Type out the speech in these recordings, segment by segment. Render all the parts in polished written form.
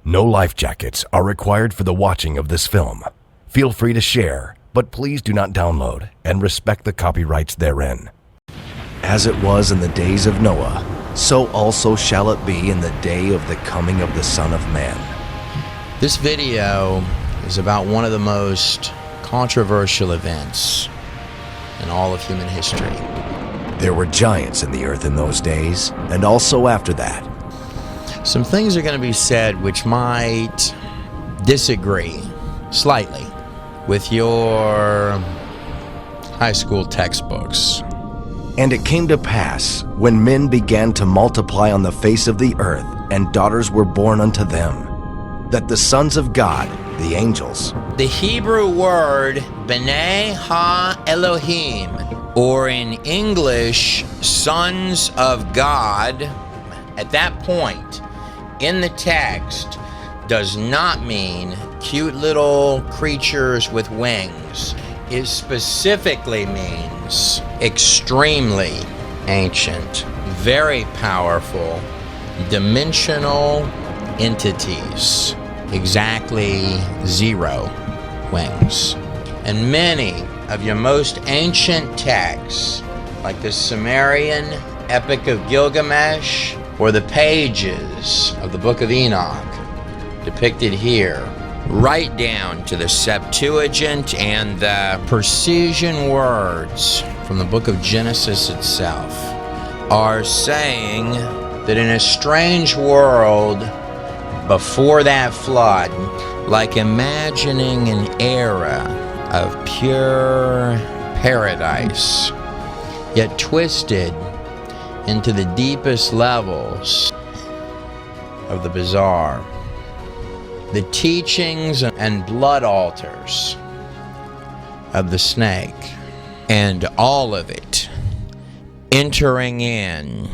No life jackets are required for the watching of this film. Feel free to share, but please do not download and respect the copyrights therein. As it was in the days of Noah, so also shall it be in the day of the coming of the Son of Man. This video is about one of the most controversial events in all of human history. There were giants in the earth in those days, and also after that. Some things are going to be said which might disagree slightly with your high school textbooks. And it came to pass, when men began to multiply on the face of the earth, and daughters were born unto them, that the sons of God, the angels. The Hebrew word B'nai Ha-Elohim, or in English, sons of God, at that point in the text does not mean cute little creatures with wings. It specifically means extremely ancient, very powerful, dimensional entities. Exactly 0 wings. And many of your most ancient texts, like the Sumerian Epic of Gilgamesh or the pages of the Book of Enoch, depicted here, right down to the Septuagint and the precision words from the book of Genesis itself, are saying that in a strange world before that flood, like imagining an era of pure paradise, yet twisted into the deepest levels of the bizarre. The teachings and blood altars of the snake, and all of it entering in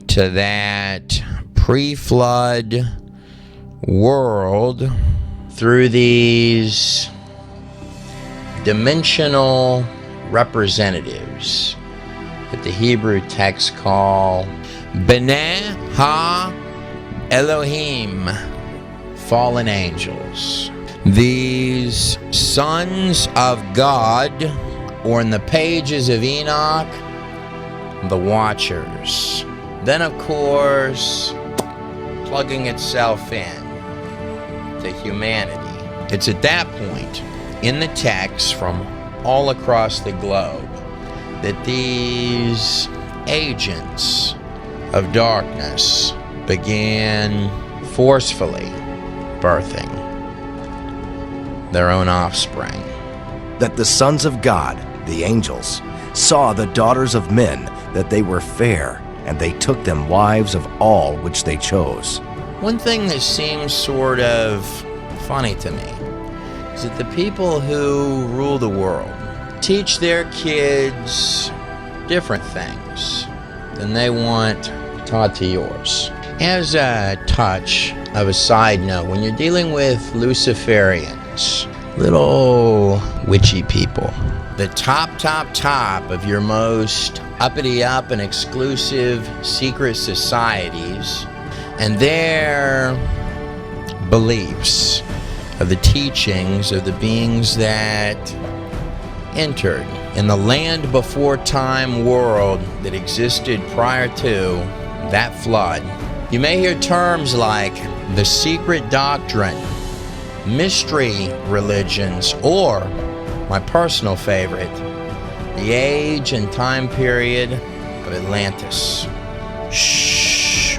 to that pre-flood world through these dimensional representatives that the Hebrew texts call B'nai Ha-Elohim, fallen angels. These sons of God, or in the pages of Enoch, the Watchers. Then, of course, plugging itself in to humanity. It's at that point in the text from all across the globe that these agents of darkness began forcefully birthing their own offspring. That the sons of God, the angels, saw the daughters of men, that they were fair, and they took them wives of all which they chose. One thing that seems sort of funny to me is that the people who rule the world teach their kids different things than they want taught to yours. As a touch of a side note, when you're dealing with Luciferians, little witchy people, the top of your most uppity up and exclusive secret societies, and their beliefs of the teachings of the beings that entered in the land before time world that existed prior to that flood. You may hear terms like the secret doctrine, mystery religions, or my personal favorite, the age and time period of Atlantis. Shh.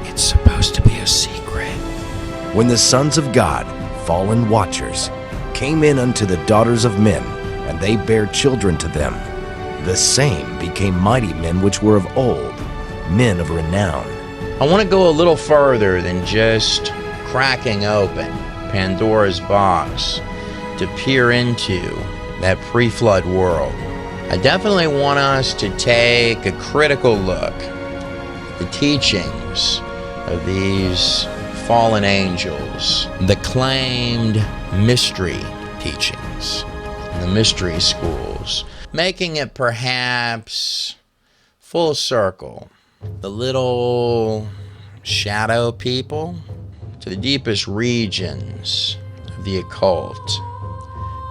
It's supposed to be a secret. When the sons of God, fallen watchers, came in unto the daughters of men, and they bare children to them, the same became mighty men which were of old, men of renown. I want to go a little further than just cracking open Pandora's box to peer into that pre-flood world. I definitely want us to take a critical look at the teachings of these fallen angels, the claimed mystery teachings, the mystery schools, making it perhaps full circle. The little shadow people to the deepest regions of the occult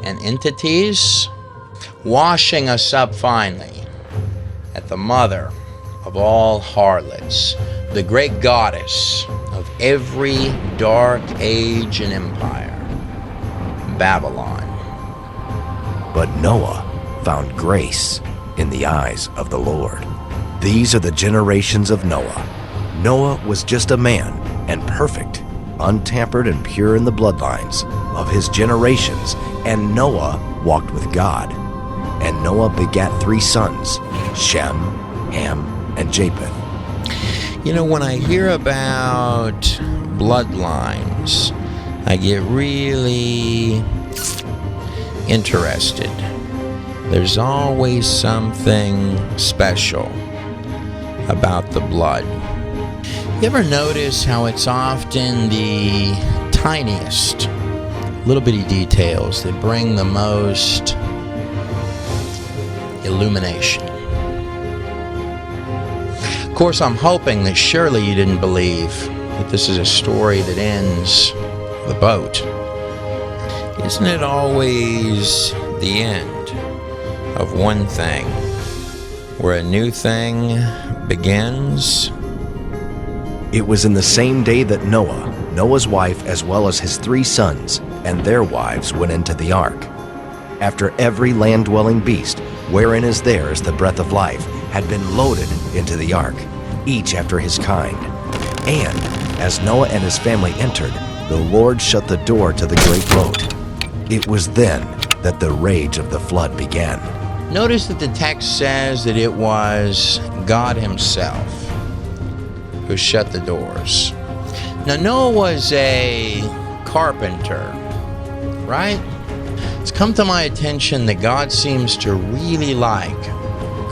and entities, washing us up finally at the mother of all harlots, the great goddess of every dark age and empire, Babylon. But Noah found grace in the eyes of the Lord. These are the generations of Noah. Noah was just a man and perfect, untampered and pure in the bloodlines of his generations, and Noah walked with God. And Noah begat 3 sons, Shem, Ham, and Japheth. You know, when I hear about bloodlines, I get really interested. There's always something special about the blood. You ever notice how it's often the tiniest little bitty details that bring the most illumination? Of course, I'm hoping that surely you didn't believe that this is a story that ends with a boat. Isn't it always the end of one thing where a new thing begins? It was in the same day that Noah, Noah's wife, as well as his 3 sons and their wives went into the ark. After every land-dwelling beast, wherein is theirs the breath of life, had been loaded into the ark, each after his kind. And as Noah and his family entered, the Lord shut the door to the great boat. It was then that the rage of the flood began. Notice that the text says that it was God himself who shut the doors. Now, Noah was a carpenter, right? It's come to my attention that God seems to really like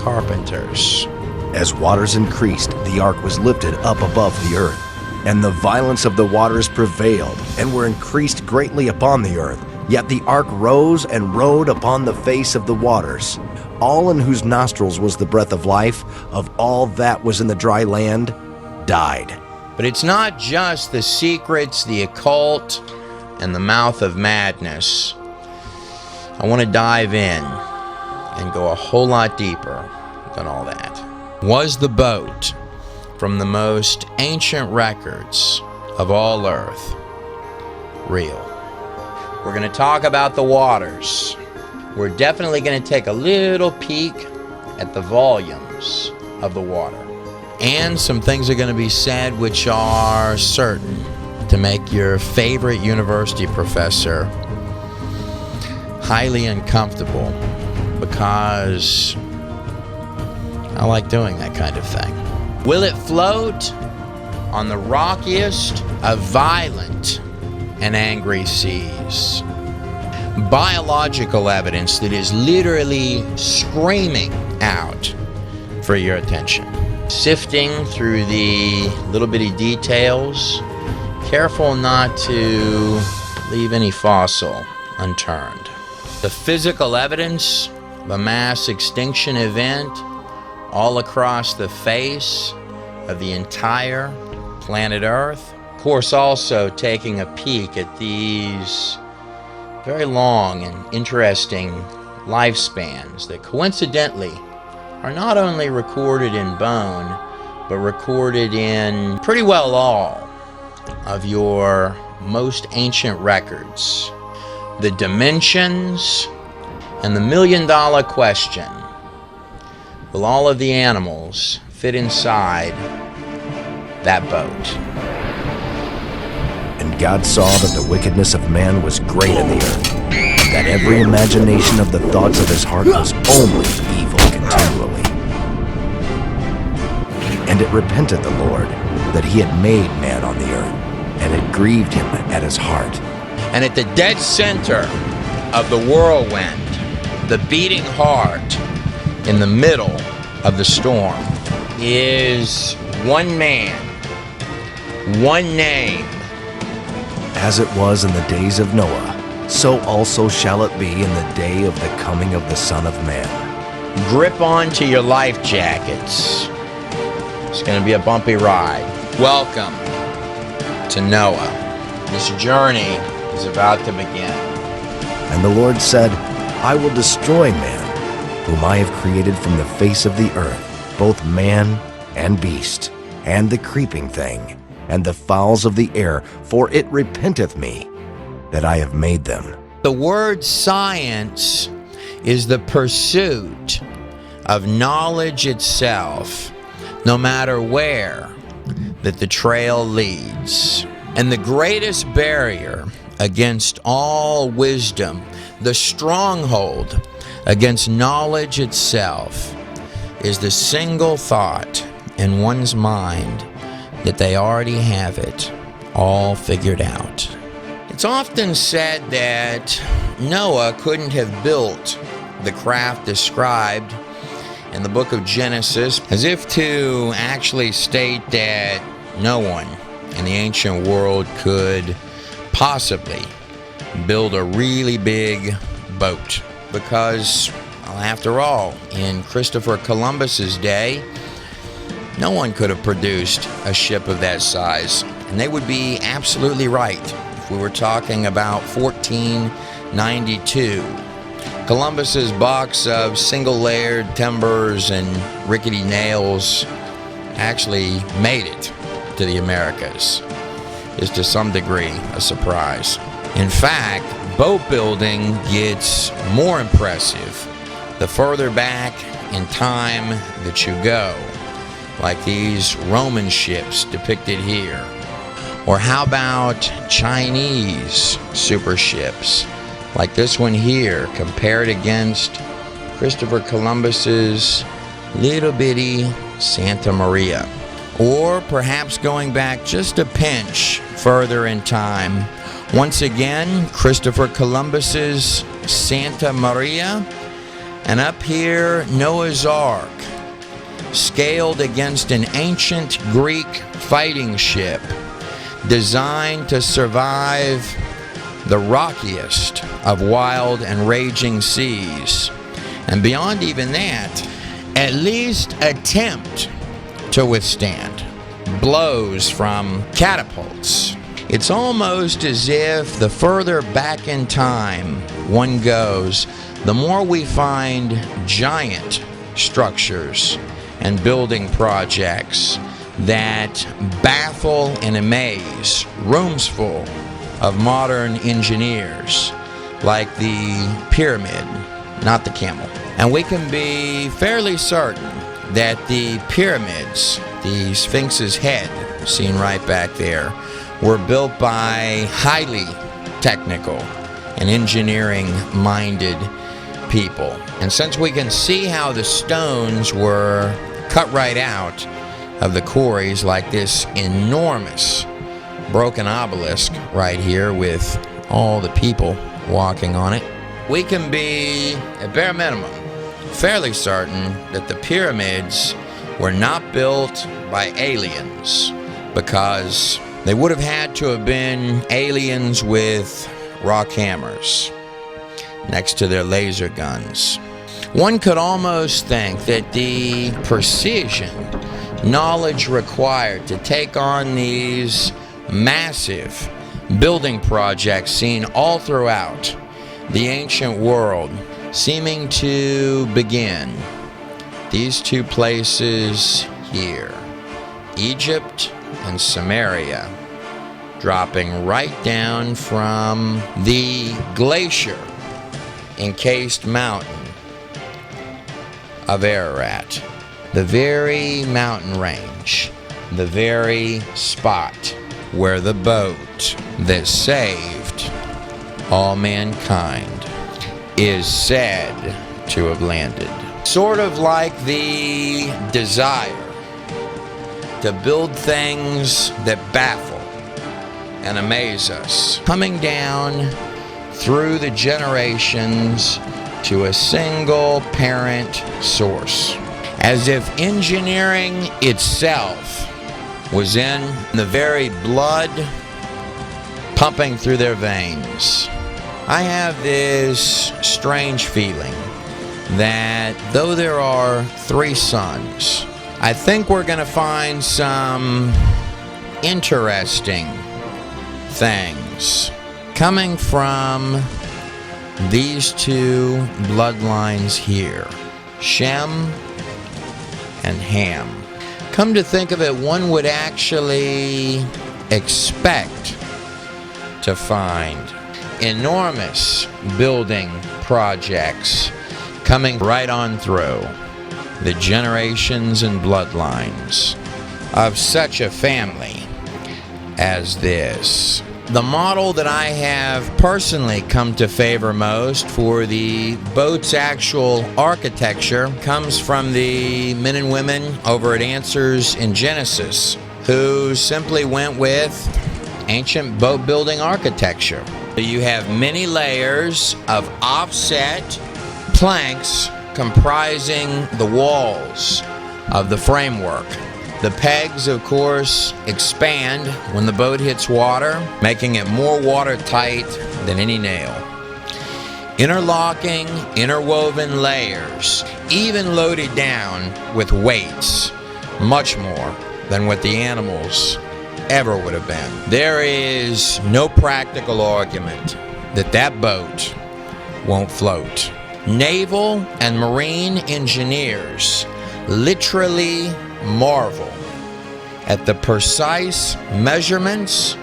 carpenters. As waters increased, the ark was lifted up above the earth, and the violence of the waters prevailed, and were increased greatly upon the earth. Yet the ark rose and rode upon the face of the waters. All in whose nostrils was the breath of life, of all that was in the dry land, died. But it's not just the secrets, the occult, and the mouth of madness. I want to dive in and go a whole lot deeper than all that. Was the boat from the most ancient records of all earth real? We're going to talk about the waters. We're definitely going to take a little peek at the volumes of the water. And some things are going to be said which are certain to make your favorite university professor highly uncomfortable, because I like doing that kind of thing. Will it float on the rockiest of violent and angry seas? Biological evidence that is literally screaming out for your attention. Sifting through the little bitty details, careful not to leave any fossil unturned. The physical evidence of a mass extinction event all across the face of the entire planet Earth. Of course, also taking a peek at these very long and interesting lifespans that coincidentally are not only recorded in bone, but recorded in pretty well all of your most ancient records. The dimensions and the million-dollar question: will all of the animals fit inside that boat? And God saw that the wickedness of man was great in the earth, and that every imagination of the thoughts of his heart was only evil continually. And it repented the Lord that he had made man on the earth, and it grieved him at his heart. And at the dead center of the whirlwind, the beating heart in the middle of the storm, is one man, one name. As it was in the days of Noah, so also shall it be in the day of the coming of the Son of Man. Grip on to your life jackets. It's going to be a bumpy ride. Welcome to Noah. This journey is about to begin. And the Lord said, I will destroy man, whom I have created from the face of the earth, both man and beast, and the creeping thing, and the fowls of the air, for it repenteth me that I have made them. The word science is the pursuit of knowledge itself, no matter where that the trail leads. And the greatest barrier against all wisdom, the stronghold against knowledge itself, is the single thought in one's mind that they already have it all figured out. It's often said that Noah couldn't have built the craft described in the book of Genesis, as if to actually state that no one in the ancient world could possibly build a really big boat. Because, well, after all, in Christopher Columbus's day, no one could have produced a ship of that size. And they would be absolutely right if we were talking about 1492. Columbus's box of single-layered timbers and rickety nails actually made it to the Americas. Is to some degree a surprise. In fact, boat building gets more impressive the further back in time that you go, like these Roman ships depicted here. Or how about Chinese super ships, like this one here, compared against Christopher Columbus's little bitty Santa Maria. Or perhaps going back just a pinch further in time, once again, Christopher Columbus's Santa Maria, and up here, Noah's Ark, scaled against an ancient Greek fighting ship designed to survive the rockiest of wild and raging seas. And beyond even that, at least attempt to withstand blows from catapults. It's almost as if the further back in time one goes, the more we find giant structures and building projects that baffle and amaze rooms full of modern engineers, like the pyramid, not the camel. And we can be fairly certain that the pyramids, the Sphinx's head, seen right back there, were built by highly technical and engineering-minded people. And since we can see how the stones were cut right out of the quarries, like this enormous broken obelisk right here with all the people walking on it, we can be, at bare minimum, fairly certain that the pyramids were not built by aliens, because they would have had to have been aliens with rock hammers next to their laser guns. One could almost think that the precision, knowledge required to take on these massive building projects seen all throughout the ancient world, seeming to begin these two places here, Egypt and Samaria, dropping right down from the glacier encased mountain of Ararat, the very mountain range, the very spot where the boat that saved all mankind is said to have landed. Sort of like the desire to build things that baffle and amaze us, coming down through the generations to a single parent source, as if engineering itself was in the very blood pumping through their veins. I have this strange feeling that though there are 3 suns, I think we're going to find some interesting things coming from these two bloodlines here, Shem and Ham. Come to think of it, one would actually expect to find enormous building projects coming right on through the generations and bloodlines of such a family as this. The model that I have personally come to favor most for the boat's actual architecture comes from the men and women over at Answers in Genesis, who simply went with ancient boat building architecture. You have many layers of offset planks comprising the walls of the framework. The pegs, of course, expand when the boat hits water, making it more watertight than any nail. Interlocking, interwoven layers, even loaded down with weights, much more than what the animals ever would have been. There is no practical argument that that boat won't float. Naval and marine engineers literally marvel at the precise measurements,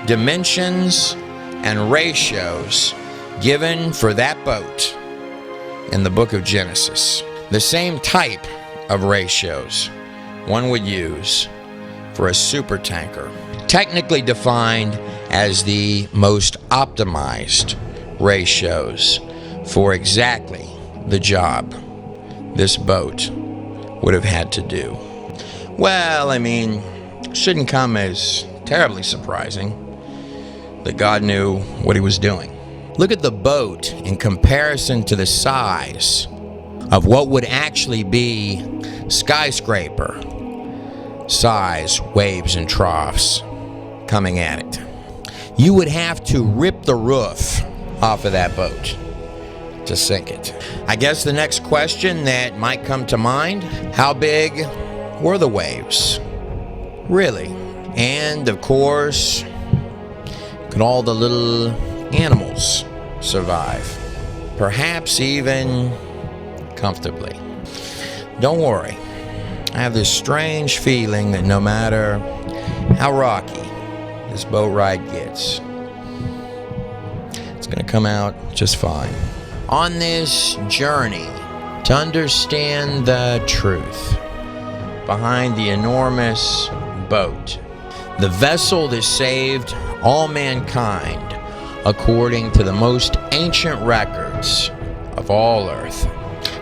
dimensions, and ratios given for that boat in the book of Genesis. The same type of ratios one would use for a supertanker, technically defined as the most optimized ratios for exactly the job this boat would have had to do. Well, I mean, shouldn't come as terribly surprising that God knew what he was doing. Look at the boat in comparison to the size of what would actually be skyscraper size waves and troughs coming at it. You would have to rip the roof off of that boat to sink it. I guess the next question that might come to mind, how big were the waves? Really? And of course, could all the little animals survive? Perhaps even comfortably. Don't worry. I have this strange feeling that no matter how rocky this boat ride gets, it's going to come out just fine. On this journey to understand the truth behind the enormous boat, the vessel that saved all mankind according to the most ancient records of all Earth,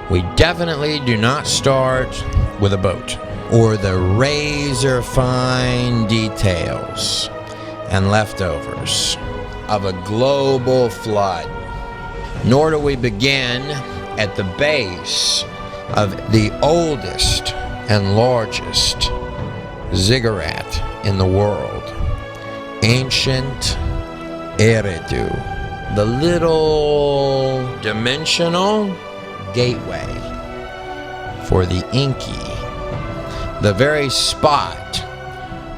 we definitely do not start with a boat or the razor-fine details and leftovers of a global flood. Nor do we begin at the base of the oldest and largest ziggurat in the world, ancient Eridu, the little dimensional gateway for the Enki, the very spot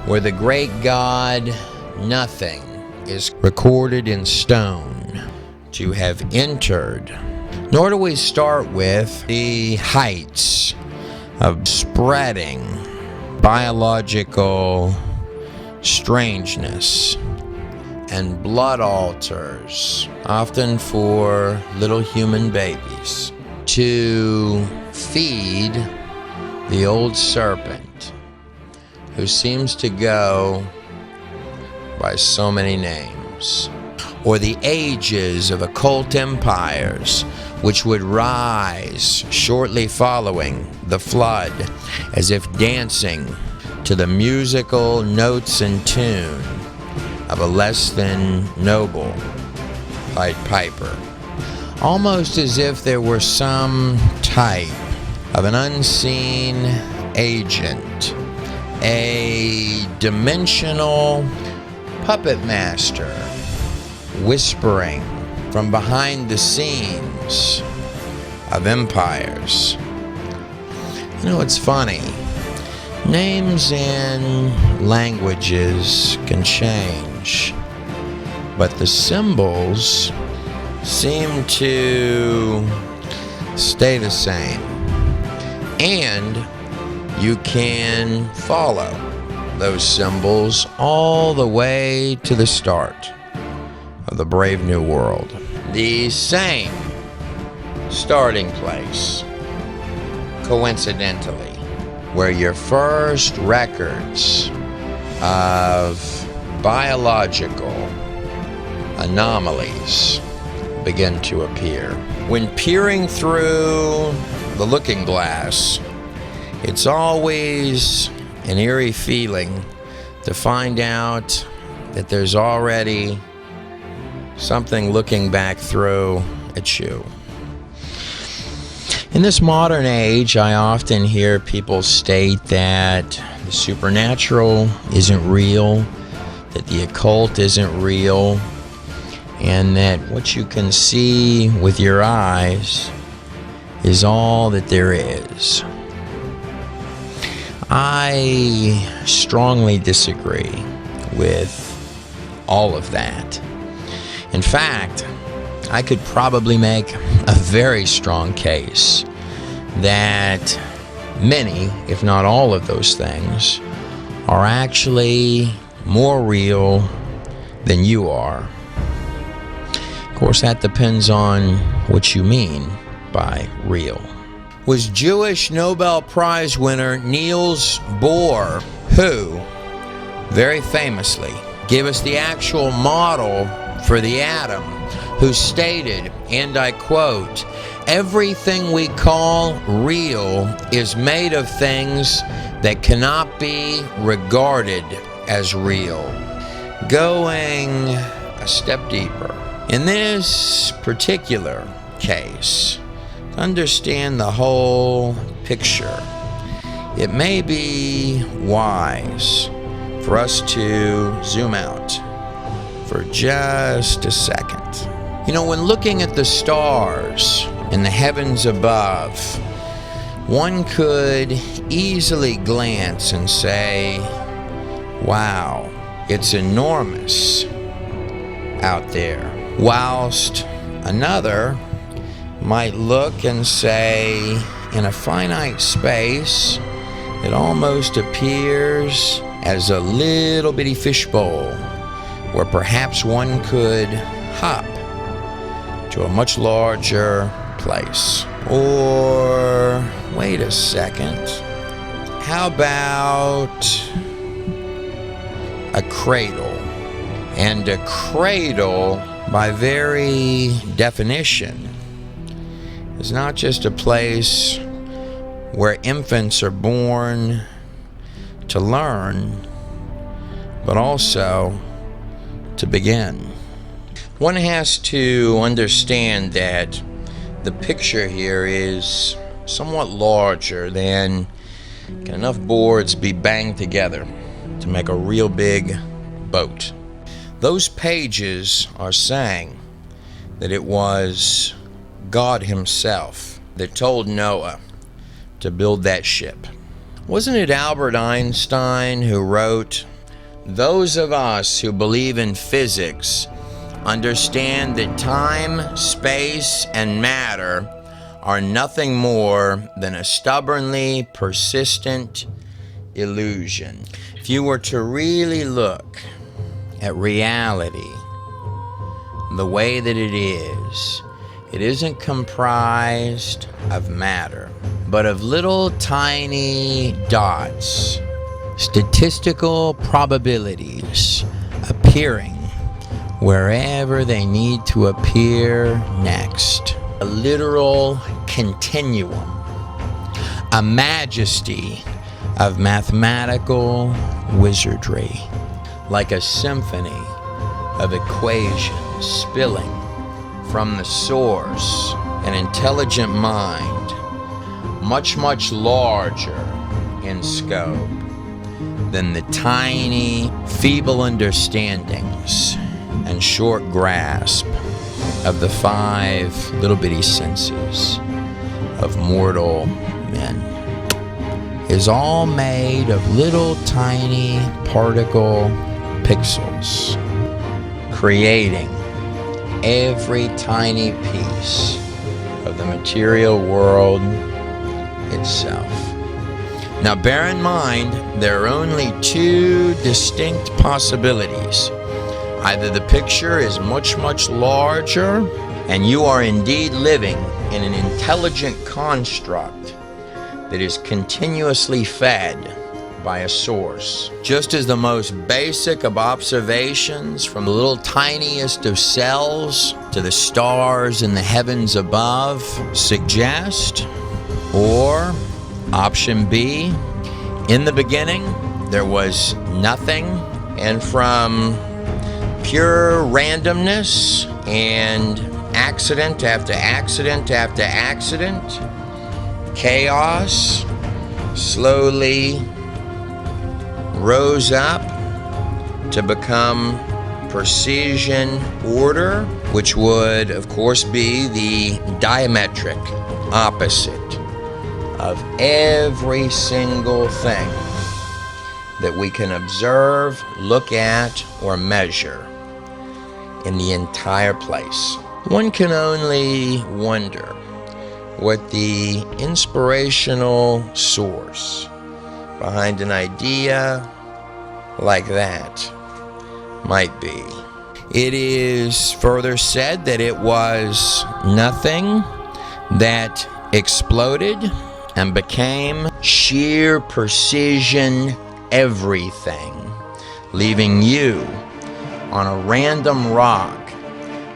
where the great god Nothing is recorded in stone to have entered. Nor do we start with the heights of spreading biological strangeness and blood altars, often for little human babies, to feed the old serpent who seems to go by so many names, or the ages of occult empires which would rise shortly following the flood, as if dancing to the musical notes and tune of a less than noble Pied Piper, almost as if there were some type of an unseen agent, a dimensional puppet master whispering from behind the scenes of empires. You know, it's funny. Names and languages can change but the symbols seem to stay the same. And you can follow those symbols all the way to the start of the Brave New World. The same starting place, coincidentally, where your first records of biological anomalies begin to appear. When peering through the looking glass, it's always an eerie feeling to find out that there's already something looking back through at you. In this modern age, I often hear people state that the supernatural isn't real, that the occult isn't real, and that what you can see with your eyes is all that there is. I strongly disagree with all of that. In fact, I could probably make a very strong case that many, if not all of those things, are actually more real than you are. Of course, that depends on what you mean by real. Was Jewish Nobel Prize winner Niels Bohr, who very famously gave us the actual model for the atom, who stated, and I quote, "Everything we call real is made of things that cannot be regarded as real." Going a step deeper, in this particular case, to understand the whole picture, it may be wise for us to zoom out for just a second. You know, when looking at the stars in the heavens above, one could easily glance and say, wow, it's enormous out there. Whilst another might look and say, in a finite space, it almost appears as a little bitty fishbowl where perhaps one could hop to a much larger place. Or, wait a second, how about a cradle? And a cradle, by very definition, is not just a place where infants are born to learn, but also to begin. One has to understand that the picture here is somewhat larger than can enough boards be banged together to make a real big boat. Those pages are saying that it was God himself that told Noah to build that ship. Wasn't it Albert Einstein who wrote, "Those of us who believe in physics understand that time, space, and matter are nothing more than a stubbornly persistent illusion." If you were to really look at reality the way that it isn't comprised of matter, but of little tiny dots, statistical probabilities appearing wherever they need to appear next. A literal continuum, a majesty of mathematical wizardry, like a symphony of equations spilling from the source, an intelligent mind, much, much larger in scope than the tiny, feeble understandings and short grasp of the 5 little bitty senses of mortal men, is all made of little tiny particle pixels. creating every tiny piece of the material world itself. Now bear in mind, there are only two distinct possibilities. Either the picture is much, much larger, and you are indeed living in an intelligent construct that is continuously fed by a source. Just as the most basic of observations, from the little tiniest of cells to the stars in the heavens above, suggest. Or option B, in the beginning there was nothing, and from pure randomness and accident after accident after accident, chaos slowly rose up to become precision order, which would of course be the diametric opposite of every single thing that we can observe, look at, or measure in the entire place. One can only wonder what the inspirational source behind an idea like that might be. It is further said that it was nothing that exploded and became sheer precision everything, leaving you on a random rock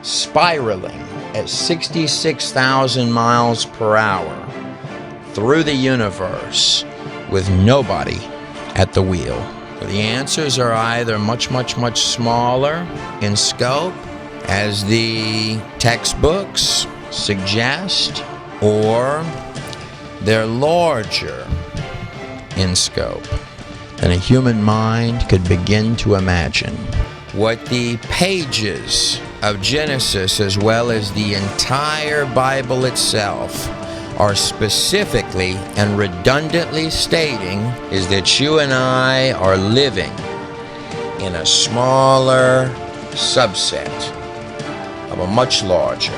spiraling at 66,000 miles per hour through the universe with nobody at the wheel. The answers are either much, much, much smaller in scope, as the textbooks suggest, or they're larger in scope than a human mind could begin to imagine. What the pages of Genesis, as well as the entire Bible itself, are specifically and redundantly stating is that you and I are living in a smaller subset of a much larger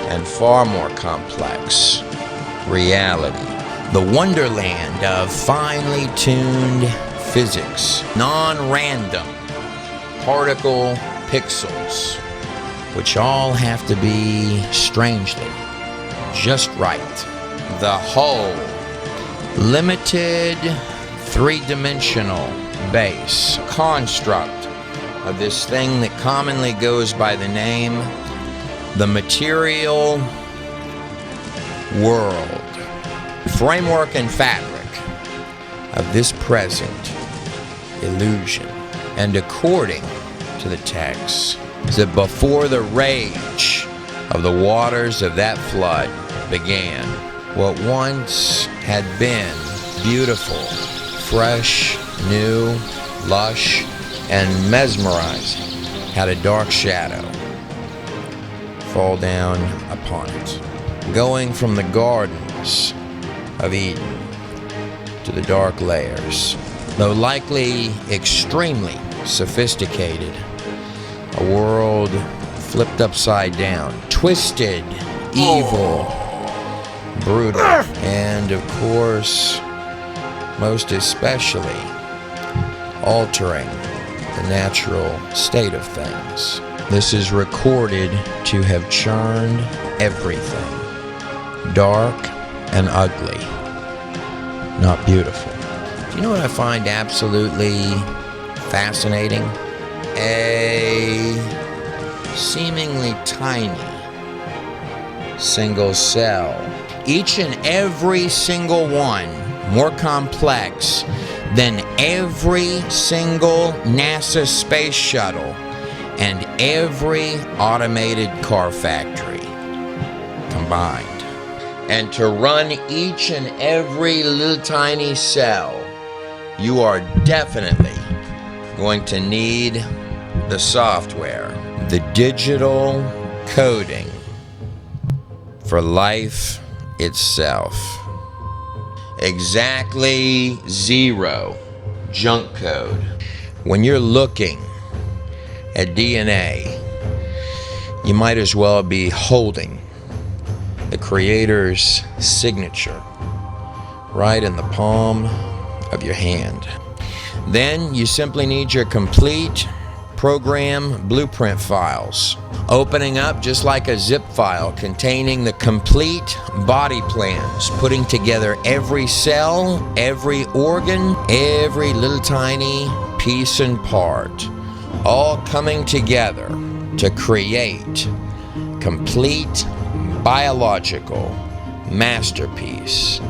and far more complex reality. The wonderland of finely tuned physics, non-random particle pixels, which all have to be strangely just right. The whole limited three-dimensional base construct of this thing that commonly goes by the name the material world, framework and fabric of this present illusion. And according to the text, is that before the rage of the waters of that flood began, what once had been beautiful, fresh, new, lush, and mesmerizing had a dark shadow fall down upon it, going from the gardens of Eden to the dark layers. Though likely extremely sophisticated, a world flipped upside down, twisted, evil, brutal, and of course, most especially, altering the natural state of things. This is recorded to have churned everything, dark and ugly, not beautiful. Do you know what I find absolutely fascinating? A seemingly tiny single cell, each and every single one more complex than every single NASA space shuttle and every automated car factory combined. And to run each and every little tiny cell, you are definitely going to need the software, the digital coding for life itself. Exactly 0 junk code. When you're looking at DNA, you might as well be holding the Creator's signature right in the palm of your hand. Then you simply need your complete program blueprint files, opening up just like a zip file containing the complete body plans, putting together every cell, every organ, every little tiny piece and part, all coming together to create complete biological masterpiece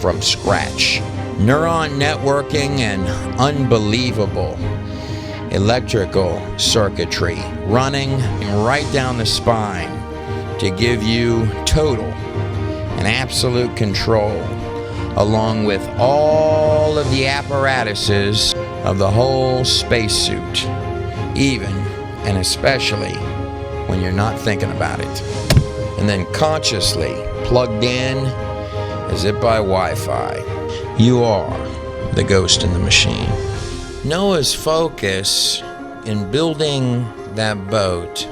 from scratch. Neuron networking and unbelievable electrical circuitry running right down the spine to give you total and absolute control, along with all of the apparatuses of the whole spacesuit, even and especially when you're not thinking about it. And then consciously plugged in as if by Wi-Fi. You are the ghost in the machine. Noah's focus in building that boat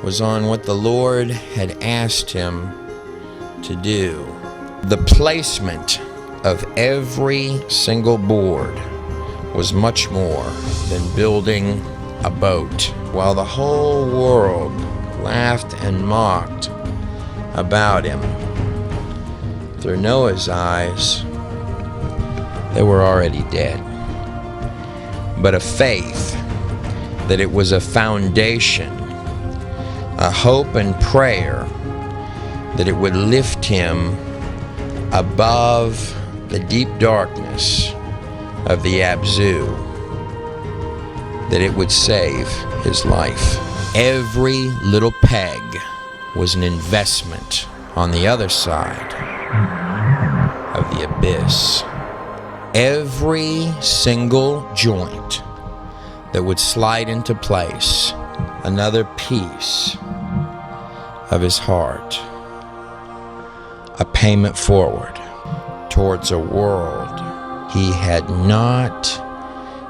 was on what the Lord had asked him to do. The placement of every single board was much more than building a boat. While the whole world laughed and mocked about him, through Noah's eyes, they were already dead. But a faith that it was a foundation, a hope and prayer that it would lift him above the deep darkness of the Abzu, that it would save his life. Every little peg was an investment on the other side of the abyss. Every single joint that would slide into place, another piece of his heart, a payment forward towards a world he had not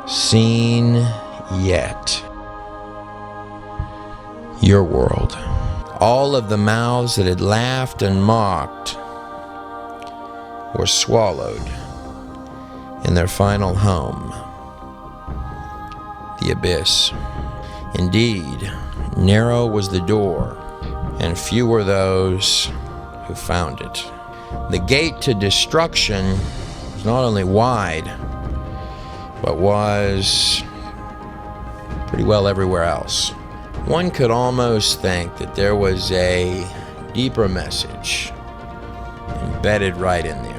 seen yet. Your world. All of the mouths that had laughed and mocked were swallowed in their final home, the abyss. Indeed, narrow was the door, and few were those who found it. The gate to destruction was not only wide, but was pretty well everywhere else. One could almost think that there was a deeper message embedded right in there.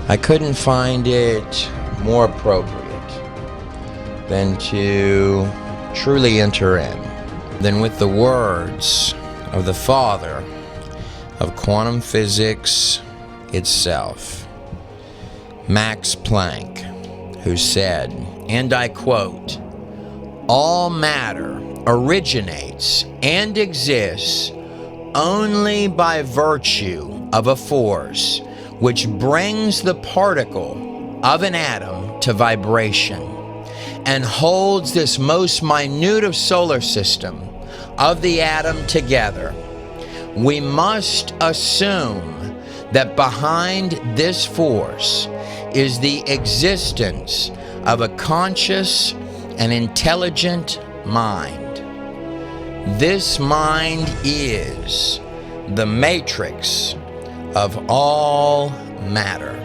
I couldn't find it more appropriate than to truly enter in than with the words of the father of quantum physics itself, Max Planck, who said, and I quote, "All matter originates and exists only by virtue of a force which brings the particle of an atom to vibration and holds this most minute of solar system of the atom together. We must assume that behind this force is the existence of a conscious and intelligent mind. This mind is the matrix of all matter."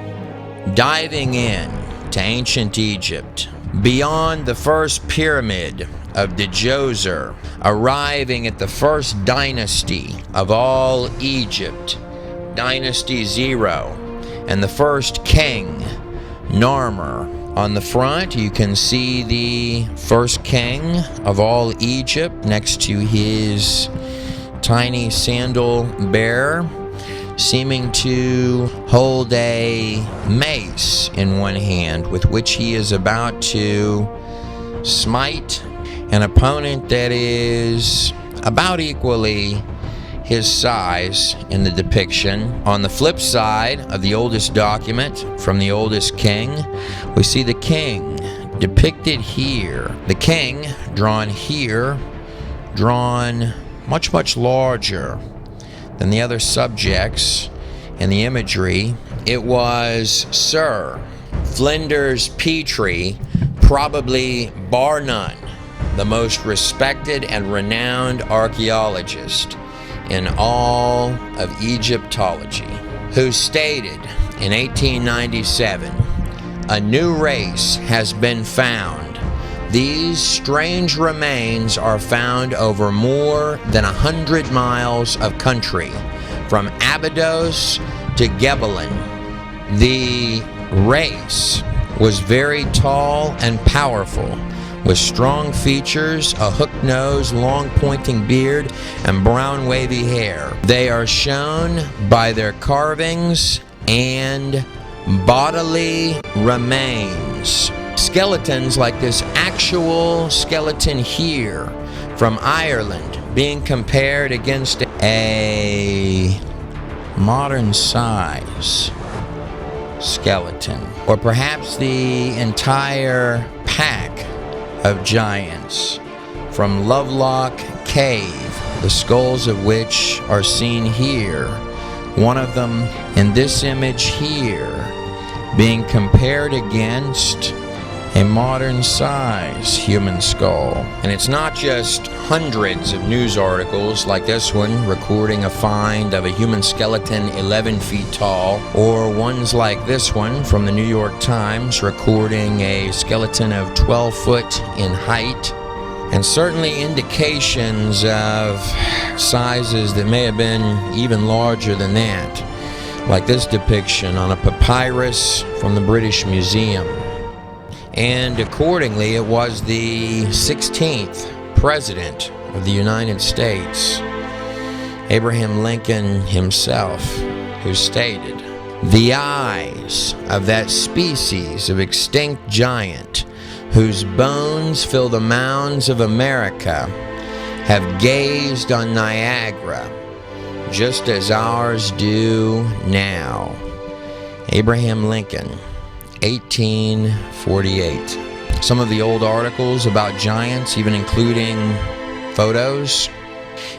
Diving in to ancient Egypt, beyond the first pyramid of Djoser, arriving at the first dynasty of all Egypt, Dynasty Zero, and the first king, Narmer. On the front, you can see the first king of all Egypt next to his tiny sandal bearer, seeming to hold a mace in one hand with which he is about to smite an opponent that is about equally his size in the depiction. On the flip side of the oldest document from the oldest king, we see the king depicted here. The king, drawn here, drawn much, much larger than the other subjects in the imagery. It was Sir Flinders Petrie, probably bar none, the most respected and renowned archaeologist in all of Egyptology, who stated in 1897, "A new race has been found. These strange remains are found over more than 100 miles of country, from Abydos to Gebelin. The race was very tall and powerful, with strong features, a hooked nose, long pointing beard, and brown wavy hair. They are shown by their carvings and bodily remains. Skeletons like this actual skeleton here from Ireland being compared against a modern size skeleton, or perhaps the entire pack of giants from Lovelock Cave, the skulls of which are seen here. One of them in this image here being compared against a modern size human skull. And it's not just hundreds of news articles like this one recording a find of a human skeleton 11 feet tall, or ones like this one from the New York Times recording a skeleton of 12 foot in height, and certainly indications of sizes that may have been even larger than that, like this depiction on a papyrus from the British Museum. And accordingly, it was the 16th President of the United States, Abraham Lincoln himself, who stated, "The eyes of that species of extinct giant whose bones fill the mounds of America have gazed on Niagara just as ours do now." Abraham Lincoln, 1848. Some of the old articles about giants, even including photos,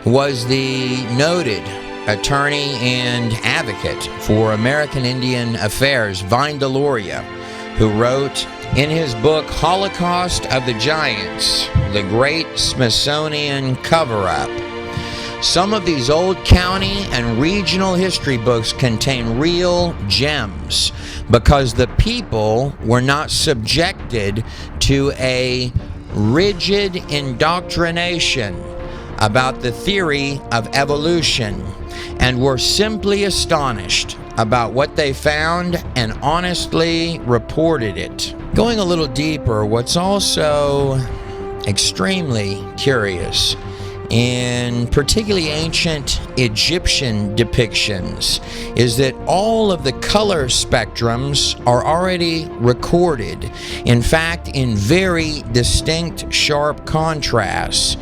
was the noted attorney and advocate for American Indian Affairs, Vine Deloria, who wrote in his book Holocaust of the Giants, The Great Smithsonian Cover-Up. Some of these old county and regional history books contain real gems because the people were not subjected to a rigid indoctrination about the theory of evolution and were simply astonished about what they found and honestly reported it. Going a little deeper, what's also extremely curious in particularly ancient Egyptian depictions is that all of the color spectrums are already recorded. In fact, in very distinct, sharp contrasts: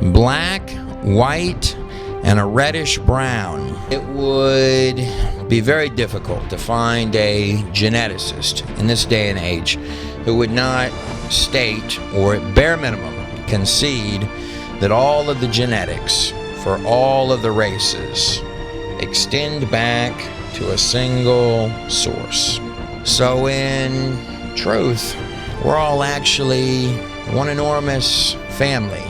black, white, and a reddish brown. It would be very difficult to find a geneticist in this day and age who would not state, or at bare minimum concede, that all of the genetics for all of the races extend back to a single source. So in truth, we're all actually one enormous family.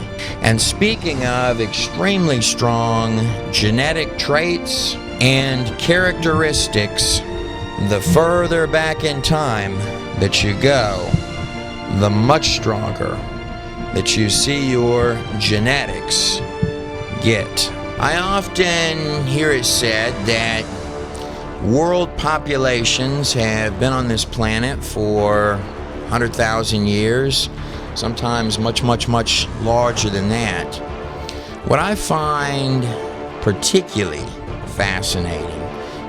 And speaking of extremely strong genetic traits and characteristics, the further back in time that you go, the much stronger that you see your genetics get. I often hear it said that world populations have been on this planet for 100,000 years, sometimes much, much, much larger than that. What I find particularly fascinating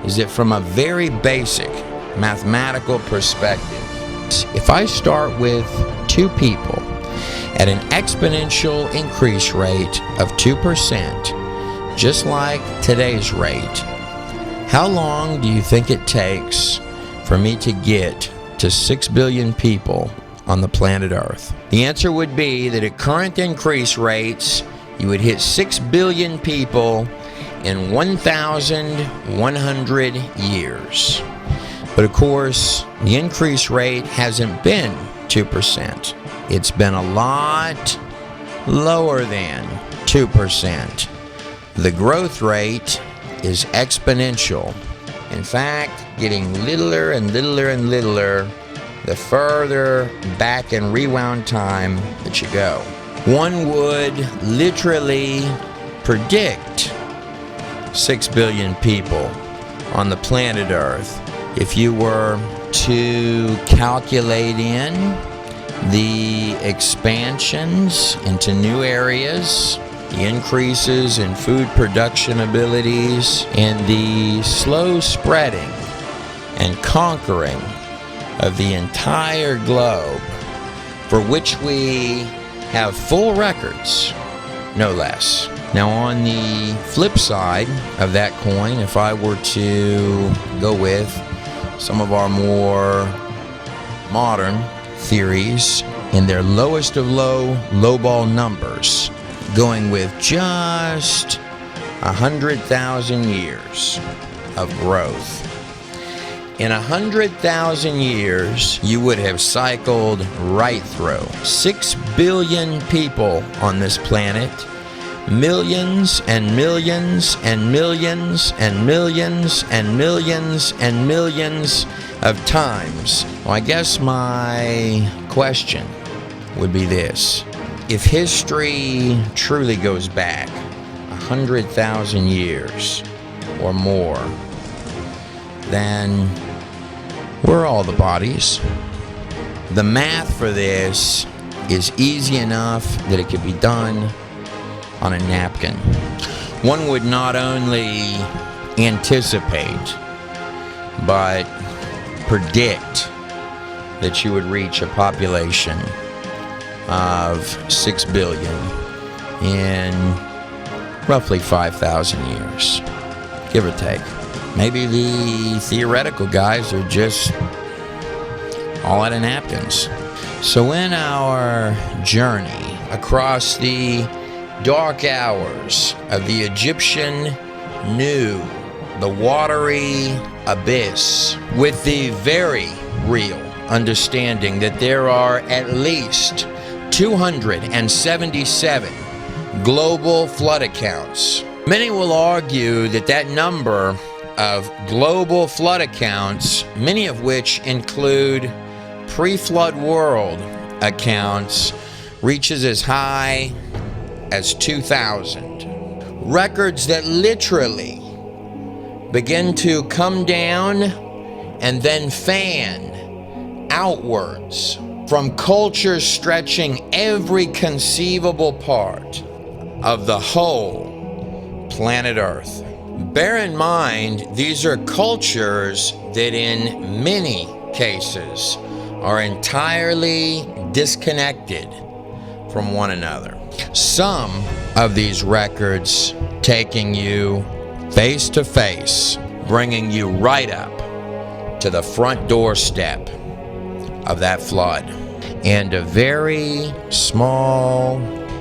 is that from a very basic mathematical perspective, if I start with two people at an exponential increase rate of 2%, just like today's rate, how long do you think it takes for me to get to 6 billion people on the planet Earth? The answer would be that at current increase rates, you would hit 6 billion people in 1,100 years. But of course, the increase rate hasn't been 2%. It's been a lot lower than 2%. The growth rate is exponential. In fact, getting littler and littler and littler the further back in rewound time that you go. One would literally predict 6 billion people on the planet Earth if you were to calculate in the expansions into new areas, the increases in food production abilities, and the slow spreading and conquering of the entire globe, for which we have full records, no less. Now, on the flip side of that coin, if I were to go with some of our more modern theories in their lowest of lowball numbers, going with just 100,000 years of growth. In 100,000 years, you would have cycled right through 6 billion people on this planet, millions and millions and millions and millions and millions and millions of times. Well, I guess my question would be this. If history truly goes back 100,000 years or more, then where are all the bodies? The math for this is easy enough that it could be done on a napkin. One would not only anticipate, but predict that you would reach a population of 6 billion in roughly 5,000 years, give or take. Maybe the theoretical guys are just all out of napkins. So in our journey across the dark hours of the Egyptian New, the watery abyss, with the very real understanding that there are at least 277 global flood accounts. Many will argue that that number of global flood accounts, many of which include pre-flood world accounts, reaches as high as 2,000. Records that literally begin to come down and then fan outwards from cultures stretching every conceivable part of the whole planet Earth. Bear in mind, these are cultures that in many cases are entirely disconnected from one another. Some of these records taking you face to face, bringing you right up to the front doorstep of that flood. And a very small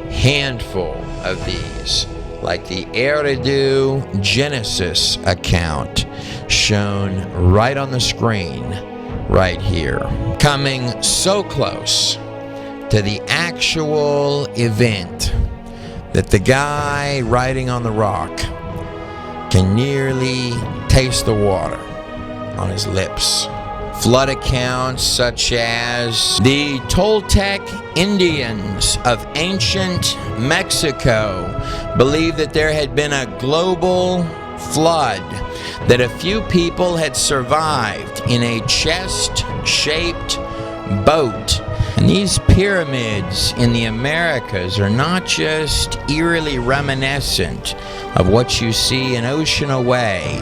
handful of these, like the Eridu Genesis account shown right on the screen right here, coming so close to the actual event that the guy riding on the rock can nearly taste the water on his lips. Flood accounts such as the Toltec Indians of ancient Mexico believed that there had been a global flood, that a few people had survived in a chest-shaped boat. And these pyramids in the Americas are not just eerily reminiscent of what you see an ocean away,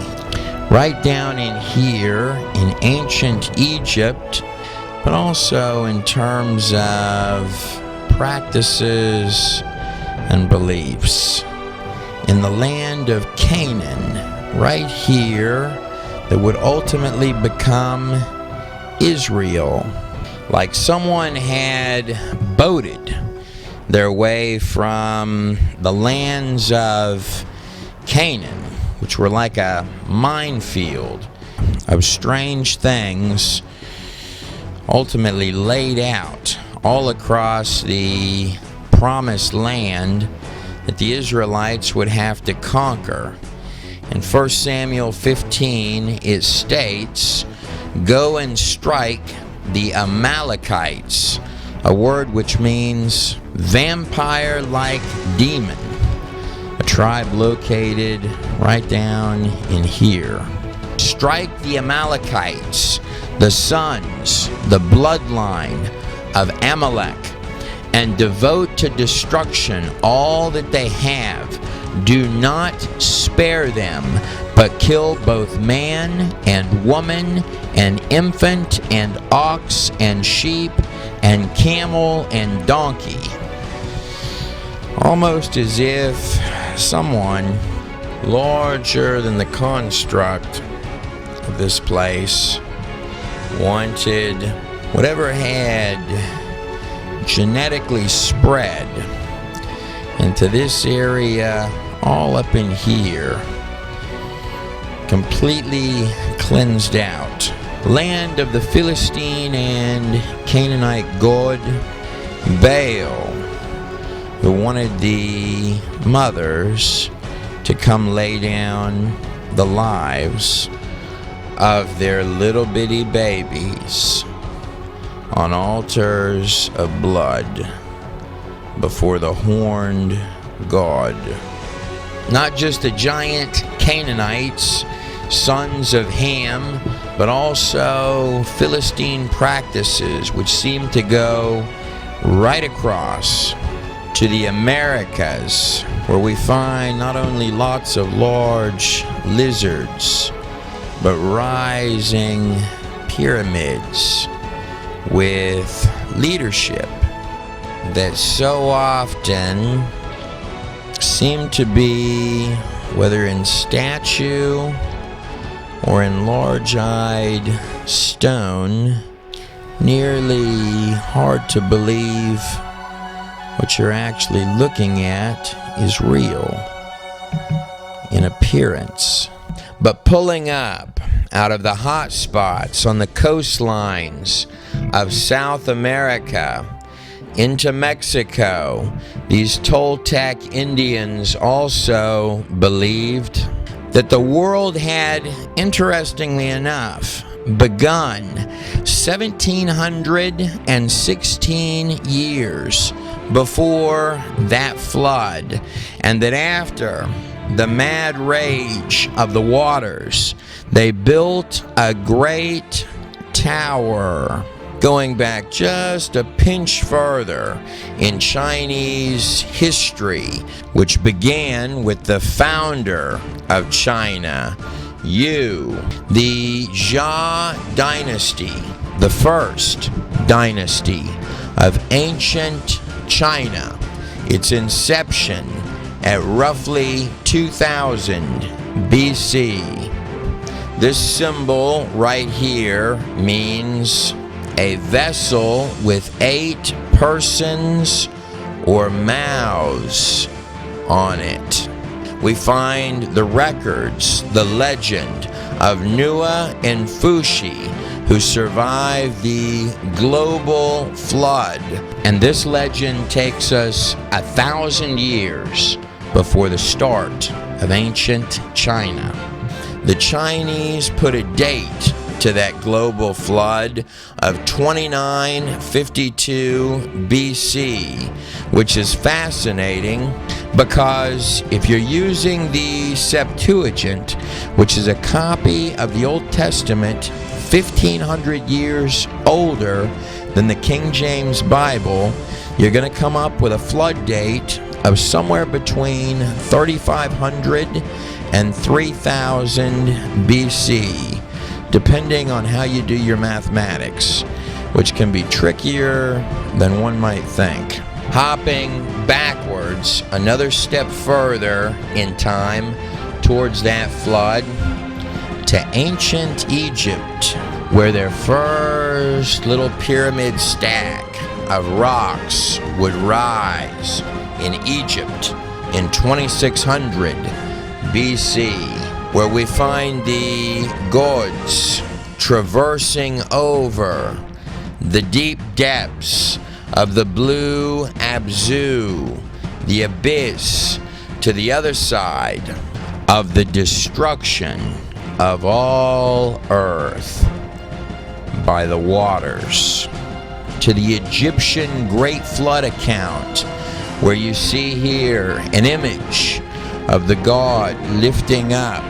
right down in here in ancient Egypt, but also in terms of practices and beliefs. In the land of Canaan, right here, that would ultimately become Israel, like someone had boated their way from the lands of Canaan, which were like a minefield of strange things, ultimately laid out all across the promised land that the Israelites would have to conquer. In 1 Samuel 15, it states, "Go and strike the Amalekites," a word which means vampire-like demon, a tribe located right down in here. Strike the Amalekites, the sons, the bloodline of Amalek, and devote to destruction all that they have. Do not spare them, but kill both man and woman, and infant and ox and sheep and camel and donkey. Almost as if someone larger than the construct of this place wanted whatever had genetically spread into this area, all up in here, completely cleansed out. Land of the Philistine and Canaanite god Baal, who wanted the mothers to come lay down the lives of their little bitty babies on altars of blood before the horned god. Not just the giant Canaanites, sons of Ham, but also Philistine practices which seem to go right across to the Americas, where we find not only lots of large lizards, but rising pyramids with leadership that so often seem to be, whether in statue or in large-eyed stone, nearly hard to believe what you're actually looking at is real in appearance. But pulling up out of the hot spots on the coastlines of South America into Mexico, these Toltec Indians also believed that the world had, interestingly enough, begun 1716 years before that flood, and that after the mad rage of the waters, they built a great tower. Going back just a pinch further in Chinese history, which began with the founder of China, Yu, the Jia dynasty, the first dynasty of ancient China. Its inception at roughly 2000 BC. This symbol right here means a vessel with 8 persons or mouths on it. We find the records, the legend of Nua and Fushi, who survived the global flood. And this legend takes us 1,000 years before the start of ancient China. The Chinese put a date to that global flood of 2952 BC, which is fascinating because if you're using the Septuagint, which is a copy of the Old Testament 1,500 years older than the King James Bible, you're going to come up with a flood date of somewhere between 3,500 and 3,000 BC, depending on how you do your mathematics, which can be trickier than one might think. Hopping backwards another step further in time towards that flood to ancient Egypt, where their first little pyramid stack of rocks would rise in Egypt in 2600 BC, where we find the gods traversing over the deep depths of the blue Abzu, the abyss, to the other side of the destruction of all earth by the waters, to the Egyptian Great Flood account, where you see here an image of the god lifting up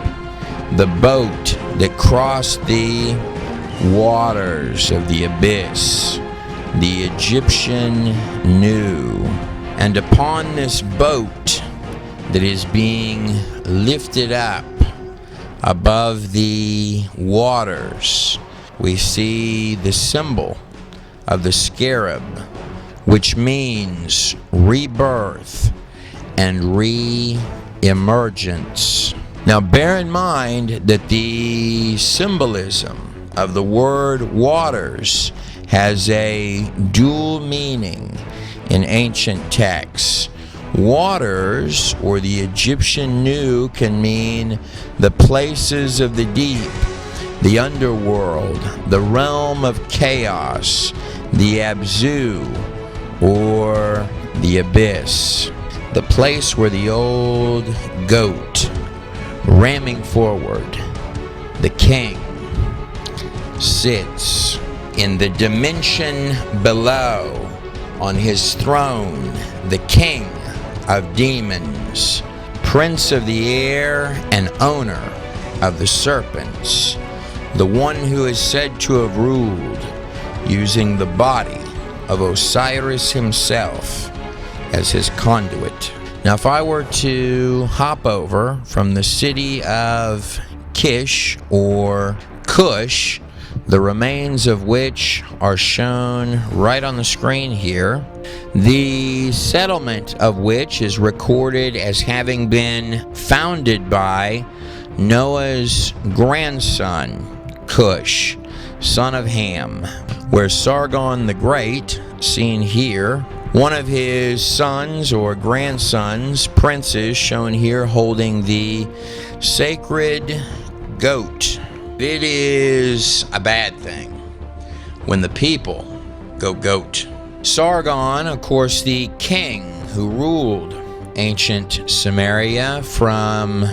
the boat that crossed the waters of the abyss. The Egyptian Nu. And upon this boat that is being lifted up above the waters, we see the symbol of the scarab, which means rebirth and re-emergence. Now bear in mind that the symbolism of the word waters has a dual meaning in ancient texts. Waters, or the Egyptian Nu, can mean the places of the deep, the underworld, the realm of chaos, the Abzu, or the abyss, the place where the old goat, ramming forward, the king, sits in the dimension below on his throne, the king of demons, prince of the air and owner of the serpents, the one who is said to have ruled using the body of Osiris himself as his conduit. Now if I were to hop over from the city of Kish or Cush, the remains of which are shown right on the screen here, the settlement of which is recorded as having been founded by Noah's grandson, Cush, son of Ham, where Sargon the Great, seen here, one of his sons or grandsons, princes, shown here holding the sacred goat. It is a bad thing when the people go goat. Sargon, of course, the king who ruled ancient Samaria from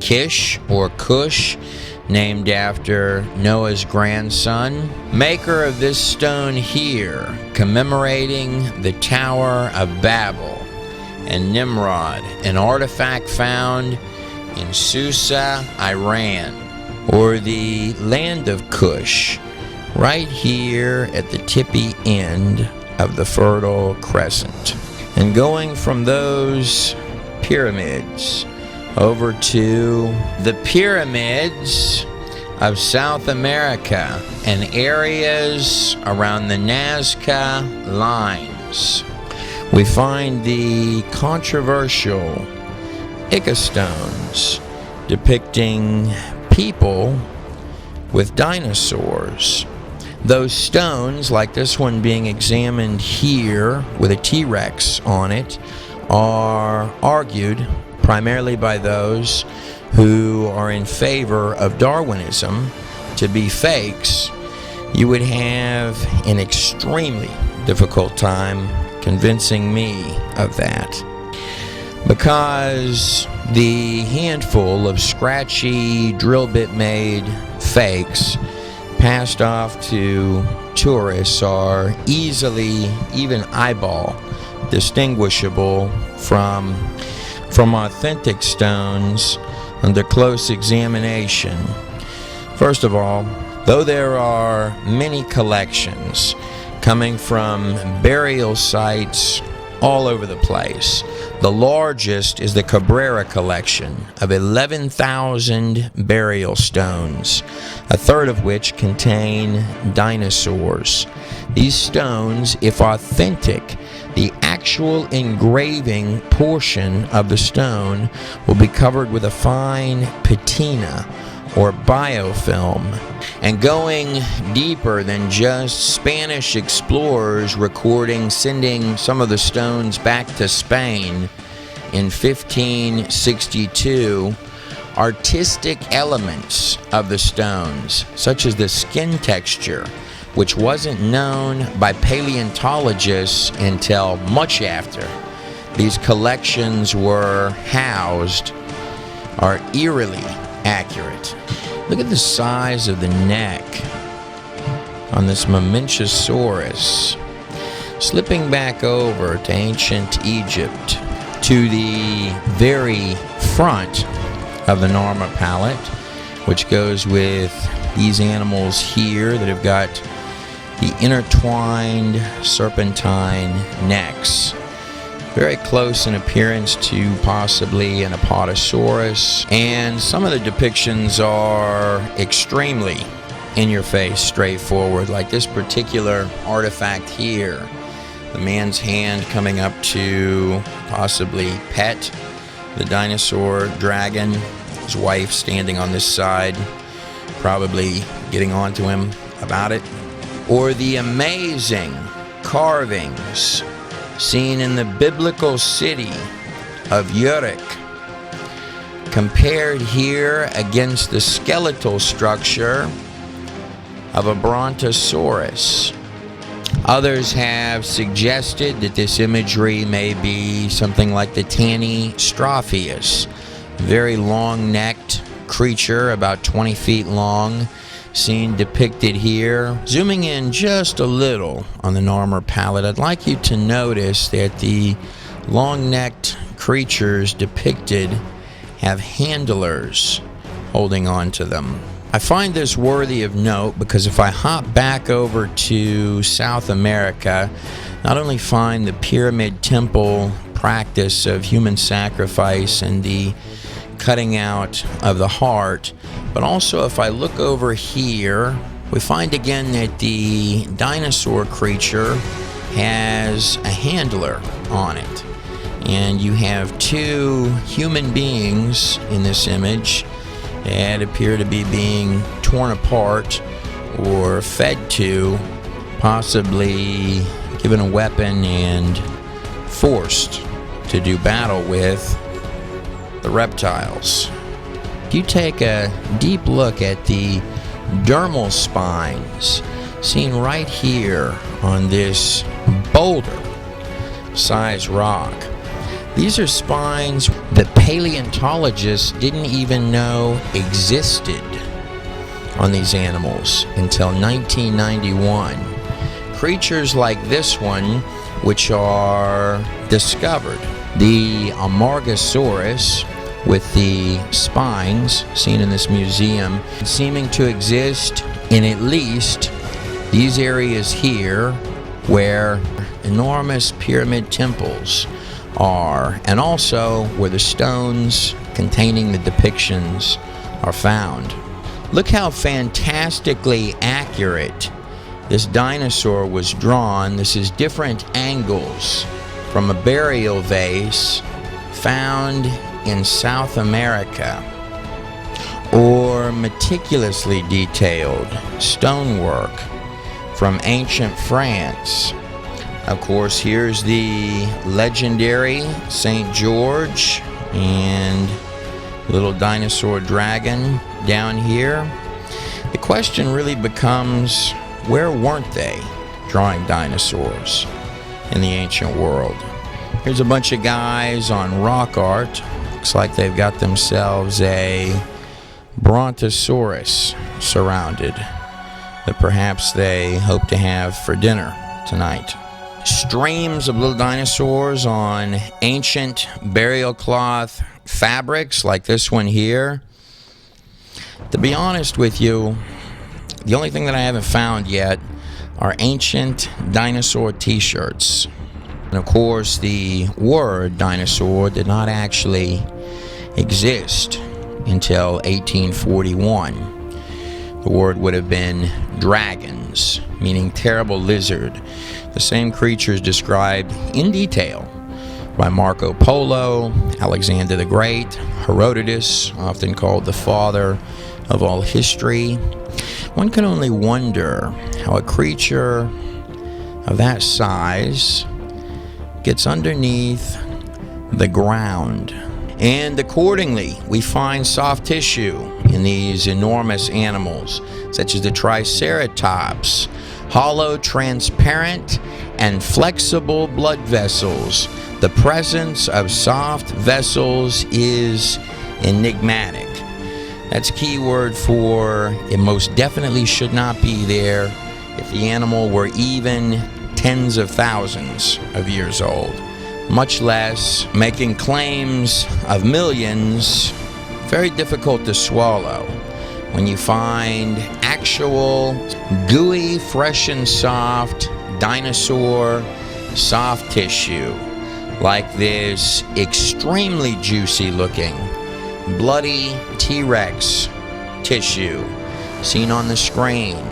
Kish or Cush, named after Noah's grandson, maker of this stone here, commemorating the Tower of Babel and Nimrod, an artifact found in Susa, Iran, or the land of Cush, right here at the tippy end of the Fertile Crescent. And going from those pyramids over to the pyramids of South America and areas around the Nazca lines, we find the controversial Ica stones depicting people with dinosaurs. Those stones, like this one being examined here with a T-Rex on it, are argued primarily by those who are in favor of Darwinism to be fakes. You would have an extremely difficult time convincing me of that, because the handful of scratchy drill bit made fakes passed off to tourists are easily, even eyeball distinguishable from authentic stones under close examination. First of all, though there are many collections coming from burial sites all over the place, the largest is the Cabrera collection of 11,000 burial stones, a third of which contain dinosaurs. These stones, if authentic, the actual engraving portion of the stone will be covered with a fine patina or biofilm. And going deeper than just Spanish explorers sending some of the stones back to Spain in 1562, artistic elements of the stones, such as the skin texture, which wasn't known by paleontologists until much after these collections were housed, are eerily accurate. Look at the size of the neck on this Mamenchisaurus. Slipping back over to ancient Egypt, to the very front of the Narmer palette, which goes with these animals here that have got the intertwined serpentine necks. Very close in appearance to possibly an Apatosaurus, and some of the depictions are extremely in-your-face, straightforward, like this particular artifact here. The man's hand coming up to possibly pet the dinosaur dragon, his wife standing on this side, probably getting on to him about it. Or the amazing carvings seen in the biblical city of Uruk, compared here against the skeletal structure of a Brontosaurus. Others have suggested that this imagery may be something like the Tanystropheus, very long-necked creature, about 20 feet long, seen depicted here. Zooming in just a little on the Narmer palette, I'd like you to notice that the long-necked creatures depicted have handlers holding on to them. I find this worthy of note because if I hop back over to South America, not only find the pyramid temple practice of human sacrifice and the cutting out of the heart, but also if I look over here, we find again that the dinosaur creature has a handler on it. And you have two human beings in this image that appear to be being torn apart or fed to, possibly given a weapon and forced to do battle with the reptiles. If you take a deep look at the dermal spines seen right here on this boulder-sized rock, these are spines that paleontologists didn't even know existed on these animals until 1991. Creatures like this one, which are discovered, the Amargasaurus, with the spines seen in this museum, seeming to exist in at least these areas here where enormous pyramid temples are, and also where the stones containing the depictions are found. Look how fantastically accurate this dinosaur was drawn. This is different angles from a burial vase found in South America, or meticulously detailed stonework from ancient France. Of course, here's the legendary St. George and little dinosaur dragon down here. The question really becomes, where weren't they drawing dinosaurs in the ancient world? Here's a bunch of guys on rock art. Looks like they've got themselves a Brontosaurus surrounded that perhaps they hope to have for dinner tonight. Streams of little dinosaurs on ancient burial cloth fabrics like this one here. To be honest with you, the only thing that I haven't found yet are ancient dinosaur t-shirts. And of course, the word dinosaur did not actually exist until 1841. The word would have been dragons, meaning terrible lizard. The same creatures described in detail by Marco Polo, Alexander the Great, Herodotus, often called the father of all history, one can only wonder how a creature of that size gets underneath the ground. And accordingly, we find soft tissue in these enormous animals, such as the Triceratops, hollow, transparent, and flexible blood vessels. The presence of soft vessels is enigmatic. That's a key word for it most definitely should not be there if the animal were even tens of thousands of years old, much less making claims of millions. Very difficult to swallow when you find actual gooey, fresh and soft dinosaur soft tissue like this extremely juicy looking bloody T-Rex tissue seen on the screen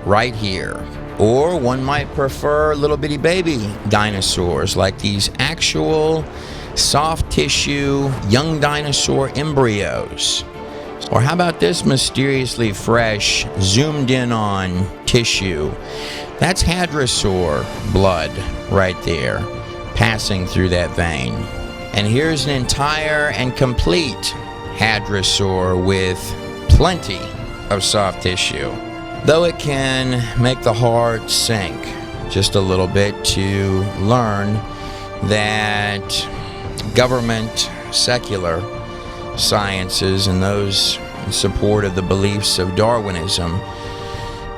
right here. Or one might prefer little bitty baby dinosaurs like these actual soft tissue young dinosaur embryos. Or how about this mysteriously fresh, zoomed in on tissue? That's hadrosaur blood right there, passing through that vein. And here's an entire and complete hadrosaur with plenty of soft tissue. Though it can make the heart sink just a little bit to learn that government, secular sciences, and those in support of the beliefs of Darwinism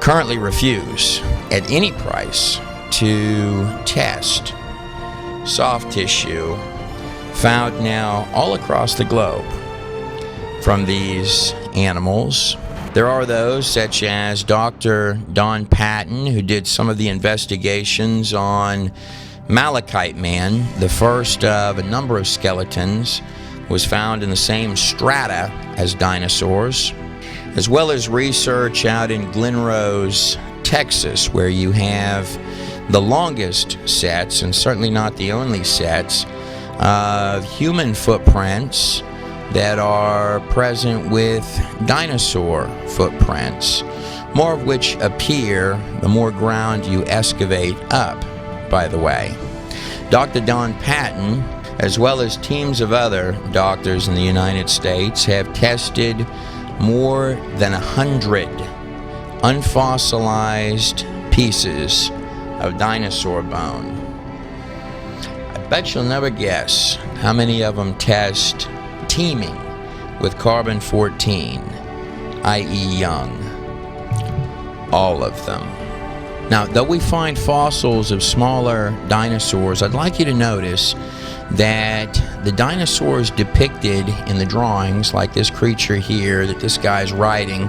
currently refuse at any price to test soft tissue found now all across the globe from these animals. There are those such as Dr. Don Patton, who did some of the investigations on Malachite Man, the first of a number of skeletons, was found in the same strata as dinosaurs, as well as research out in Glen Rose, Texas, where you have the longest sets, and certainly not the only sets, of human footprints that are present with dinosaur footprints, more of which appear the more ground you excavate up, by the way. Dr. Don Patton, as well as teams of other doctors in the United States, have tested more than 100 unfossilized pieces of dinosaur bone. I bet you'll never guess how many of them test teeming with carbon-14, i.e. young. All of them. Now, though we find fossils of smaller dinosaurs, I'd like you to notice that the dinosaurs depicted in the drawings, like this creature here that this guy's riding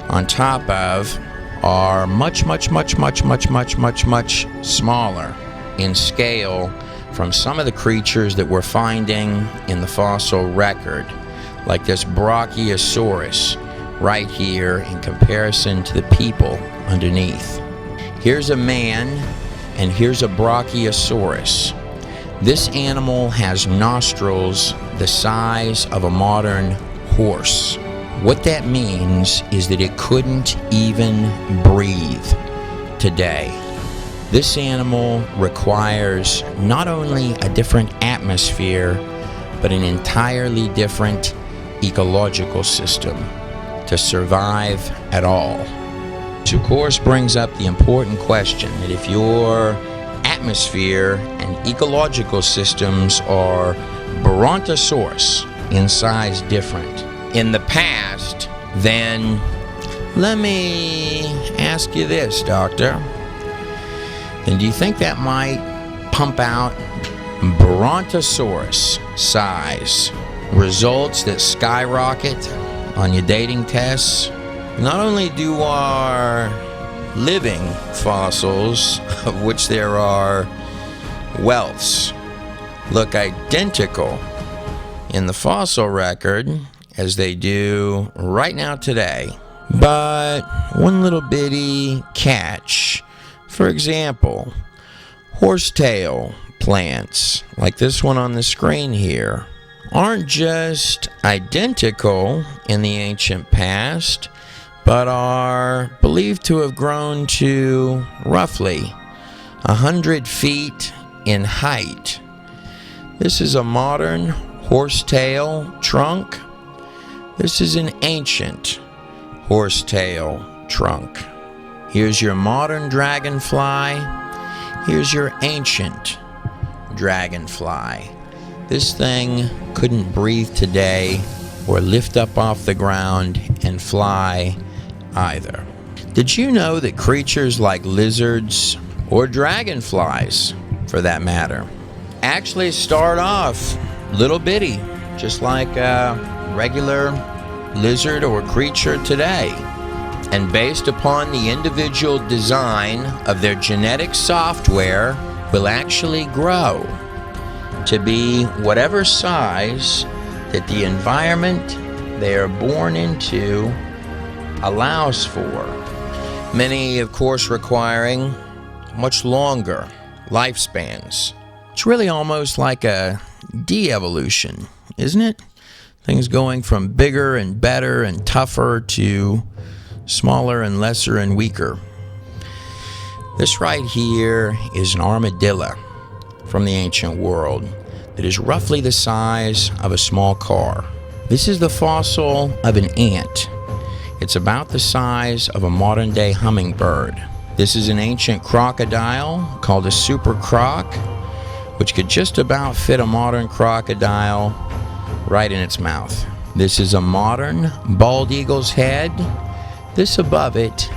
on top of, are much smaller in scale from some of the creatures that we're finding in the fossil record, like this Brachiosaurus right here in comparison to the people underneath. Here's a man and here's a Brachiosaurus. This animal has nostrils the size of a modern horse. What that means is that it couldn't even breathe today. This animal requires not only a different atmosphere, but an entirely different ecological system to survive at all. Which of course brings up the important question that if your atmosphere and ecological systems are Brontosaurus in size different in the past, then let me ask you this, Doctor. Then do you think that might pump out Brontosaurus size results that skyrocket on your dating tests? Not only do our living fossils, of which there are wealths, look identical in the fossil record as they do right now today, but one little bitty catch. For example, horsetail plants, like this one on the screen here, aren't just identical in the ancient past, but are believed to have grown to roughly 100 feet in height. This is a modern horsetail trunk. This is an ancient horsetail trunk. Here's your modern dragonfly. Here's your ancient dragonfly. This thing couldn't breathe today or lift up off the ground and fly either. Did you know that creatures like lizards, or dragonflies for that matter, actually start off little bitty, just like a regular lizard or creature today? And based upon the individual design of their genetic software, will actually grow to be whatever size that the environment they are born into allows for. Many, of course, requiring much longer lifespans. It's really almost like a de-evolution, isn't it? Things going from bigger and better and tougher to smaller and lesser and weaker. This right here is an armadillo from the ancient world that is roughly the size of a small car. This is the fossil of an ant. It's about the size of a modern-day hummingbird. This is an ancient crocodile called a super croc, which could just about fit a modern crocodile right in its mouth. This is a modern bald eagle's head. This above it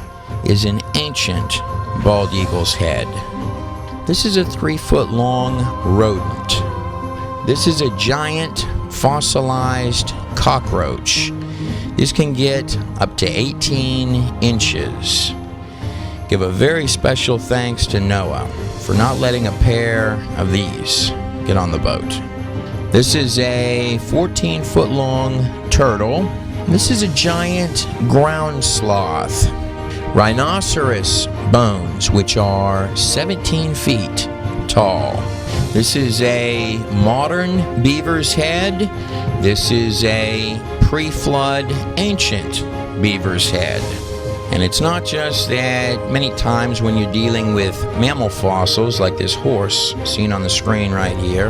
is an ancient bald eagle's head. This is a 3-foot-long rodent. This is a giant fossilized cockroach. This can get up to 18 inches. Give a very special thanks to Noah for not letting a pair of these get on the boat. This is a 14-foot-long turtle. This is a giant ground sloth. Rhinoceros bones, which are 17 feet tall. This is a modern beaver's head. This is a pre-flood ancient beaver's head. And it's not just that many times when you're dealing with mammal fossils like this horse seen on the screen right here,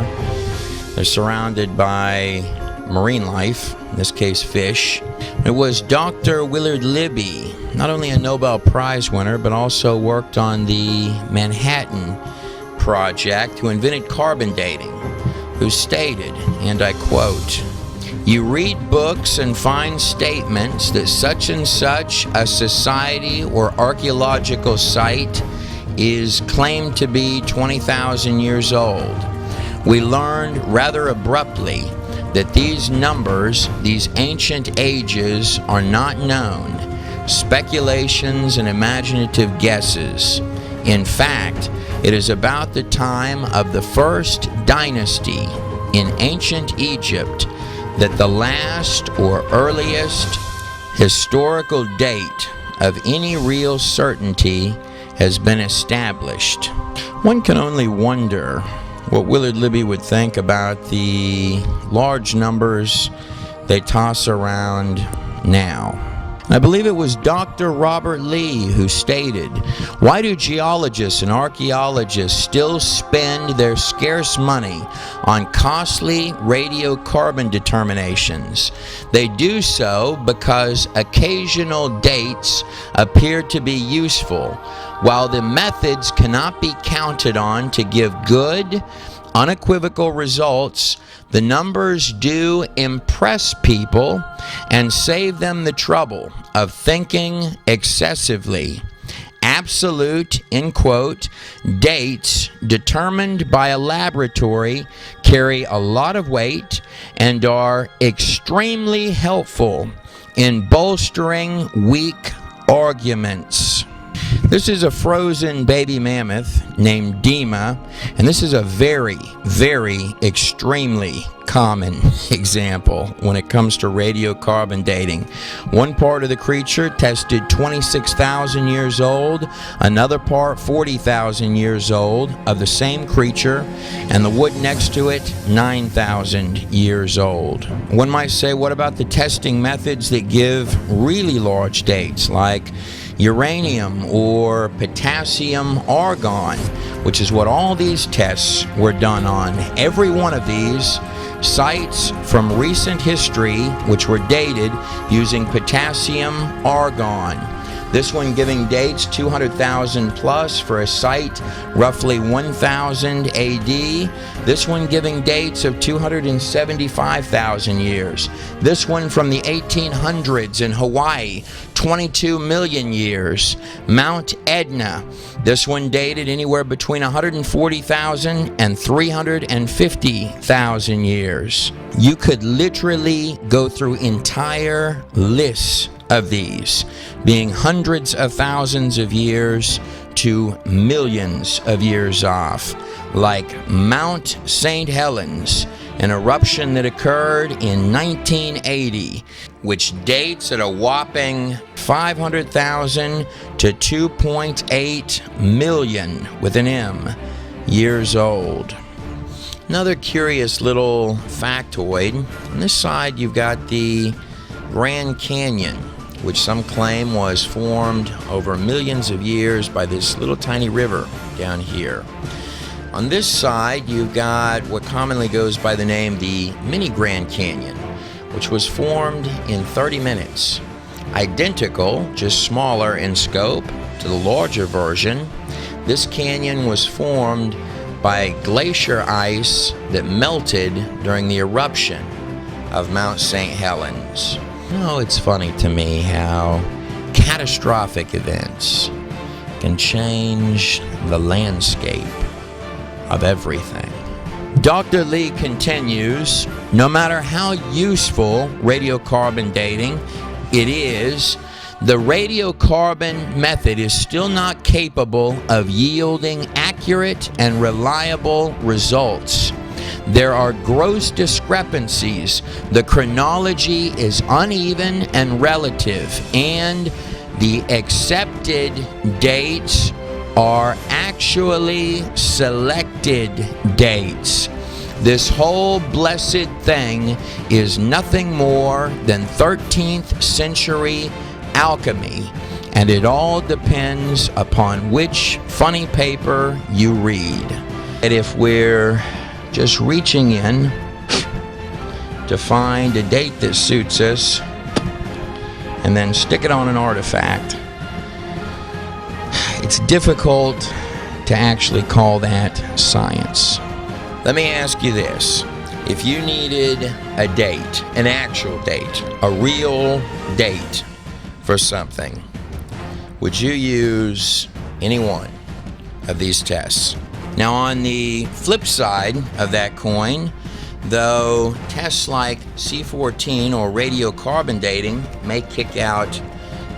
they're surrounded by marine life, in this case fish. It was Dr. Willard Libby, not only a Nobel Prize winner, but also worked on the Manhattan Project, who invented carbon dating, who stated, and I quote, "You read books and find statements that such and such a society or archaeological site is claimed to be 20,000 years old. We learned rather abruptly that these numbers, these ancient ages, are not known, speculations and imaginative guesses. In fact, it is about the time of the first dynasty in ancient Egypt that the last or earliest historical date of any real certainty has been established." One can only wonder what Willard Libby would think about the large numbers they toss around now. I believe it was Dr. Robert Lee who stated, "Why do geologists and archaeologists still spend their scarce money on costly radiocarbon determinations? They do so because occasional dates appear to be useful. While the methods cannot be counted on to give good, unequivocal results, the numbers do impress people and save them the trouble of thinking excessively. Absolute," end quote, "dates determined by a laboratory carry a lot of weight and are extremely helpful in bolstering weak arguments." This is a frozen baby mammoth named Dima, and this is a very, very extremely common example when it comes to radiocarbon dating. One part of the creature tested 26,000 years old, another part 40,000 years old of the same creature, and the wood next to it 9,000 years old. One might say, what about the testing methods that give really large dates, like uranium or potassium argon, which is what all these tests were done on. Every one of these sites from recent history which were dated using potassium argon. This one giving dates 200,000 plus for a site roughly 1000 AD. This one giving dates of 275,000 years. This one from the 1800s in Hawaii, 22 million years. Mount Etna, this one dated anywhere between 140,000 and 350,000 years. You could literally go through entire lists of these, being hundreds of thousands of years to millions of years off, like Mount St. Helens, an eruption that occurred in 1980, which dates at a whopping 500,000 to 2.8 million, with an M, years old. Another curious little factoid, on this side you've got the Grand Canyon, which some claim was formed over millions of years by this little tiny river down here. On this side, you've got what commonly goes by the name the Mini Grand Canyon, which was formed in 30 minutes. Identical, just smaller in scope, to the larger version. This canyon was formed by glacier ice that melted during the eruption of Mount St. Helens. Oh, it's funny to me how catastrophic events can change the landscape of everything. Dr. Lee continues, no matter how useful radiocarbon dating it is, the radiocarbon method is still not capable of yielding accurate and reliable results. There are gross discrepancies. The chronology is uneven and relative, and the accepted dates are actually selected dates. This whole blessed thing is nothing more than 13th century alchemy, and it all depends upon which funny paper you read. And if we're just reaching in to find a date that suits us and then stick it on an artifact, it's difficult to actually call that science. Let me ask you this. If you needed a date, an actual date, a real date for something, would you use any one of these tests? Now, on the flip side of that coin, though tests like C14 or radiocarbon dating may kick out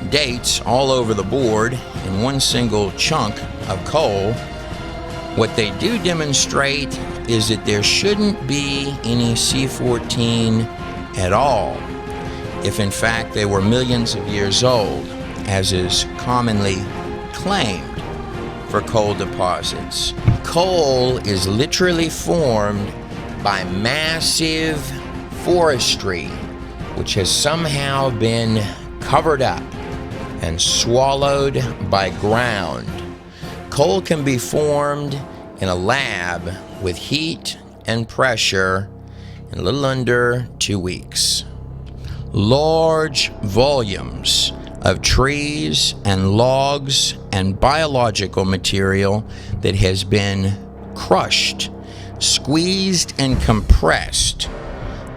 dates all over the board in one single chunk of coal, what they do demonstrate is that there shouldn't be any C14 at all, if in fact they were millions of years old, as is commonly claimed for coal deposits. Coal is literally formed by massive forestry, which has somehow been covered up and swallowed by ground. Coal can be formed in a lab with heat and pressure in a little under 2 weeks. Large volumes of trees and logs and biological material that has been crushed, squeezed, and compressed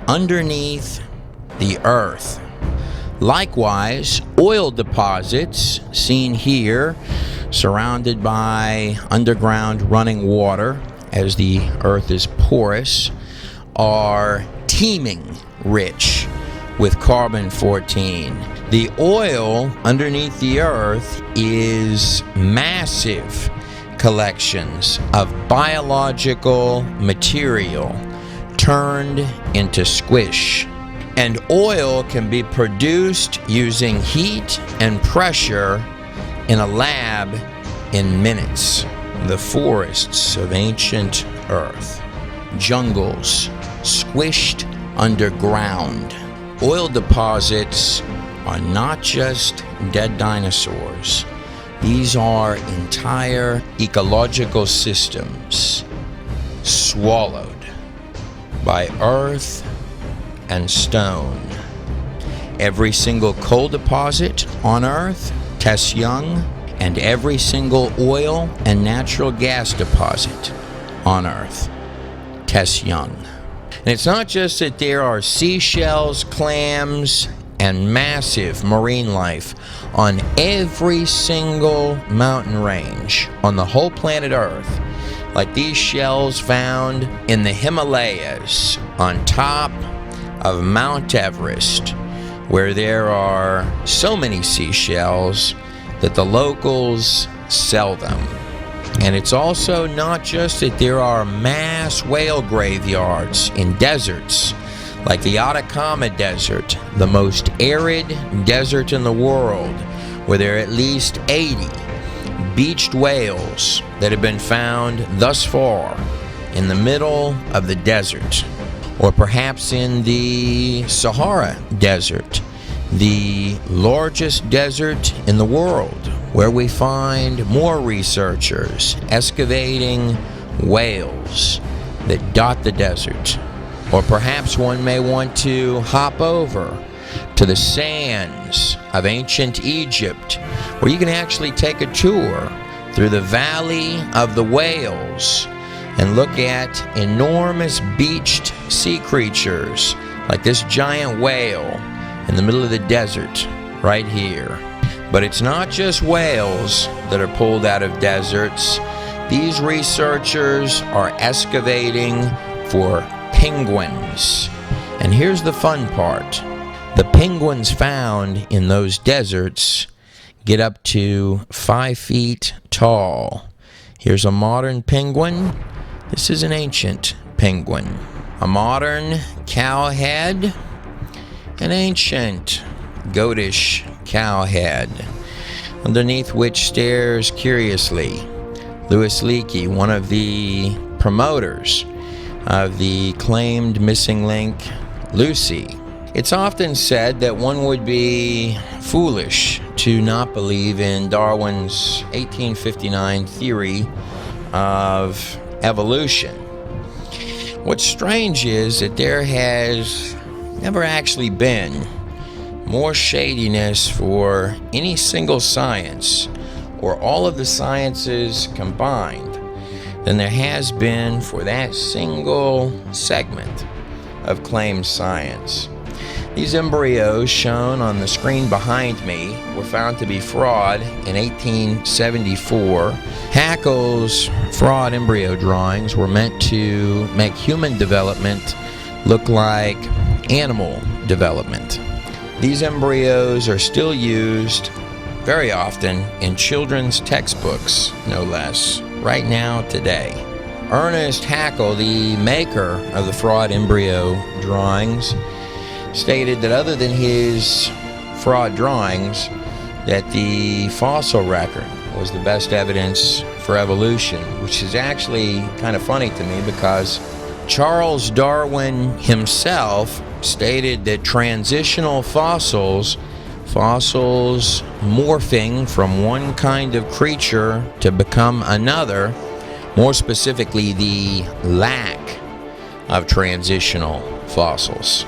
underneath the earth. Likewise, oil deposits seen here, surrounded by underground running water as the earth is porous, are teeming rich with carbon-14. The oil underneath the earth is massive collections of biological material turned into squish. And oil can be produced using heat and pressure in a lab in minutes. The forests of ancient earth, jungles squished underground. Oil deposits are not just dead dinosaurs. These are entire ecological systems swallowed by earth and stone. Every single coal deposit on Earth tests young, and every single oil and natural gas deposit on Earth tests young. And it's not just that there are seashells, clams, and massive marine life on every single mountain range on the whole planet Earth, like these shells found in the Himalayas on top of Mount Everest, where there are so many seashells that the locals sell them. And it's also not just that there are mass whale graveyards in deserts, like the Atacama Desert, the most arid desert in the world, where there are at least 80 beached whales that have been found thus far in the middle of the desert. Or perhaps in the Sahara Desert, the largest desert in the world, where we find more researchers excavating whales that dot the desert. Or perhaps one may want to hop over to the sands of ancient Egypt, where you can actually take a tour through the Valley of the Whales and look at enormous beached sea creatures like this giant whale in the middle of the desert right here. But it's not just whales that are pulled out of deserts. These researchers are excavating for penguins. And here's the fun part. The penguins found in those deserts get up to 5 feet tall. Here's a modern penguin. This is an ancient penguin. A modern cow head, an ancient goatish cow head, underneath which stares curiously Louis Leakey, one of the promoters of the claimed missing link, Lucy. It's often said that one would be foolish to not believe in Darwin's 1859 theory of evolution. What's strange is that there has never actually been more shadiness for any single science or all of the sciences combined than there has been for that single segment of claimed science. These embryos shown on the screen behind me were found to be fraud in 1874. Haeckel's fraud embryo drawings were meant to make human development look like animal development. These embryos are still used very often in children's textbooks, no less, right now, today. Ernest Haeckel, the maker of the fraud embryo drawings, stated that other than his fraud drawings, that the fossil record was the best evidence for evolution, which is actually kind of funny to me because Charles Darwin himself stated that transitional fossils morphing from one kind of creature to become another, more specifically the lack of transitional fossils,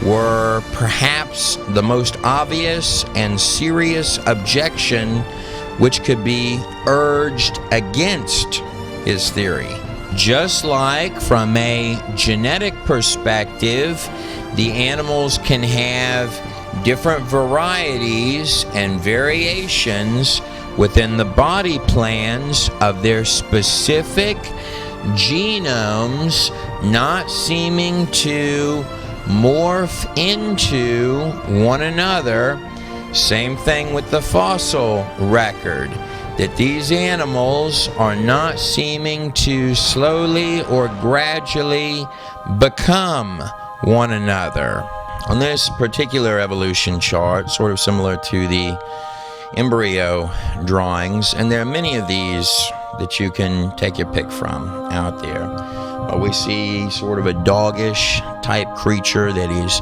were perhaps the most obvious and serious objection which could be urged against his theory. Just like from a genetic perspective, the animals can have different varieties and variations within the body plans of their specific genomes, not seeming to morph into one another. Same thing with the fossil record, that these animals are not seeming to slowly or gradually become one another. On this particular evolution chart, sort of similar to the embryo drawings, and there are many of these that you can take your pick from out there. We see sort of a doggish type creature that is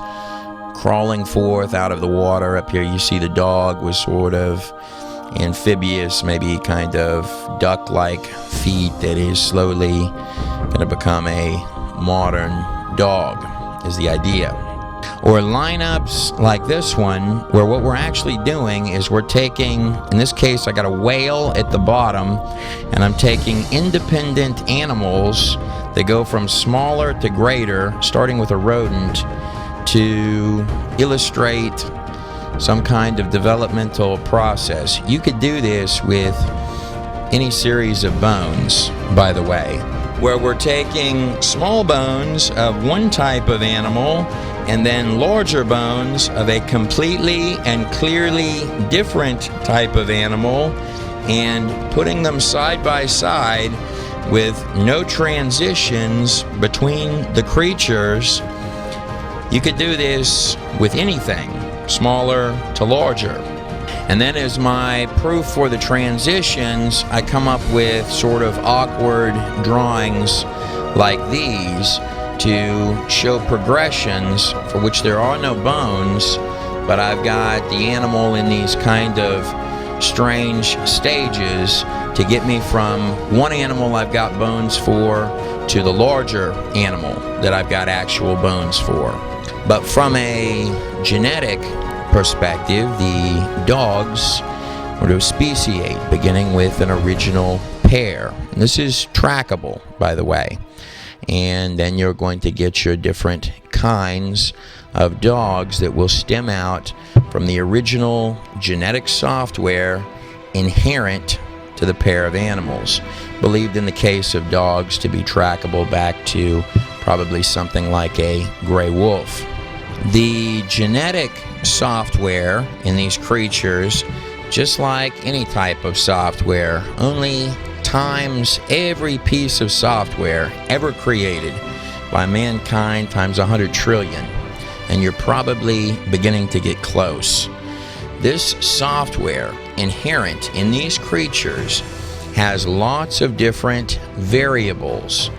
crawling forth out of the water. Up here you see the dog with sort of amphibious, maybe kind of duck-like feet that is slowly going to become a modern dog, is the idea. Or lineups like this one, where what we're actually doing is we're taking, in this case I got a whale at the bottom, and I'm taking independent animals that go from smaller to greater, starting with a rodent, to illustrate some kind of developmental process. You could do this with any series of bones, by the way, where we're taking small bones of one type of animal and then larger bones of a completely and clearly different type of animal and putting them side by side with no transitions between the creatures. You could do this with anything, smaller to larger. And then as my proof for the transitions, I come up with sort of awkward drawings like these to show progressions for which there are no bones, but I've got the animal in these kind of strange stages to get me from one animal I've got bones for to the larger animal that I've got actual bones for. But from a genetic perspective, the dogs were to speciate, beginning with an original pair. And this is trackable, by the way. And then you're going to get your different kinds of dogs that will stem out from the original genetic software inherent to the pair of animals. Believed in the case of dogs to be trackable back to probably something like a gray wolf. The genetic software in these creatures, just like any type of software, only times every piece of software ever created by mankind times 100 trillion, and you're probably beginning to get close. This software inherent in these creatures has lots of different variables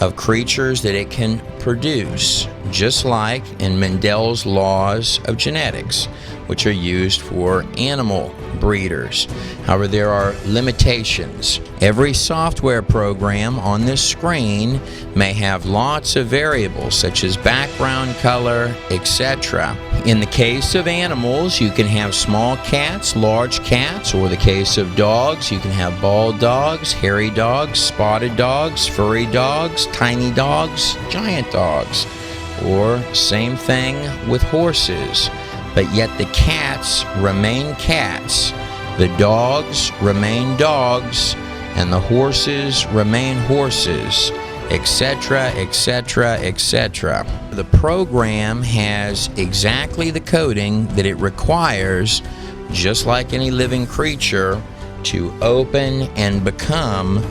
of creatures that it can produce, just like in Mendel's laws of genetics, which are used for animal breeders. However, there are limitations. Every software program on this screen may have lots of variables such as background color, etc. In the case of animals, you can have small cats, large cats, or the case of dogs, you can have bald dogs, hairy dogs, spotted dogs, furry dogs, tiny dogs, giant dogs, or same thing with horses. But yet the cats remain cats, the dogs remain dogs, and the horses remain horses, etc., etc., etc. The program has exactly the coding that it requires, just like any living creature, to open and become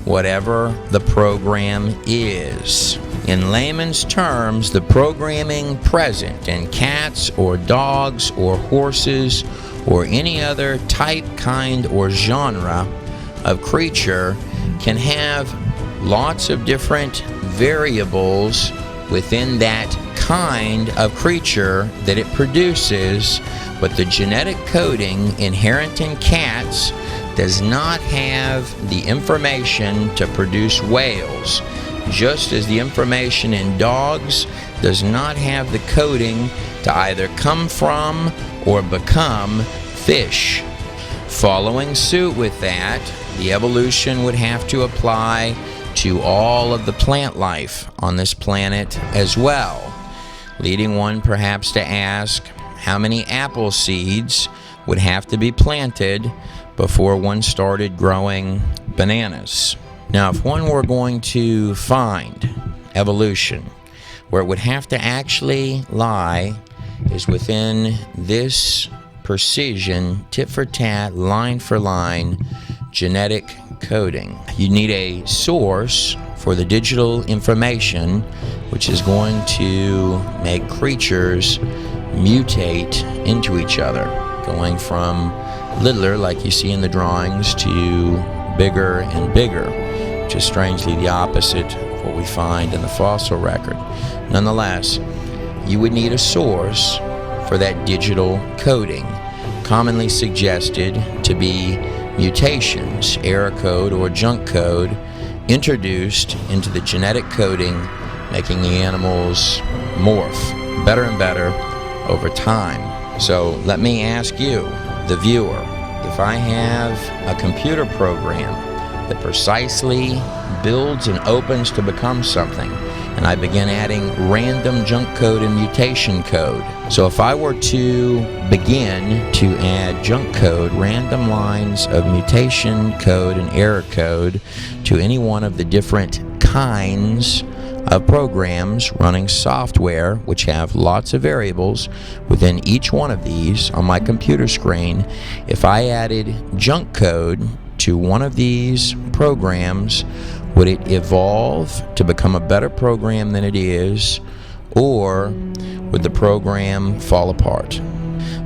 whatever the program is. In layman's terms, the programming present in cats or dogs or horses or any other type, kind, or genre of creature can have lots of different variables within that kind of creature that it produces, but the genetic coding inherent in cats does not have the information to produce whales, just as the information in dogs does not have the coding to either come from or become fish. Following suit with that, the evolution would have to apply to all of the plant life on this planet as well, leading one perhaps to ask how many apple seeds would have to be planted before one started growing bananas. Now, if one were going to find evolution, where it would have to actually lie is within this precision, tit for tat, line for line, genetic coding. You need a source for the digital information, which is going to make creatures mutate into each other, going from littler, like you see in the drawings, to bigger and bigger, which is strangely the opposite of what we find in the fossil record. Nonetheless, you would need a source for that digital coding, commonly suggested to be mutations, error code or junk code, introduced into the genetic coding, making the animals morph better and better over time. So let me ask you, the viewer, if I have a computer program that precisely builds and opens to become something, and I begin adding random junk code and mutation code. So if I were to begin to add junk code, random lines of mutation code and error code to any one of the different kinds of programs running software, which have lots of variables within each one of these on my computer screen, if I added junk code to one of these programs, would it evolve to become a better program than it is, or would the program fall apart?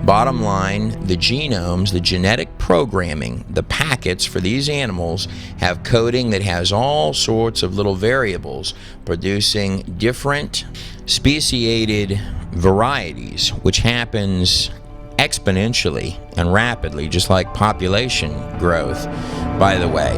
Bottom line, the genomes, the genetic programming, the packets for these animals have coding that has all sorts of little variables producing different speciated varieties, which happens exponentially and rapidly, just like population growth, by the way.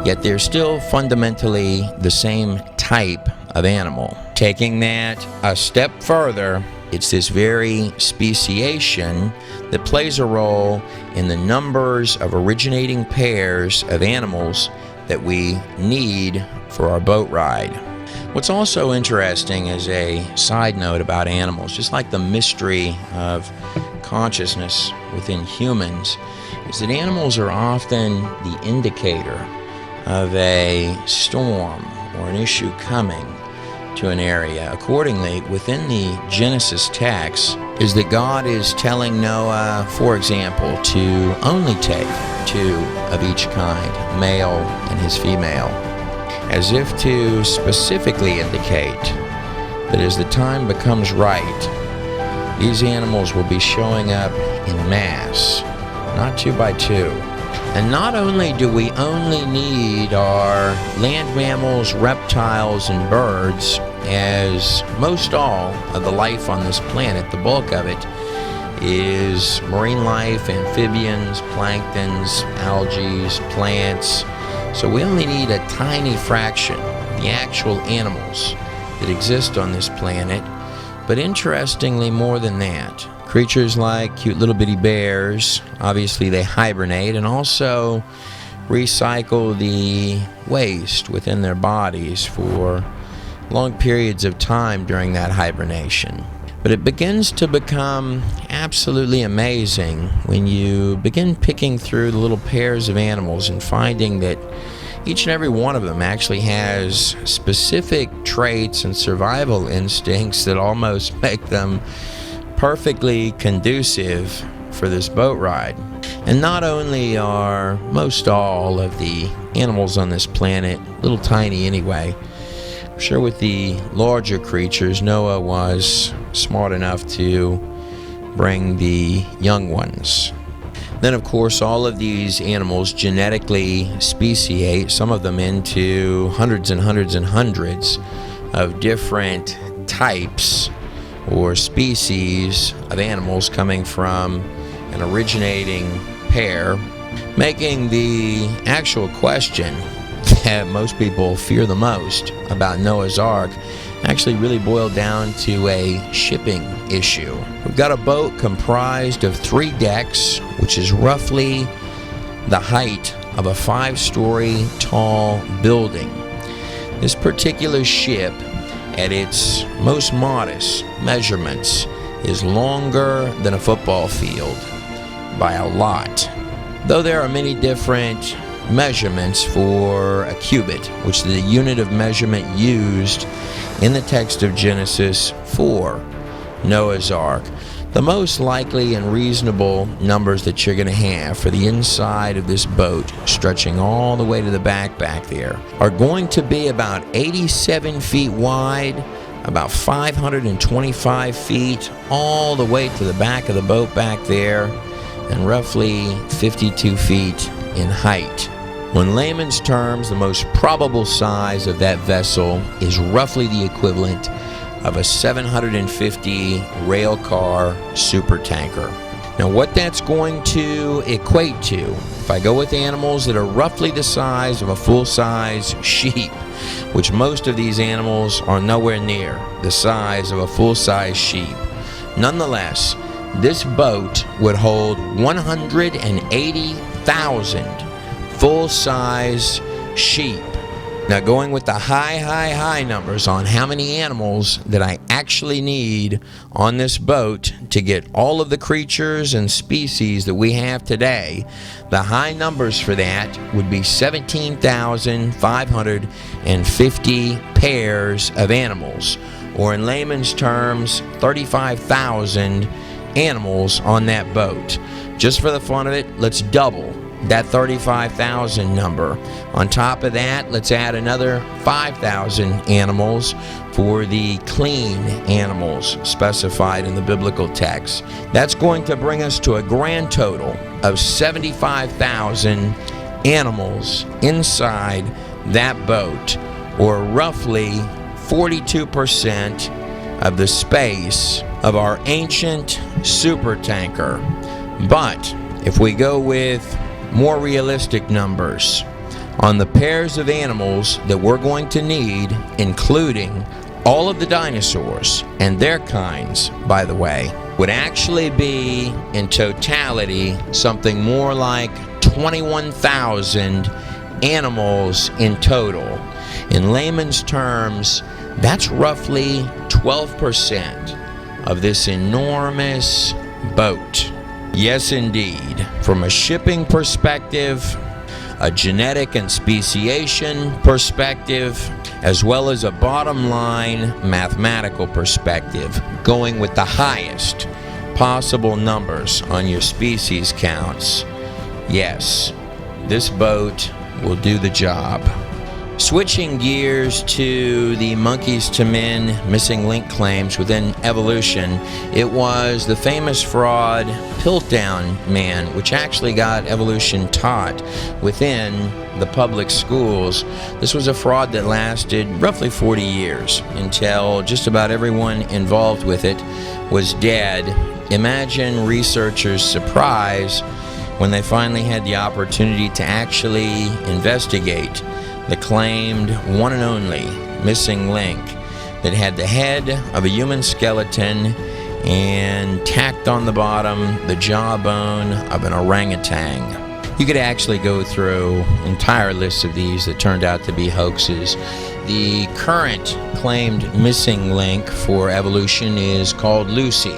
Yet they're still fundamentally the same type of animal. Taking that a step further, it's this very speciation that plays a role in the numbers of originating pairs of animals that we need for our boat ride. What's also interesting as a side note about animals, just like the mystery of consciousness within humans, is that animals are often the indicator of a storm or an issue coming to an area. Accordingly, within the Genesis text is that God is telling Noah, for example, to only take 2 of each kind, male and his female, as if to specifically indicate that as the time becomes right, these animals will be showing up in mass, not 2 by 2. And not only do we only need our land mammals, reptiles, and birds, as most all of the life on this planet, the bulk of it, is marine life, amphibians, planktons, algae, plants. So we only need a tiny fraction, the actual animals that exist on this planet. But interestingly, more than that, creatures like cute little bitty bears, obviously they hibernate and also recycle the waste within their bodies for long periods of time during that hibernation. But it begins to become absolutely amazing when you begin picking through the little pairs of animals and finding that each and every one of them actually has specific traits and survival instincts that almost make them perfectly conducive for this boat ride. And not only are most all of the animals on this planet little tiny anyway, I'm sure with the larger creatures, Noah was smart enough to bring the young ones. Then, of course, all of these animals genetically speciate, some of them into hundreds and hundreds and hundreds of different types or species of animals coming from an originating pair, making the actual question that most people fear the most about Noah's Ark actually really boil down to a shipping issue. We've got a boat comprised of 3 decks, which is roughly the height of a 5-story tall building. This particular ship, at its most modest measurements, is longer than a football field by a lot. Though there are many different measurements for a cubit, which is the unit of measurement used in the text of Genesis for Noah's Ark. The most likely and reasonable numbers that you're going to have for the inside of this boat, stretching all the way to the back there, are going to be about 87 feet wide, about 525 feet all the way to the back of the boat back there, and roughly 52 feet in height. In layman's terms, the most probable size of that vessel is roughly the equivalent of a 750 rail car supertanker. Now, what that's going to equate to, if I go with animals that are roughly the size of a full-size sheep, which most of these animals are nowhere near the size of a full-size sheep, nonetheless, this boat would hold 180,000 full-size sheep. Now, going with the high numbers on how many animals that I actually need on this boat to get all of the creatures and species that we have today, the high numbers for that would be 17,550 pairs of animals, or in layman's terms, 35,000 animals on that boat. Just for the fun of it, let's double that 35,000 number. On top of that, let's add another 5,000 animals for the clean animals specified in the biblical text. That's going to bring us to a grand total of 75,000 animals inside that boat, or roughly 42% of the space of our ancient supertanker. But if we go with more realistic numbers on the pairs of animals that we're going to need, including all of the dinosaurs and their kinds, by the way, would actually be in totality something more like 21,000 animals in total. In layman's terms, that's roughly 12% of this enormous boat. Yes, indeed. From a shipping perspective, a genetic and speciation perspective, as well as a bottom line mathematical perspective, going with the highest possible numbers on your species counts, yes, this boat will do the job. Switching gears to the monkeys to men missing link claims within evolution, it was the famous fraud Piltdown Man, which actually got evolution taught within the public schools. This was a fraud that lasted roughly 40 years until just about everyone involved with it was dead. Imagine researchers' surprise when they finally had the opportunity to actually investigate the claimed one and only missing link that had the head of a human skeleton and tacked on the bottom the jawbone of an orangutan. You could actually go through entire lists of these that turned out to be hoaxes. The current claimed missing link for evolution is called Lucy.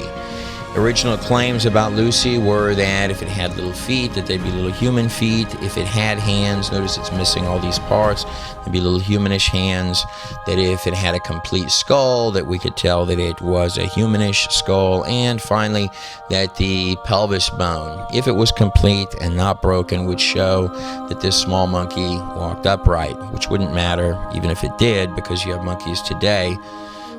Original claims about Lucy were that if it had little feet, that they'd be little human feet. If it had hands, notice it's missing all these parts, there'd be little humanish hands. That if it had a complete skull, that we could tell that it was a humanish skull. And finally, that the pelvis bone, if it was complete and not broken, would show that this small monkey walked upright, which wouldn't matter even if it did, because you have monkeys today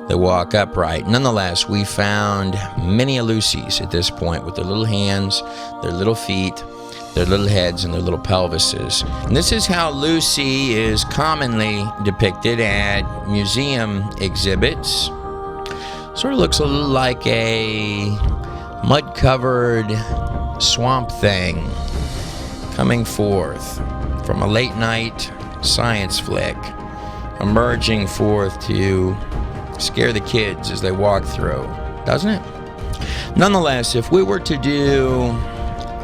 that walk upright. Nonetheless, we found many Lucy's at this point with their little hands, their little feet, their little heads, and their little pelvises. And this is how Lucy is commonly depicted at museum exhibits. Sort of looks a little like a mud-covered swamp thing coming forth from a late-night science flick, emerging forth to scare the kids as they walk through, doesn't it? Nonetheless, if we were to do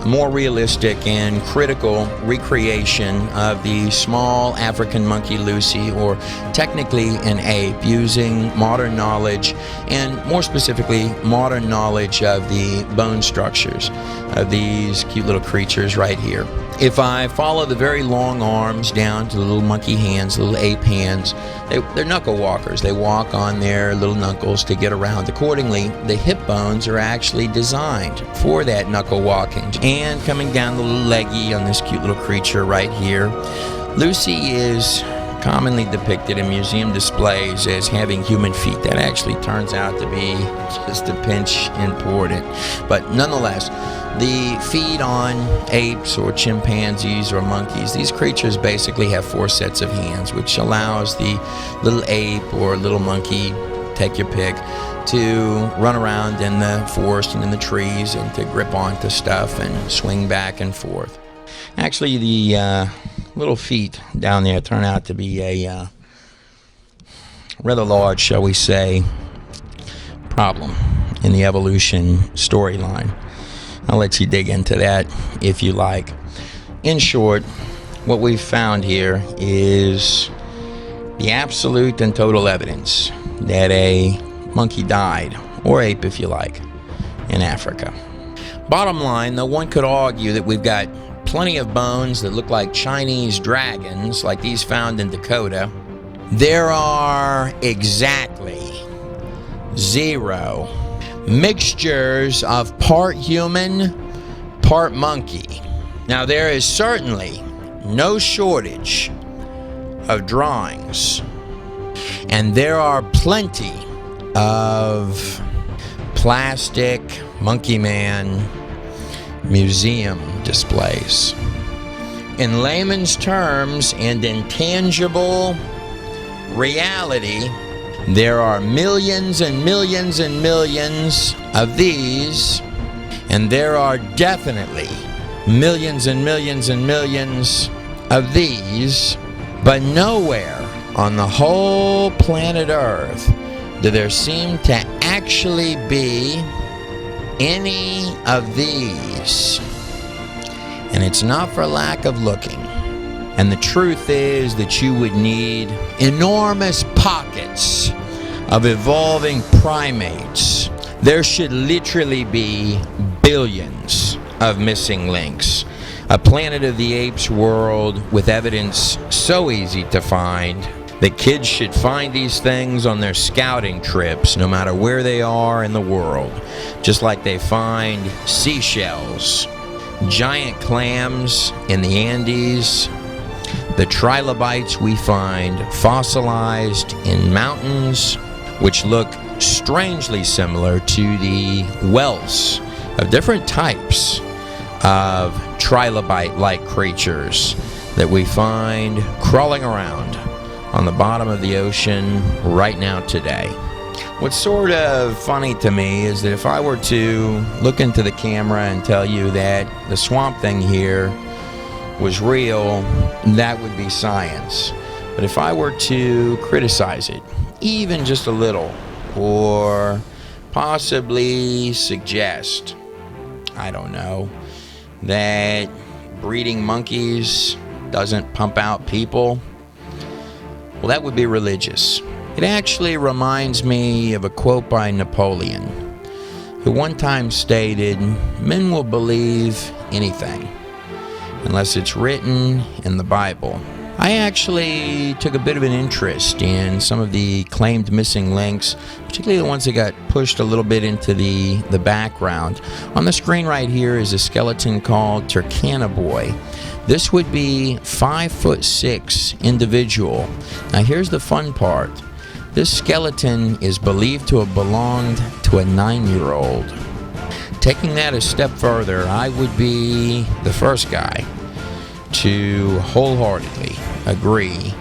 more realistic and critical recreation of the small African monkey Lucy, or technically an ape, using modern knowledge, and more specifically modern knowledge of the bone structures of these cute little creatures right here. If I follow the very long arms down to the little monkey hands, little ape hands, they're knuckle walkers. They walk on their little knuckles to get around. Accordingly, the hip bones are actually designed for that knuckle walking. And coming down the little leggy on this cute little creature right here, Lucy is commonly depicted in museum displays as having human feet. That actually turns out to be just a pinch important. But nonetheless, the feet on apes or chimpanzees or monkeys, these creatures basically have 4 sets of hands, which allows the little ape or little monkey, take your pick, to run around in the forest and in the trees and to grip onto stuff and swing back and forth. Actually, the little feet down there turn out to be a rather large, shall we say, problem in the evolution storyline. I'll let you dig into that if you like. In short, what we've found here is the absolute and total evidence that a monkey died, or ape if you like, in Africa. Bottom line, though, one could argue that we've got plenty of bones that look like Chinese dragons, like these found in Dakota. There are exactly 0 mixtures of part human, part monkey. Now, there is certainly no shortage of drawings, and there are plenty of plastic Monkey Man museum displays. In layman's terms and in tangible reality, there are millions and millions and millions of these, and there are definitely millions and millions and millions of these, but nowhere on the whole planet Earth do there seem to actually be any of these. And it's not for lack of looking. And the truth is that you would need enormous pockets of evolving primates. There should literally be billions of missing links. A Planet of the Apes world with evidence so easy to find that kids should find these things on their scouting trips, no matter where they are in the world. Just like they find seashells, giant clams in the Andes, the trilobites we find fossilized in mountains, which look strangely similar to the whelks of different types of trilobite-like creatures that we find crawling around on the bottom of the ocean right now today. What's sort of funny to me is that if I were to look into the camera and tell you that the swamp thing here was real, that would be science. But if I were to criticize it, even just a little, or possibly suggest, I don't know, that breeding monkeys doesn't pump out people, well, that would be religious. It actually reminds me of a quote by Napoleon, who one time stated, "Men will believe anything unless it's written in the Bible." I actually took a bit of an interest in some of the claimed missing links, particularly the ones that got pushed a little bit into the background. On the screen right here is a skeleton called Turkana Boy. This would be 5'6" individual. Now here's the fun part. This skeleton is believed to have belonged to a 9-year-old. Taking that a step further, I would be the first guy to wholeheartedly agree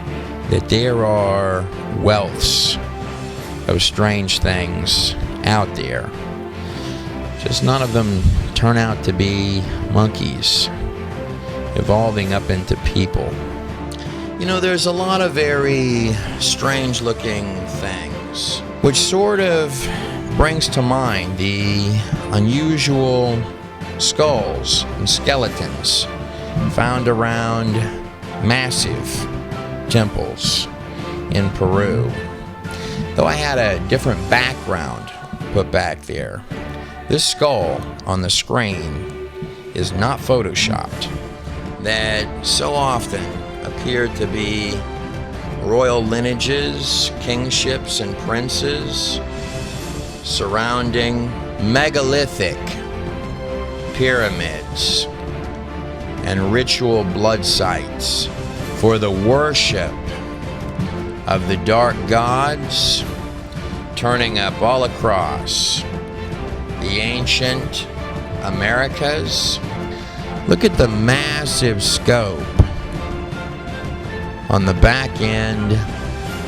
that there are wealths of strange things out there. Just none of them turn out to be monkeys evolving up into people. You know, there's a lot of very strange looking things, which sort of brings to mind the unusual skulls and skeletons found around massive temples in Peru. Though I had a different background put back there, this skull on the screen is not photoshopped. That so often appeared to be royal lineages, kingships, and princes surrounding megalithic pyramids and ritual blood sites for the worship of the dark gods, turning up all across the ancient Americas. Look at the massive scope on the back end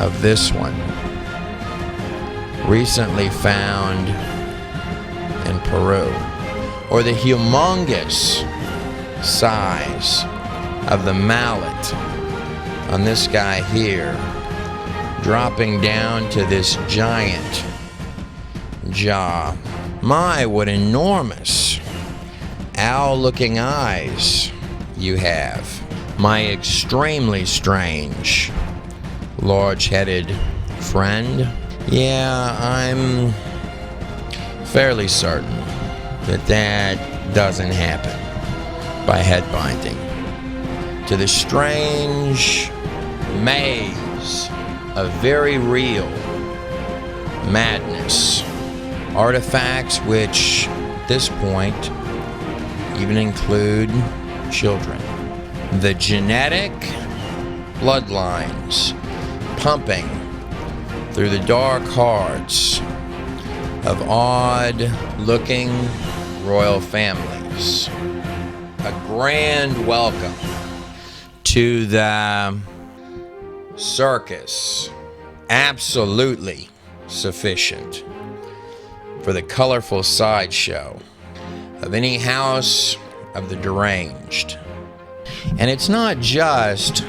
of this one, recently found in Peru, or the humongous size of the mallet on this guy here, dropping down to this giant jaw. My, what enormous owl-looking eyes you have. My extremely strange, large-headed friend. Yeah, I'm fairly certain that that doesn't happen by head binding. To the strange maze of very real madness, artifacts which, at this point, even include children. The genetic bloodlines pumping through the dark hearts of odd-looking royal families. A grand welcome to the circus. Absolutely sufficient for the colorful sideshow of any house of the deranged. And it's not just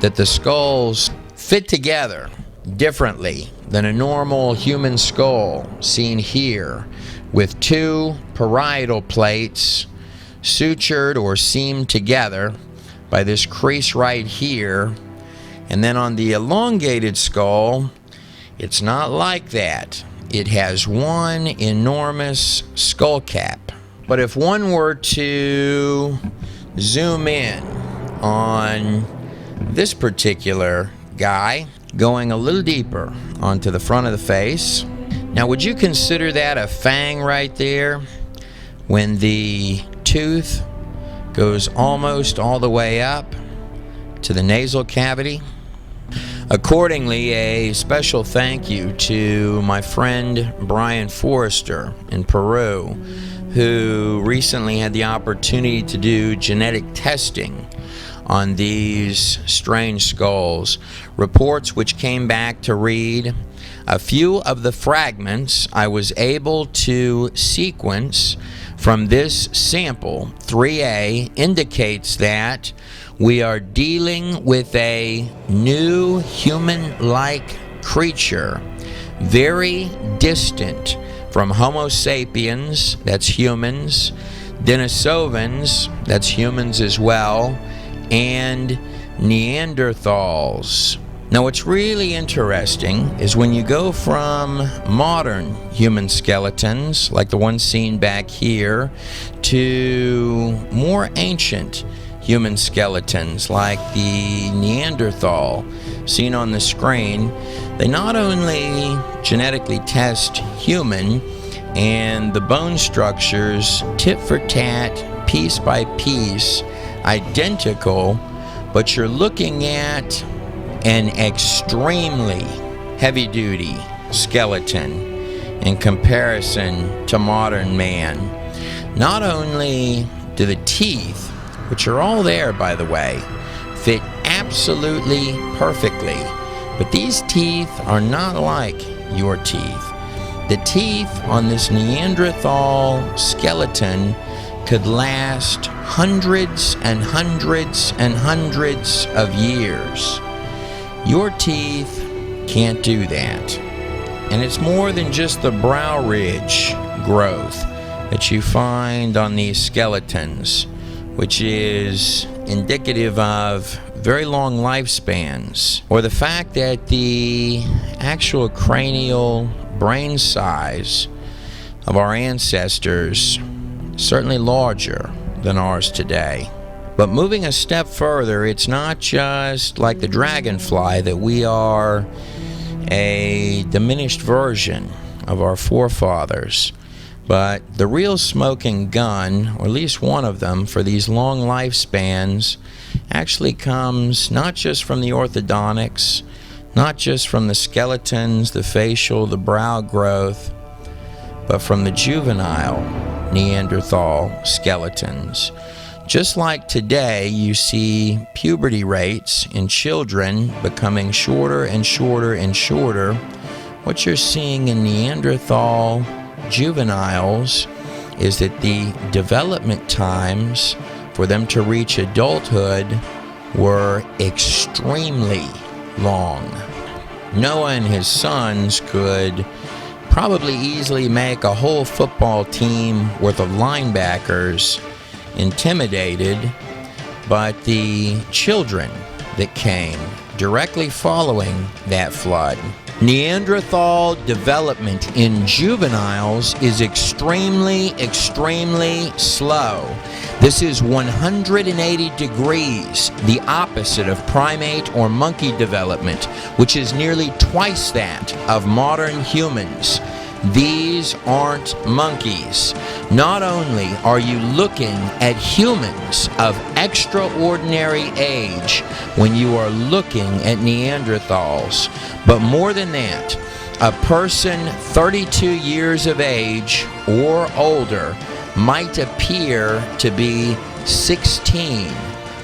that the skulls fit together differently than a normal human skull seen here, with two parietal plates sutured or seamed together by this crease right here. And then on the elongated skull, it's not like that. It has one enormous skull cap. But if one were to zoom in on this particular guy, going a little deeper onto the front of the face, now would you consider that a fang right there when the tooth goes almost all the way up to the nasal cavity? Accordingly, a special thank you to my friend Brian Forrester in Peru, who recently had the opportunity to do genetic testing on these strange skulls. Reports which came back to read, a few of the fragments I was able to sequence from this sample 3A indicates that we are dealing with a new human-like creature, very distant from Homo sapiens, that's humans, Denisovans, that's humans as well, and Neanderthals. Now what's really interesting is when you go from modern human skeletons, like the one seen back here, to more ancient human skeletons like the Neanderthal seen on the screen, they not only genetically test human and the bone structures tit for tat, piece by piece, identical, but you're looking at an extremely heavy-duty skeleton in comparison to modern man. Not only do the teeth, which are all there by the way, fit absolutely perfectly, but these teeth are not like your teeth. The teeth on this Neanderthal skeleton could last hundreds and hundreds and hundreds of years. Your teeth can't do that. And it's more than just the brow ridge growth that you find on these skeletons, which is indicative of very long lifespans, or the fact that the actual cranial brain size of our ancestors is certainly larger than ours today. But moving a step further, it's not just like the dragonfly that we are a diminished version of our forefathers, but the real smoking gun, or at least one of them, for these long lifespans actually comes not just from the orthodontics, not just from the skeletons, the facial, the brow growth, but from the juvenile Neanderthal skeletons. Just like today, you see puberty rates in children becoming shorter and shorter and shorter. What you're seeing in Neanderthal juveniles is that the development times for them to reach adulthood were extremely long. Noah and his sons could probably easily make a whole football team worth of linebackers intimidated, but the children that came directly following that flood, Neanderthal development in juveniles is extremely slow. This is 180 degrees the opposite of primate or monkey development, which is nearly twice that of modern humans. These aren't monkeys. Not only are you looking at humans of extraordinary age when you are looking at Neanderthals, but more than that, a person 32 years of age or older might appear to be 16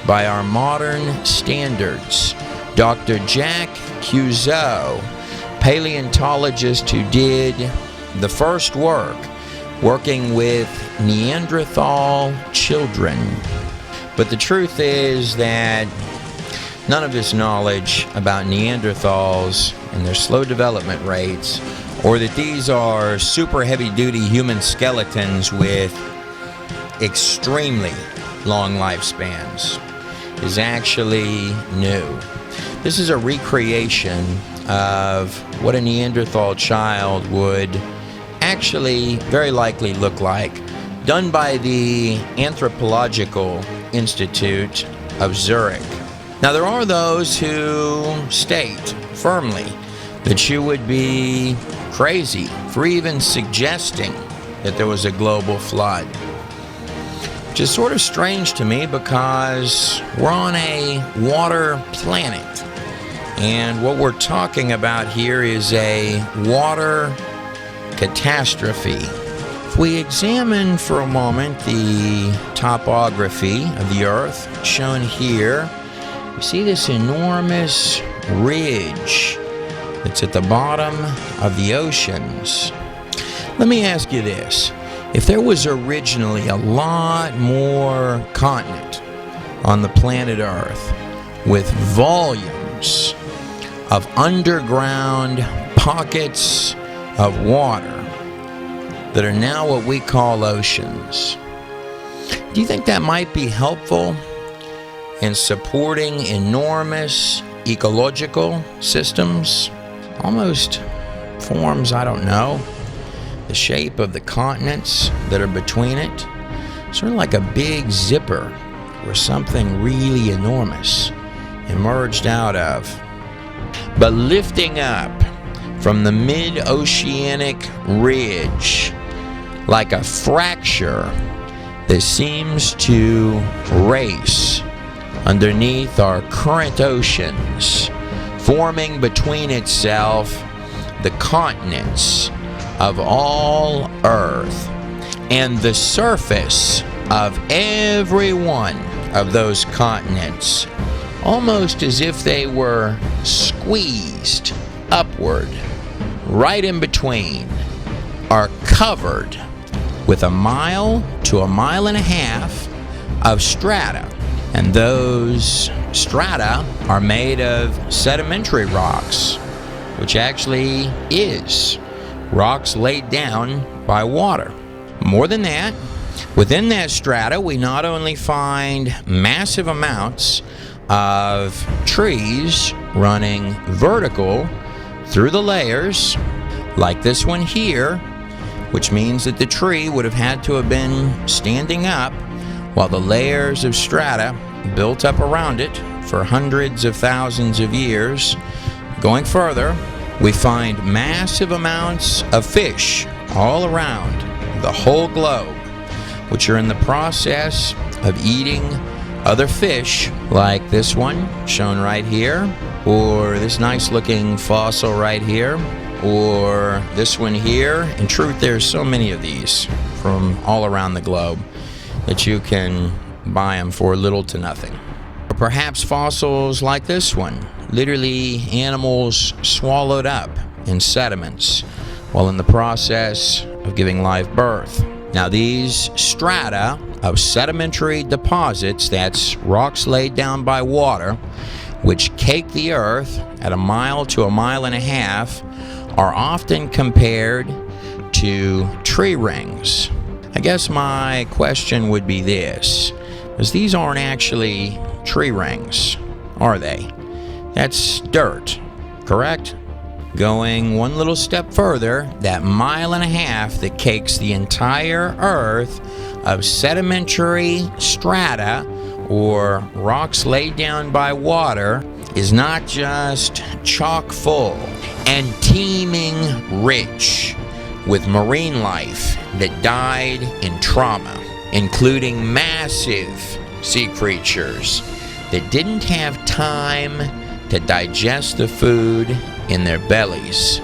by our modern standards. Dr. Jack Cuzo, paleontologist who did the first work working with Neanderthal children. But the truth is that none of this knowledge about Neanderthals and their slow development rates, or that these are super heavy-duty human skeletons with extremely long lifespans, is actually new. This is a recreation of what a Neanderthal child would actually very likely look like, done by the Anthropological Institute of Zurich. Now, there are those who state firmly that you would be crazy for even suggesting that there was a global flood, which is sort of strange to me because we're on a water planet. And what we're talking about here is a water catastrophe. If we examine for a moment the topography of the Earth shown here, we see this enormous ridge that's at the bottom of the oceans. Let me ask you this. If there was originally a lot more continent on the planet Earth with volumes of underground pockets of water that are now what we call oceans, do you think that might be helpful in supporting enormous ecological systems? Almost forms, I don't know, the shape of the continents that are between it, sort of like a big zipper where something really enormous emerged out of. But lifting up from the mid-oceanic ridge like a fracture that seems to race underneath our current oceans, forming between itself the continents of all Earth and the surface of every one of those continents, almost as if they were squeezed upward, right in between, are covered with 1 mile to 1.5 miles of strata. And those strata are made of sedimentary rocks, which actually is rocks laid down by water. More than that, within that strata, we not only find massive amounts of trees running vertical through the layers, like this one here, which means that the tree would have had to have been standing up while the layers of strata built up around it for hundreds of thousands of years. Going further, we find massive amounts of fish all around the whole globe, which are in the process of eating other fish, like this one shown right here, or this nice looking fossil right here, or this one here. In truth, there's so many of these from all around the globe that you can buy them for little to nothing. Or perhaps fossils like this one, literally animals swallowed up in sediments while in the process of giving live birth. Now, these strata of sedimentary deposits, that's rocks laid down by water, which cake the earth at 1 mile to 1.5 miles, are often compared to tree rings. I guess my question would be this, because these aren't actually tree rings, are they? That's dirt, correct? Going one little step further, that 1.5 miles that cakes the entire earth of sedimentary strata, or rocks laid down by water, is not just chock full and teeming rich with marine life that died in trauma, including massive sea creatures that didn't have time to digest the food in their bellies.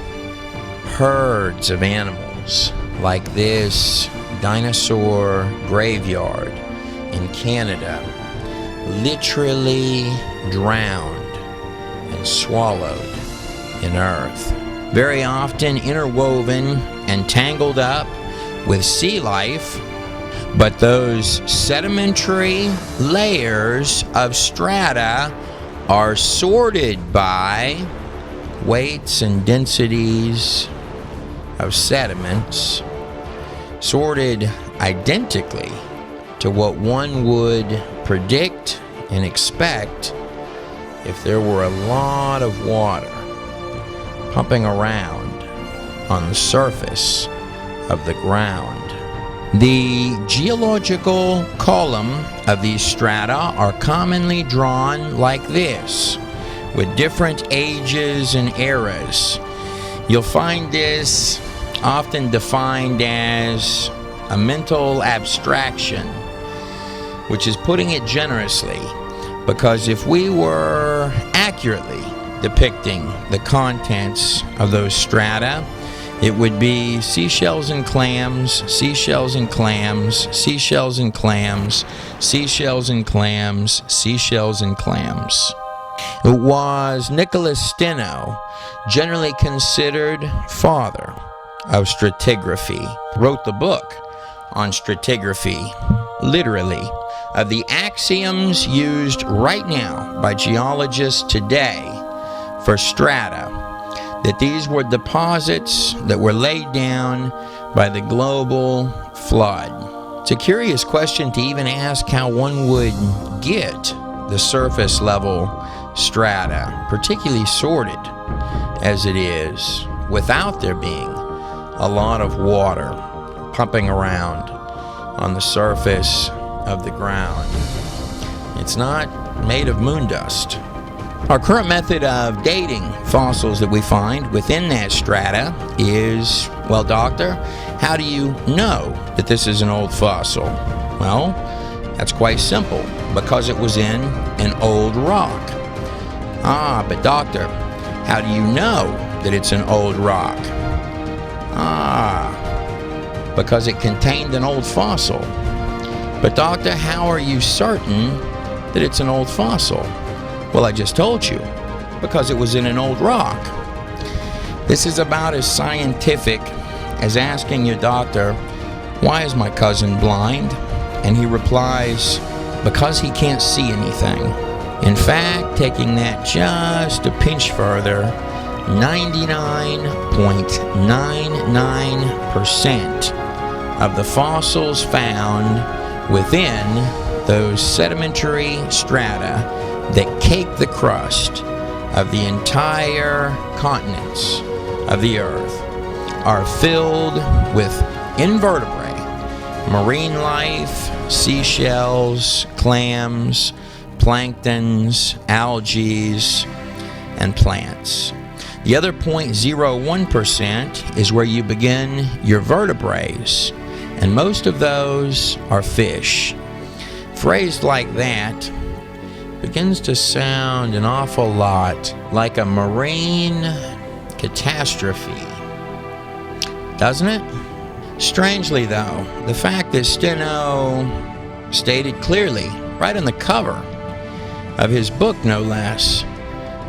Herds of animals like this dinosaur graveyard in Canada literally drowned and swallowed in earth, very often interwoven and tangled up with sea life. But those sedimentary layers of strata are sorted by weights and densities of sediments, sorted identically to what one would predict and expect if there were a lot of water pumping around on the surface of the ground. The geological column of these strata are commonly drawn like this, with different ages and eras. You'll find this often defined as a mental abstraction, which is putting it generously, because if we were accurately depicting the contents of those strata, it would be seashells and clams, seashells and clams, seashells and clams, seashells and clams, seashells and clams. It was Nicholas Steno, generally considered father of stratigraphy, wrote the book on stratigraphy, literally, of the axioms used right now by geologists today for strata, that these were deposits that were laid down by the global flood. It's a curious question to even ask how one would get the surface level strata, particularly sorted as it is, without there being a lot of water pumping around on the surface of the ground. It's not made of moon dust. Our current method of dating fossils that we find within that strata is, well, doctor, how do you know that this is an old fossil? Well, that's quite simple, because it was in an old rock. Ah, but doctor, how do you know that it's an old rock? Ah, because it contained an old fossil. But doctor, how are you certain that it's an old fossil? Well, I just told you, because it was in an old rock. This is about as scientific as asking your doctor, why is my cousin blind? And he replies, because he can't see anything. In fact, taking that just a pinch further, 99.99% of the fossils found within those sedimentary strata that cake the crust of the entire continents of the earth are filled with invertebrate, marine life, seashells, clams, planktons, algae, and plants. The other 0.01% is where you begin your vertebrates, and most of those are fish. Phrased like that begins to sound an awful lot like a marine catastrophe, doesn't it? Strangely though, the fact that Steno stated clearly, right on the cover of his book no less,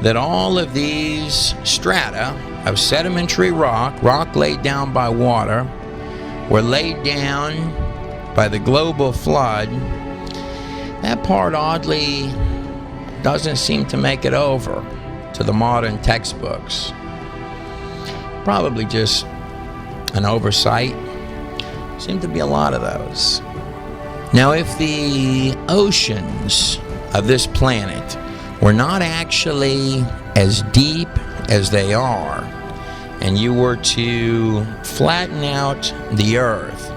that all of these strata of sedimentary rock laid down by water, were laid down by the global flood, that part oddly doesn't seem to make it over to the modern textbooks. Probably just an oversight. Seem to be a lot of those. Now, if the oceans of this planet were not actually as deep as they are, and you were to flatten out the Earth,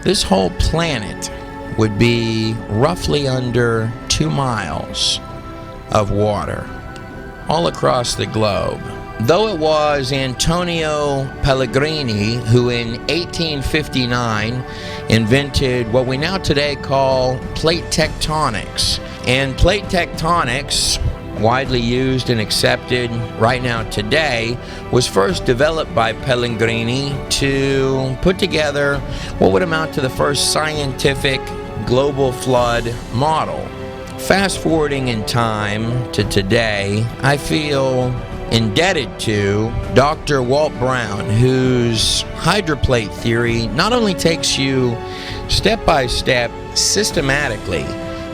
this whole planet would be roughly under 2 miles of water all across the globe. Though it was Antonio Pellegrini who in 1859 invented what we now today call plate tectonics. And plate tectonics, widely used and accepted right now today, was first developed by Pellegrini to put together what would amount to the first scientific global flood model. Fast forwarding in time to today, I feel indebted to Dr. Walt Brown, whose hydroplate theory not only takes you step by step systematically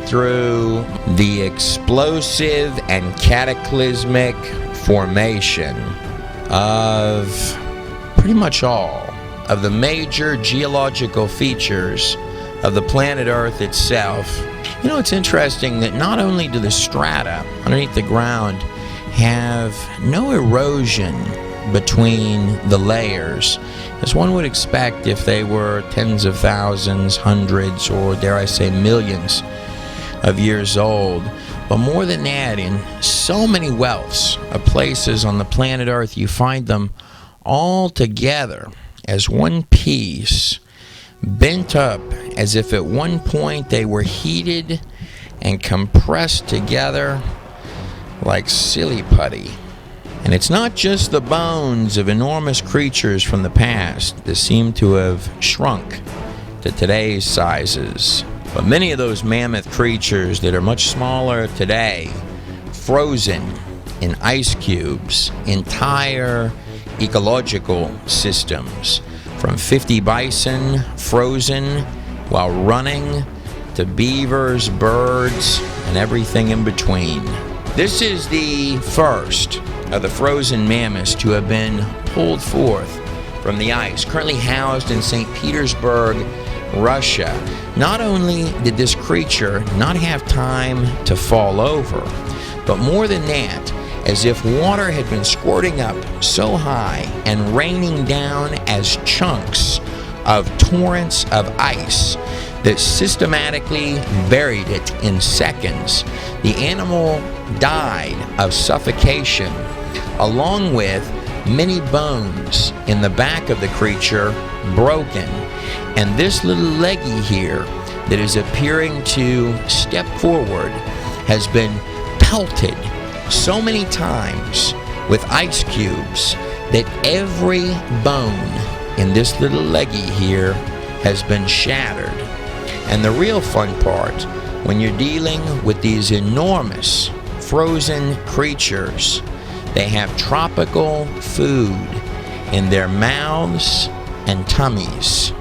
through the explosive and cataclysmic formation of pretty much all of the major geological features of the planet Earth itself. You know, it's interesting that not only do the strata underneath the ground have no erosion between the layers, as one would expect if they were tens of thousands, hundreds, or dare I say millions of years old. But more than that, in so many wealths of places on the planet Earth, you find them all together as one piece, bent up as if at one point they were heated and compressed together like silly putty. And it's not just the bones of enormous creatures from the past that seem to have shrunk to today's sizes, but many of those mammoth creatures that are much smaller today, frozen in ice cubes, entire ecological systems, from 50 bison frozen while running to beavers, birds, and everything in between. This is the first of the frozen mammoths to have been pulled forth from the ice, currently housed in St. Petersburg, Russia. Not only did this creature not have time to fall over, but more than that, as if water had been squirting up so high and raining down as chunks of torrents of ice that systematically buried it in seconds. The animal died of suffocation, along with many bones in the back of the creature broken. And this little leggy here that is appearing to step forward has been pelted so many times with ice cubes that every bone in this little leggy here has been shattered. And the real fun part, when you're dealing with these enormous frozen creatures, they have tropical food in their mouths and tummies.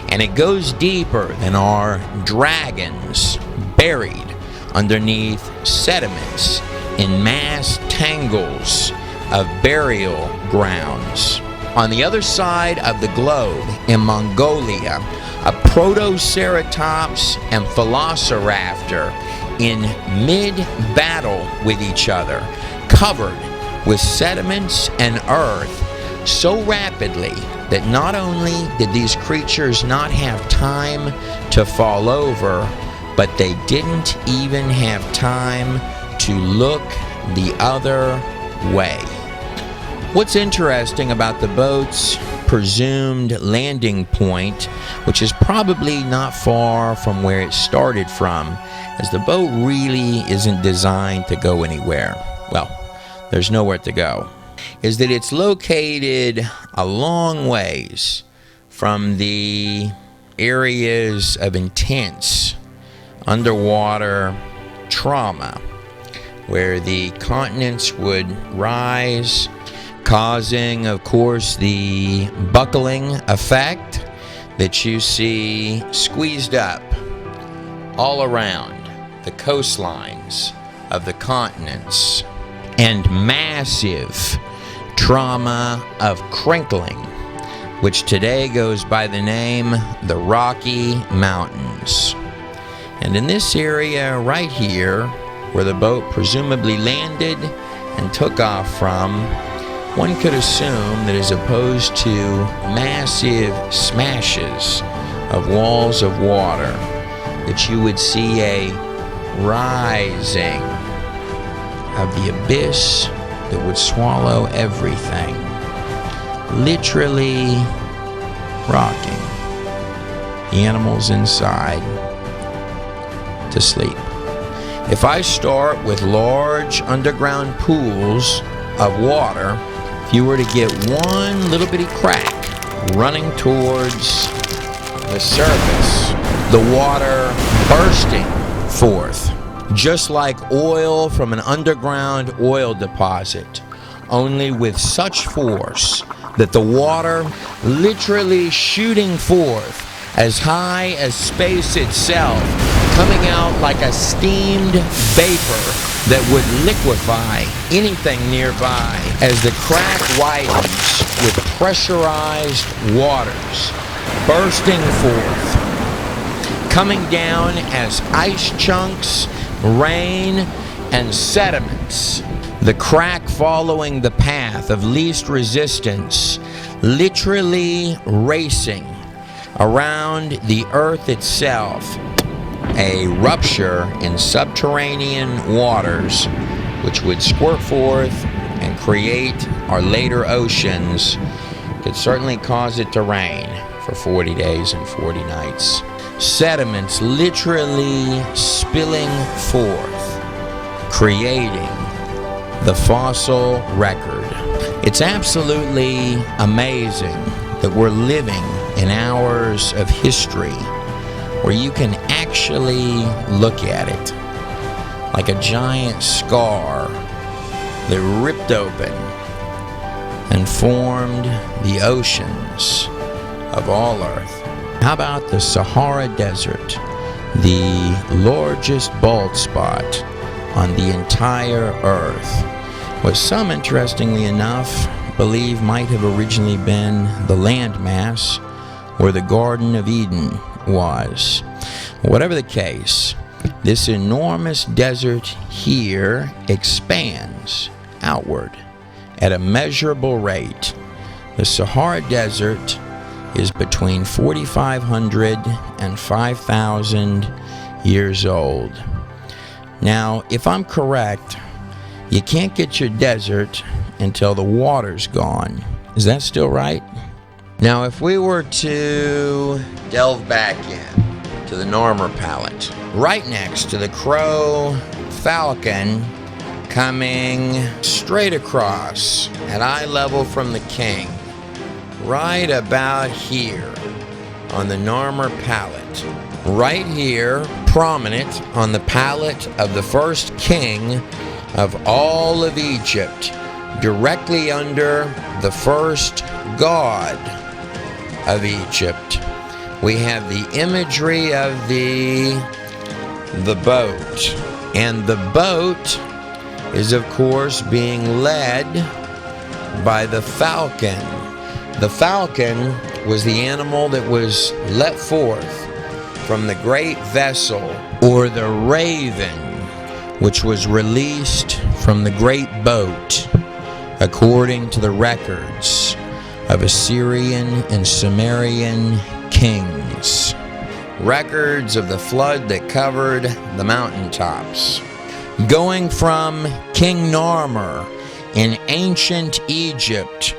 And it goes deeper than our dragons buried underneath sediments in mass tangles of burial grounds. On the other side of the globe, in Mongolia, a Protoceratops and Velociraptor in mid-battle with each other, covered with sediments and earth so rapidly that not only did these creatures not have time to fall over, but they didn't even have time to look the other way. What's interesting about the boat's presumed landing point, which is probably not far from where it started from, as the boat really isn't designed to go anywhere. Well, there's nowhere to go, is that it's located a long ways from the areas of intense underwater trauma, where the continents would rise, causing, of course, the buckling effect that you see squeezed up all around the coastlines of the continents, and massive trauma of crinkling, which today goes by the name the Rocky Mountains. And in this area right here, where the boat presumably landed and took off from, one could assume that as opposed to massive smashes of walls of water, that you would see a rising of the abyss that would swallow everything, literally rocking the animals inside to sleep. If I start with large underground pools of water, if you were to get one little bitty crack running towards the surface, the water bursting forth, just like oil from an underground oil deposit, only with such force that the water literally shooting forth as high as space itself, coming out like a steamed vapor that would liquefy anything nearby as the crack widens with pressurized waters bursting forth, coming down as ice chunks, rain, and sediments. The crack following the path of least resistance, literally racing around the earth itself, a rupture in subterranean waters which would squirt forth and create our later oceans, could certainly cause it to rain for 40 days and 40 nights. Sediments literally spilling forth, creating the fossil record. It's absolutely amazing that we're living in hours of history where you can actually look at it like a giant scar that ripped open and formed the oceans of all Earth. How about the Sahara Desert, the largest bald spot on the entire Earth, what some, interestingly enough, believe might have originally been the landmass where the Garden of Eden was. Whatever the case, this enormous desert here expands outward at a measurable rate. The Sahara Desert is between 4,500 and 5,000 years old. Now, if I'm correct, you can't get your desert until the water's gone. Is that still right? Now, if we were to delve back in to the Narmer Palette, right next to the Crow Falcon, coming straight across at eye level from the king, right about here on the Narmer Palette, right here, prominent on the palette of the first king of all of Egypt, directly under the first god of Egypt, we have the imagery of the boat. And the boat is, of course, being led by the falcon, The falcon was the animal that was let forth from the great vessel, or the raven, which was released from the great boat, according to the records of Assyrian and Sumerian kings. Records of the flood that covered the mountaintops. Going from King Narmer in ancient Egypt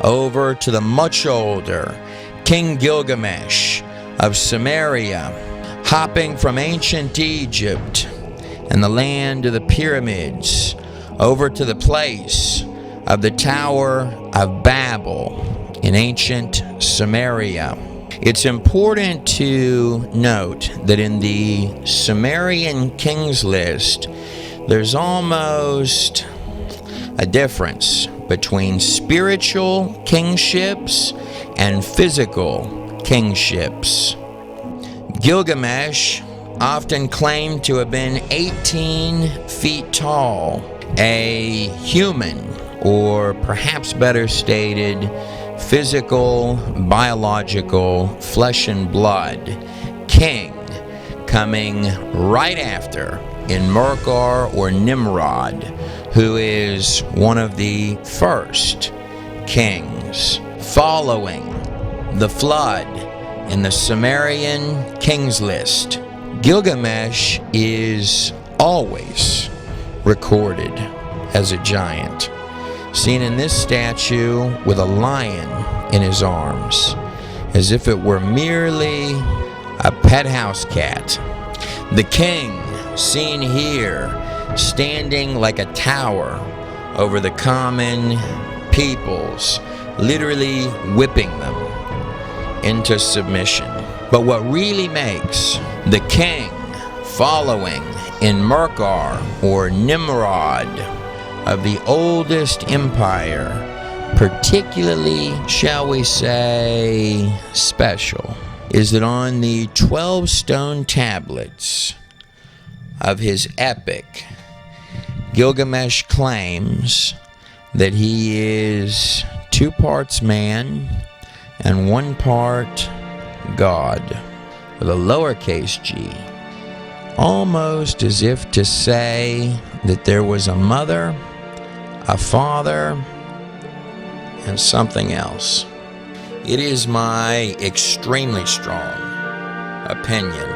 over to the much older King Gilgamesh of Samaria, hopping from ancient Egypt and the land of the pyramids over to the place of the Tower of Babel in ancient Samaria. It's important to note that in the Sumerian kings list, there's almost a difference between spiritual kingships and physical kingships. Gilgamesh, often claimed to have been 18 feet tall, a human, or perhaps better stated, physical, biological, flesh and blood king, coming right after in Merkar or Nimrod, who is one of the first kings, following the flood in the Sumerian kings list. Gilgamesh is always recorded as a giant, seen in this statue with a lion in his arms, as if it were merely a pet house cat. The king, seen here, standing like a tower over the common peoples, literally whipping them into submission. But what really makes the king following in Merkar or Nimrod of the oldest empire, particularly, shall we say, special, is that on the 12 stone tablets of his epic, Gilgamesh claims that he is 2 parts man and 1 part God, with a lowercase g, almost as if to say that there was a mother, a father, and something else. It is my extremely strong opinion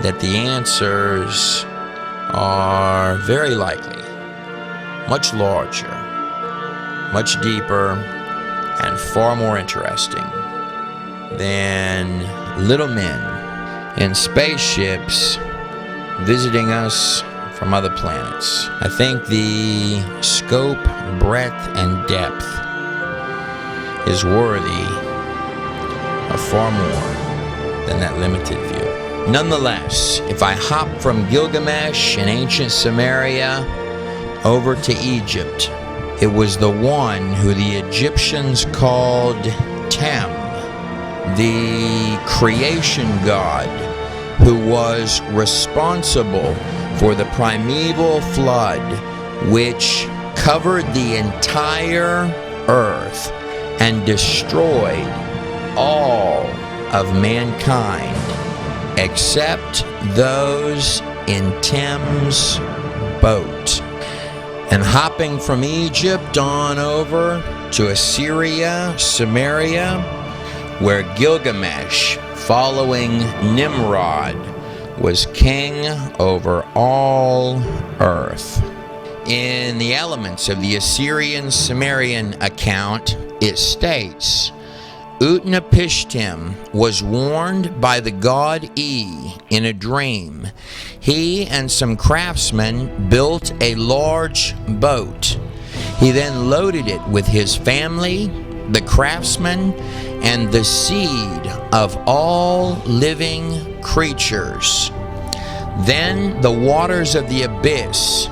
that the answers are very likely much larger, much deeper, and far more interesting than little men in spaceships visiting us from other planets. I think the scope, breadth, and depth is worthy of far more than that limited view. Nonetheless, if I hop from Gilgamesh in ancient Samaria over to Egypt, it was the one who the Egyptians called Tem, the creation god, who was responsible for the primeval flood which covered the entire earth and destroyed all of mankind except those in Tem's boat. And hopping from Egypt on over to Assyria, Samaria, where Gilgamesh, following Nimrod, was king over all earth. In the elements of the Assyrian-Sumerian account, it states, Utnapishtim was warned by the god E in a dream. He and some craftsmen built a large boat. He then loaded it with his family, the craftsmen, and the seed of all living creatures. Then the waters of the abyss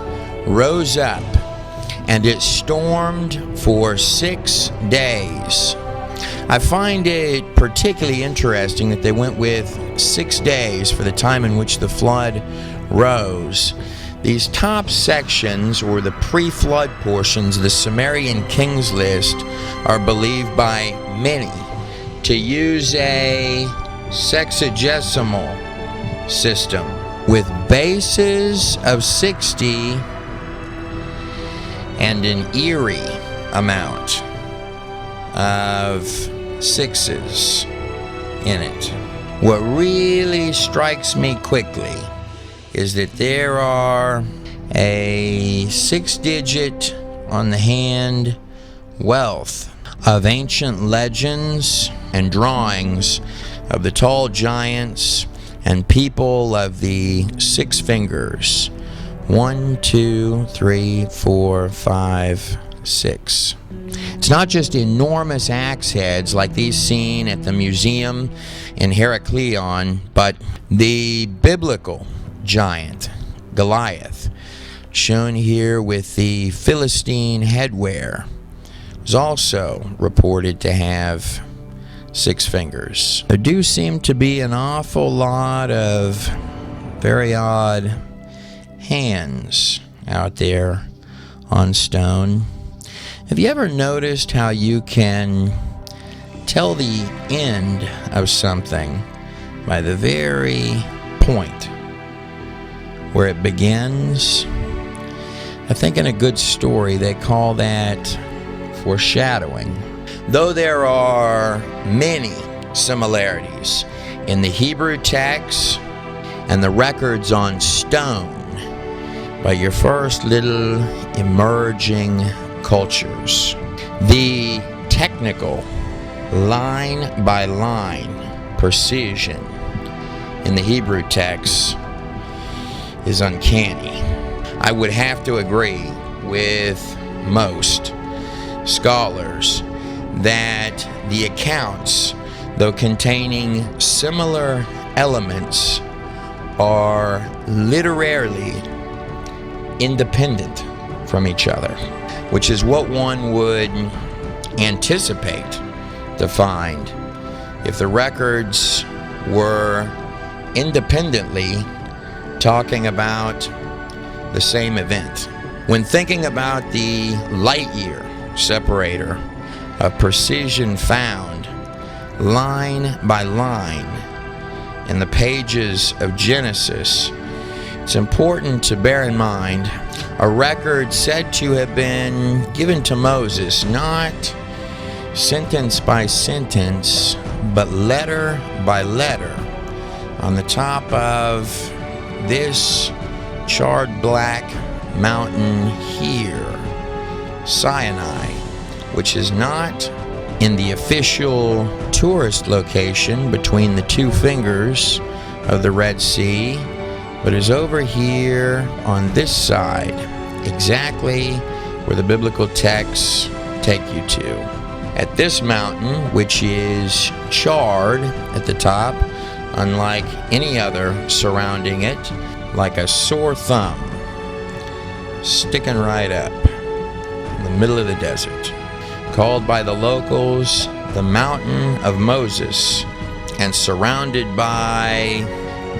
rose up, and it stormed for 6 days. I find it particularly interesting that they went with 6 days for the time in which the flood rose. These top sections, or the pre-flood portions of the Sumerian Kings list, are believed by many to use a sexagesimal system with bases of 60 and an eerie amount of sixes in it. What really strikes me quickly is that there are a 6-digit on the hand wealth of ancient legends and drawings of the tall giants and people of the 6 fingers. 1, 2, 3, 4, 5, 6. It's not just enormous axe heads like these seen at the museum in Heraklion, but the biblical giant, Goliath, shown here with the Philistine headwear, is also reported to have 6 fingers. There do seem to be an awful lot of very odd hands out there on stone. Have you ever noticed how you can tell the end of something by the very point where it begins? I think in a good story they call that foreshadowing. Though there are many similarities in the Hebrew text and the records on stone by your first little emerging cultures, the technical line by line precision in the Hebrew text is uncanny. I would have to agree with most scholars that the accounts, though containing similar elements, are literarily independent from each other, which is what one would anticipate to find if the records were independently talking about the same event. When thinking about the light year separator of precision found line by line in the pages of Genesis, it's important to bear in mind a record said to have been given to Moses, not sentence by sentence, but letter by letter, on the top of this charred black mountain here, Sinai, which is not in the official tourist location between the 2 fingers of the Red Sea, but is over here on this side, exactly where the biblical texts take you to. At this mountain, which is charred at the top, unlike any other surrounding it, like a sore thumb, sticking right up in the middle of the desert, called by the locals the Mountain of Moses, and surrounded by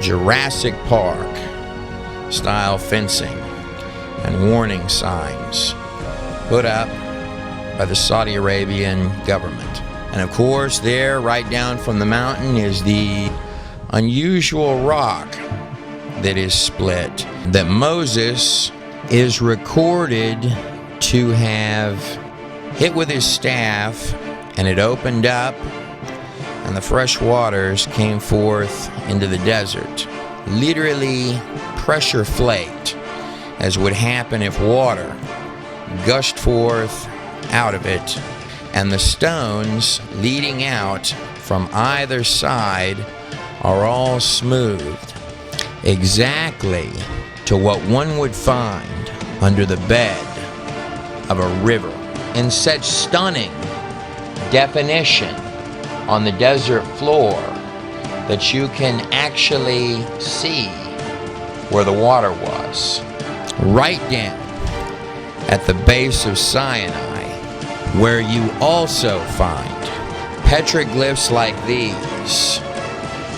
Jurassic Park style fencing and warning signs put up by the Saudi Arabian government. And of course, there, right down from the mountain, is the unusual rock that is split, that Moses is recorded to have hit with his staff, and it opened up, and the fresh waters came forth into the desert, literally pressure flaked, as would happen if water gushed forth out of it, and the stones leading out from either side are all smoothed exactly to what one would find under the bed of a river, in such stunning definition on the desert floor that you can actually see where the water was. Right down at the base of Sinai, where you also find petroglyphs like these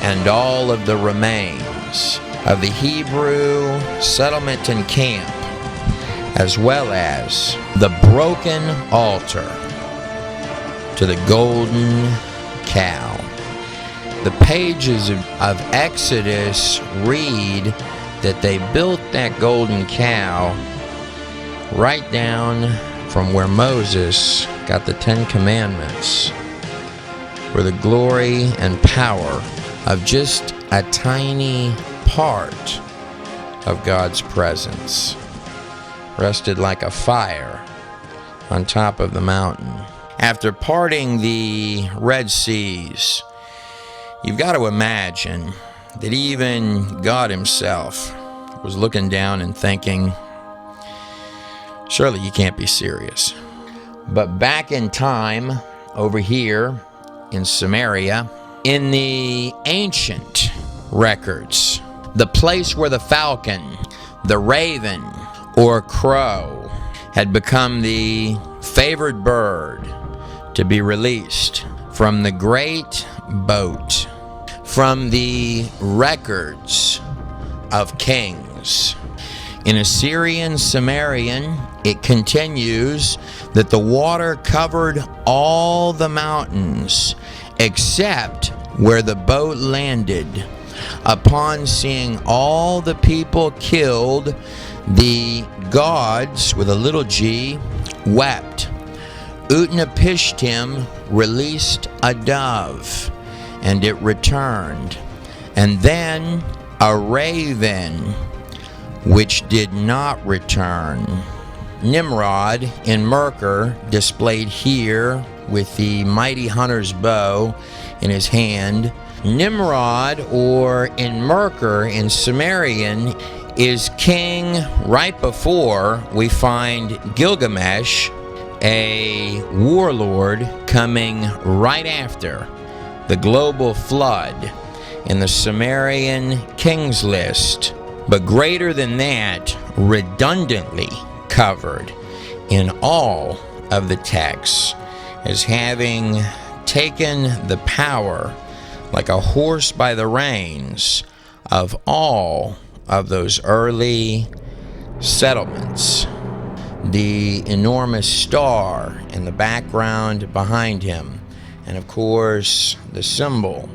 and all of the remains of the Hebrew settlement and camp, as well as the broken altar to the golden cow. The pages of Exodus read that they built that golden cow right down from where Moses got the Ten Commandments, where the glory and power of just a tiny part of God's presence rested like a fire on top of the mountain. After parting the Red Seas, you've got to imagine that even God himself was looking down and thinking, surely you can't be serious. But back in time, over here in Samaria, in the ancient records, the place where the falcon, the raven, or crow had become the favored bird to be released from the great boat, from the records of kings. In Assyrian Sumerian, it continues that the water covered all the mountains except where the boat landed. Upon seeing all the people killed, the gods, with a little g, wept. Utnapishtim released a dove, and it returned. And then a raven, which did not return. Nimrod in Merkur, displayed here with the mighty hunter's bow in his hand. Nimrod, or in Merkur in Sumerian, is king right before we find Gilgamesh, a warlord, coming right after the global flood in the Sumerian kings list, but greater than that, redundantly covered in all of the texts as having taken the power like a horse by the reins of all of those early settlements. The enormous star in the background behind him, and of course the symbol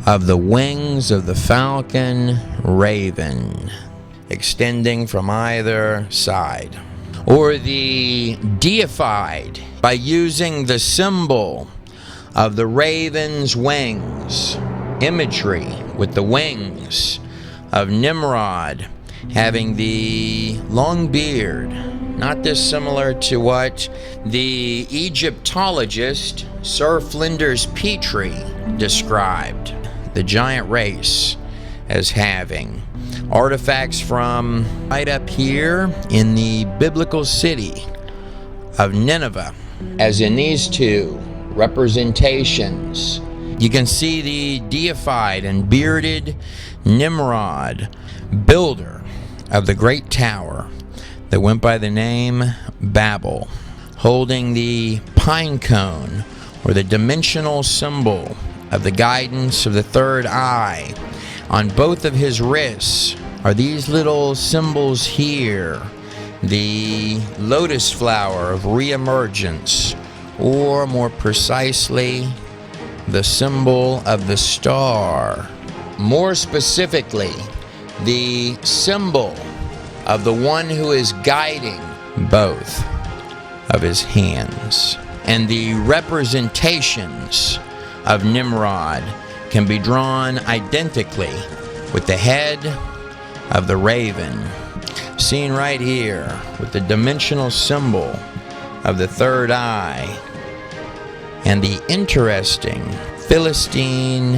of the wings of the falcon raven extending from either side. Or the deified by using the symbol of the raven's wings, imagery with the wings of Nimrod having the long beard, not dissimilar to what the Egyptologist Sir Flinders Petrie described the giant race as having. Artifacts from right up here in the biblical city of Nineveh, as in these two representations. You can see the deified and bearded Nimrod, builder of the great tower that went by the name Babel, holding the pine cone, or the dimensional symbol of the guidance of the third eye. On both of his wrists are these little symbols here, the lotus flower of reemergence, or more precisely, the symbol of the star. More specifically, the symbol of the one who is guiding both of his hands. And the representations of Nimrod can be drawn identically with the head of the raven, seen right here with the dimensional symbol of the third eye, and the interesting Philistine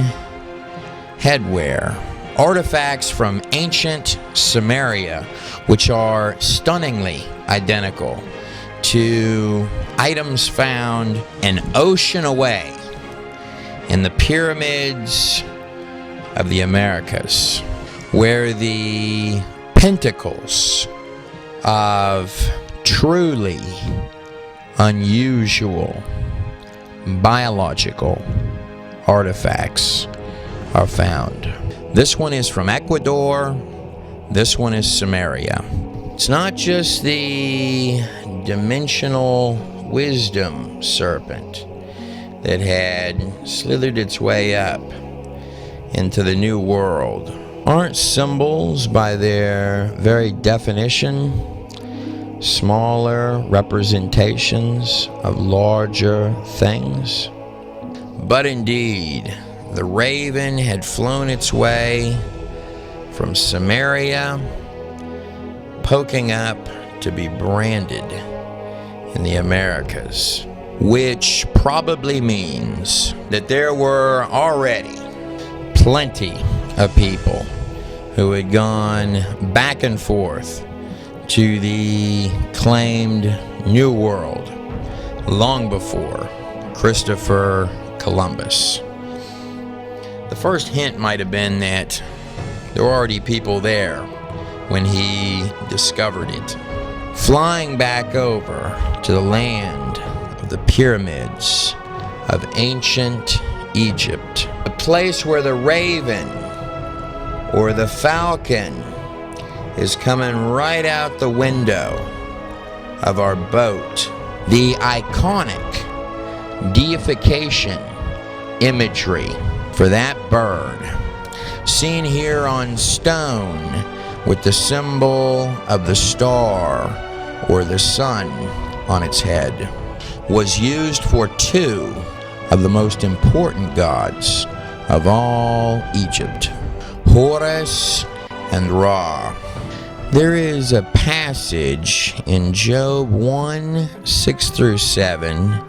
headwear. Artifacts from ancient Samaria, which are stunningly identical to items found an ocean away in the pyramids of the Americas, where the pentacles of truly unusual biological artifacts are found. This one is from Ecuador, This one is Samaria. It's not just the dimensional wisdom serpent that had slithered its way up into the new world. Aren't symbols, by their very definition, smaller representations of larger things? But indeed, the raven had flown its way from Samaria, poking up to be branded in the Americas, which probably means that there were already plenty of people who had gone back and forth to the claimed New World long before Christopher Columbus. The first hint might have been that there were already people there when he discovered it. Flying back over to the land of the pyramids of ancient Egypt, a place where the raven or the falcon is coming right out the window of our boat. The iconic deification imagery for that bird, seen here on stone with the symbol of the star or the sun on its head, was used for two of the most important gods of all Egypt, Horus and Ra. There is a passage in Job 1:6-7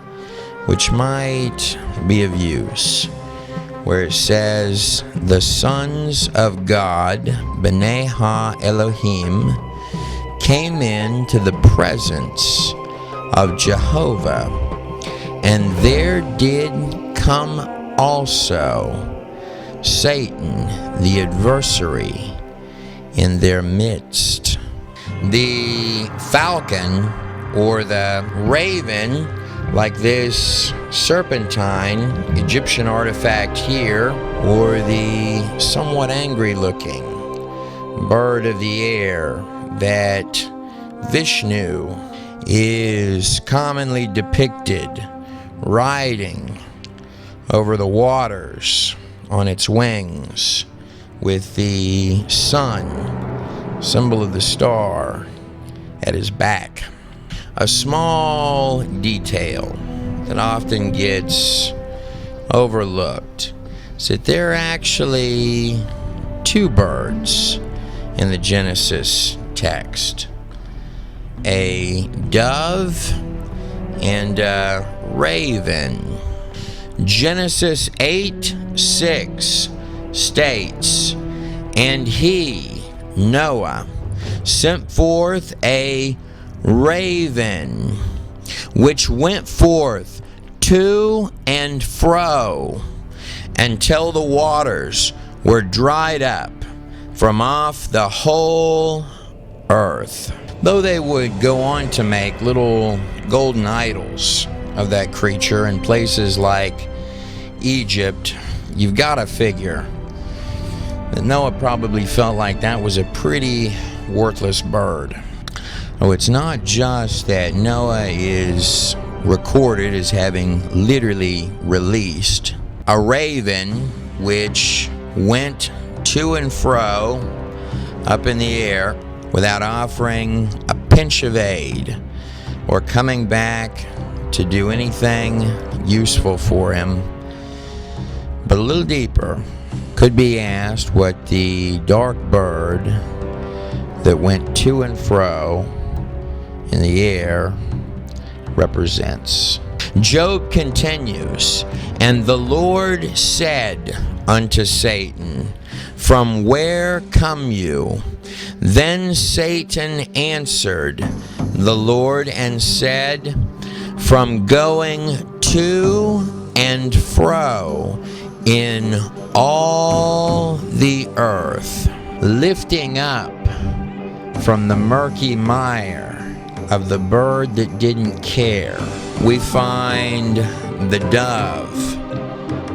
which might be of use, where it says, "The sons of God, B'nai Ha-Elohim, came into the presence of Jehovah, and there did come also Satan, the adversary, in their midst." The falcon or the raven, like this serpentine Egyptian artifact here, or the somewhat angry looking bird of the air that Vishnu is commonly depicted riding over the waters on its wings with the sun, symbol of the star, at his back. A small detail that often gets overlooked is that there are actually two birds in the Genesis text, a dove and a raven. Genesis 8:6 states, "And he, Noah, sent forth a raven, which went forth to and fro until the waters were dried up from off the whole earth." Though they would go on to make little golden idols of that creature in places like Egypt, you've got to figure that Noah probably felt like that was a pretty worthless bird. Oh, it's not just that Noah is recorded as having literally released a raven which went to and fro up in the air without offering a pinch of aid or coming back to do anything useful for him. But a little deeper, could be asked what the dark bird that went to and fro in the air represents. Job continues, "And the Lord said unto Satan, From where come you? Then Satan answered the Lord and said, From going to and fro in all the earth, lifting up from the murky mire of the bird that didn't care." We find the dove,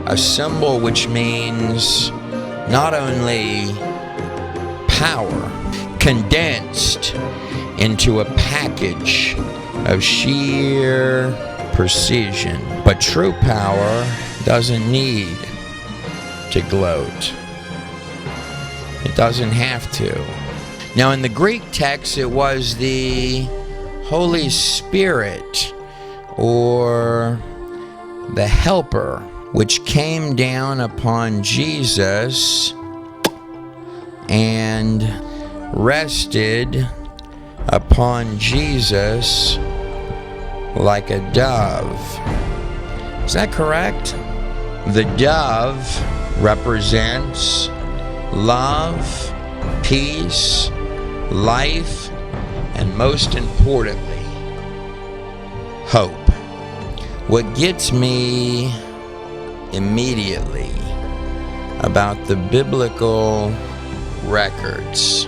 a symbol which means not only power condensed into a package of sheer precision. But true power doesn't need to gloat. It doesn't have to. Now, in the Greek text, it was the Holy Spirit, or the Helper, which came down upon Jesus and rested upon Jesus like a dove. Is that correct? The dove represents love, peace, life, and most importantly, hope. What gets me immediately about the biblical records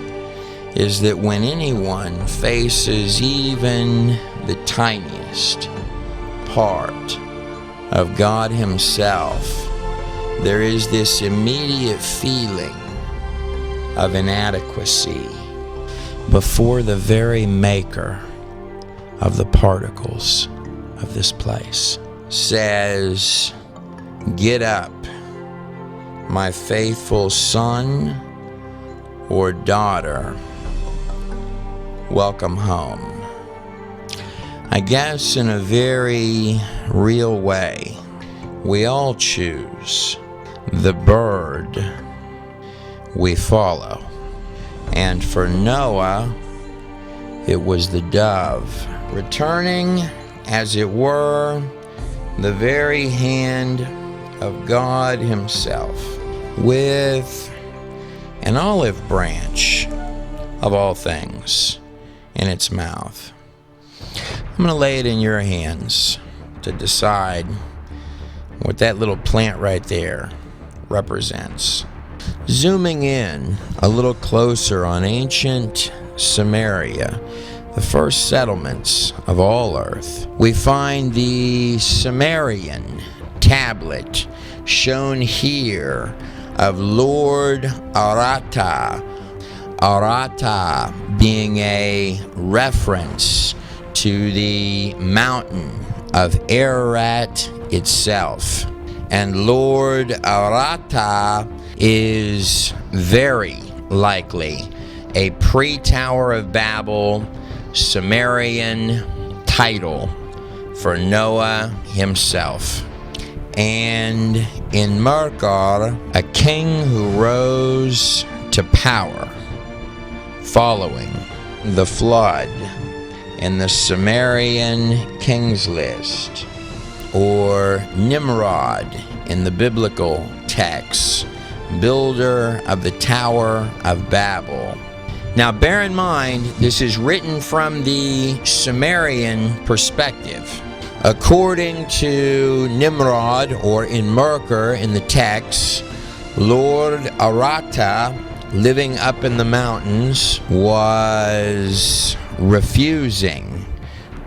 is that when anyone faces even the tiniest part of God Himself, there is this immediate feeling of inadequacy before the very maker of the particles of this place says, "Get up, my faithful son or daughter, welcome home." I guess in a very real way, we all choose the bird we follow. And for Noah, it was the dove, returning, as it were, the very hand of God Himself, with an olive branch, of all things, in its mouth. I'm going to lay it in your hands to decide what that little plant right there represents. Zooming in a little closer on ancient Samaria, the first settlements of all earth, we find the Sumerian tablet shown here of Lord Aratta. Aratta being a reference to the mountain of Ararat itself. And Lord Aratta is very likely a pre-Tower of Babel Sumerian title for Noah himself. And in Merkar, a king who rose to power following the flood in the Sumerian kings list, or Nimrod in the biblical texts, builder of the Tower of Babel. Now bear in mind, this is written from the Sumerian perspective. According to Nimrod, or in Merkar in the text, Lord Aratta, living up in the mountains, was refusing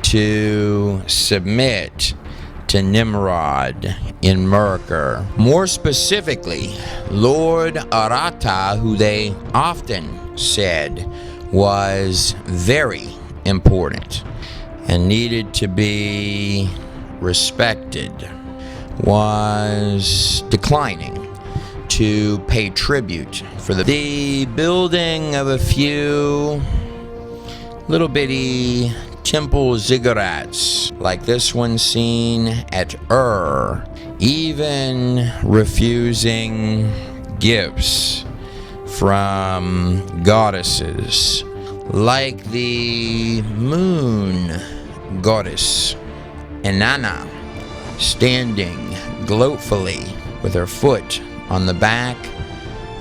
to submit to Nimrod in Merkar. More specifically, Lord Aratta, who they often said was very important and needed to be respected, was declining to pay tribute for the building of a few little bitty temple ziggurats, like this one seen at even refusing gifts from goddesses, like the moon goddess Inanna, standing gloatfully with her foot on the back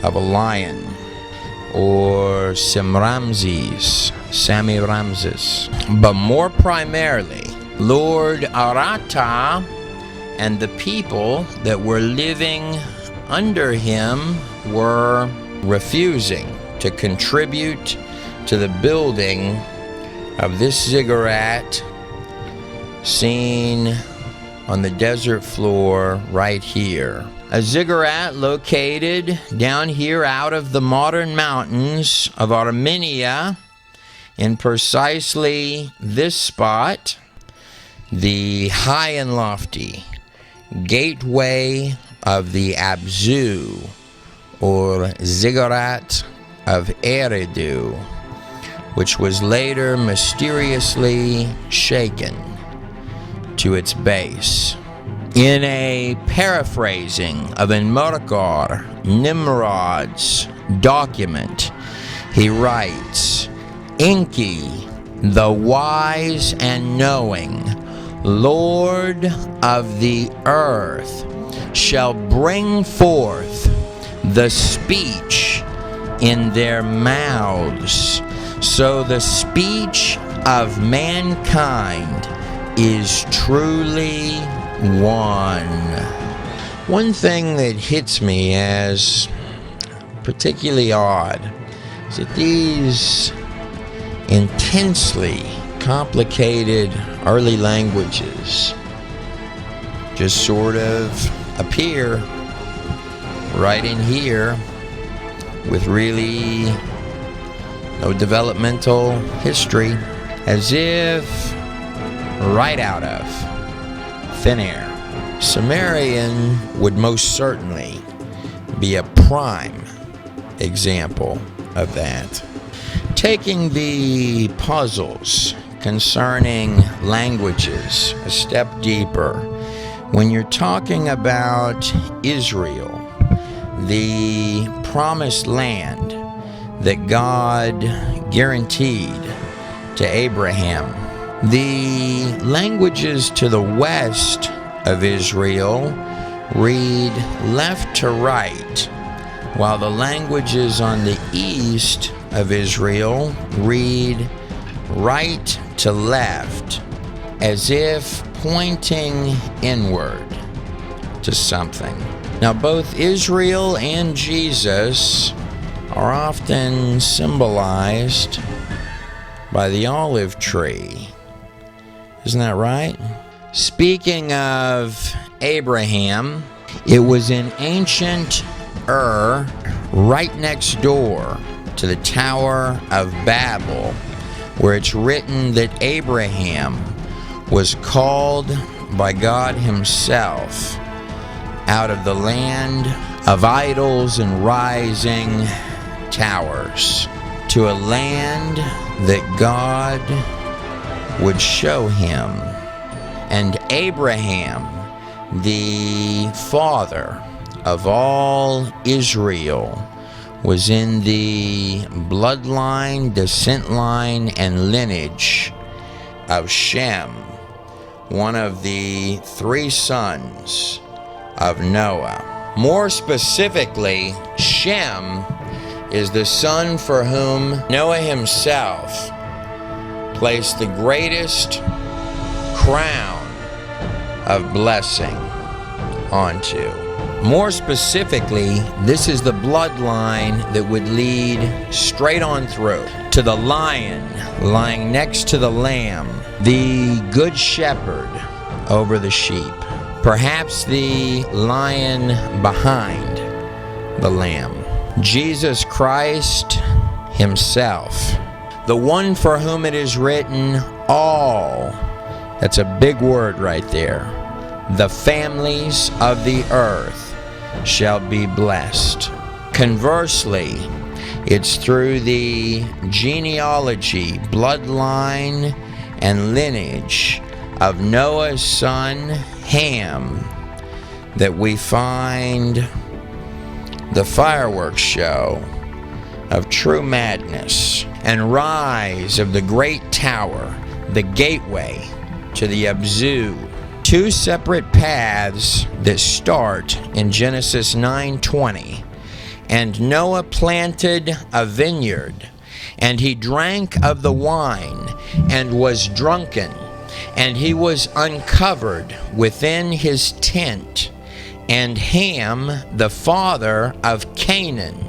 of a lion, or Semiramis. But more primarily, Lord Aratta and the people that were living under him were refusing to contribute to the building of this ziggurat seen on the desert floor right here A ziggurat located down here out of the modern mountains of Armenia in precisely this spot, the high and lofty gateway of the Abzu, or Ziggurat of Eridu, which was later mysteriously shaken to its base. In a paraphrasing of Enmerkar Nimrod's document, he writes, Enki, the wise and knowing, Lord of the earth, shall bring forth the speech in their mouths. So the speech of mankind is truly one. One thing that hits me as particularly odd is that these intensely complicated early languages just sort of appear right in here with really no developmental history, as if right out of thin air. Sumerian would most certainly be a prime example of that. Taking the puzzles concerning languages a step deeper, when you're talking about Israel, the promised land that God guaranteed to Abraham, the languages to the west of Israel read left to right, while the languages on the east of Israel read right to left, as if pointing inward to something. Now, both Israel and Jesus are often symbolized by the olive tree. Isn't that right? Speaking of Abraham, it was in ancient Ur, right next door to the Tower of Babel, where it's written that Abraham was called by God himself out of the land of idols and rising towers to a land that God would show him. And Abraham, the father of all Israel, was in the bloodline, descent line, and lineage of Shem, one of the three sons of Noah. More specifically, Shem is the son for whom Noah himself placed the greatest crown of blessing onto. More specifically, this is the bloodline that would lead straight on through to the lion lying next to the lamb, the good shepherd over the sheep, perhaps the lion behind the lamb, Jesus Christ himself, the one for whom it is written, all, that's a big word right there, the families of the earth shall be blessed. Conversely, it's through the genealogy, bloodline, and lineage of Noah's son Ham that we find the fireworks show of true madness and rise of the great tower, the gateway to the Abzu. Two separate paths that start in Genesis 9:20. And Noah planted a vineyard, and he drank of the wine, and was drunken, and he was uncovered within his tent. And Ham, the father of Canaan,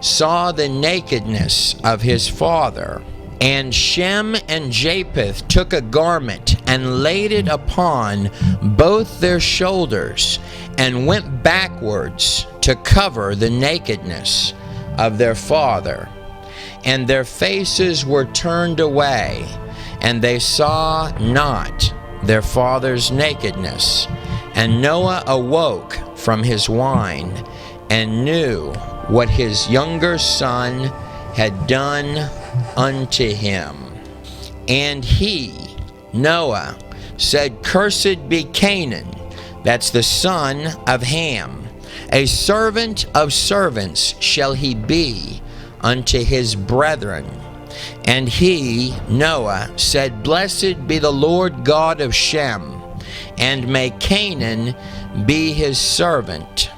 saw the nakedness of his father. And Shem and Japheth took a garment and laid it upon both their shoulders, and went backwards to cover the nakedness of their father. And their faces were turned away, and they saw not their father's nakedness. And Noah awoke from his wine, and knew what his younger son had done unto him. And he, Noah, said, Cursed be Canaan, that's the son of Ham. A servant of servants shall he be unto his brethren. And he, Noah, said, Blessed be the Lord God of Shem, and may Canaan be his servant.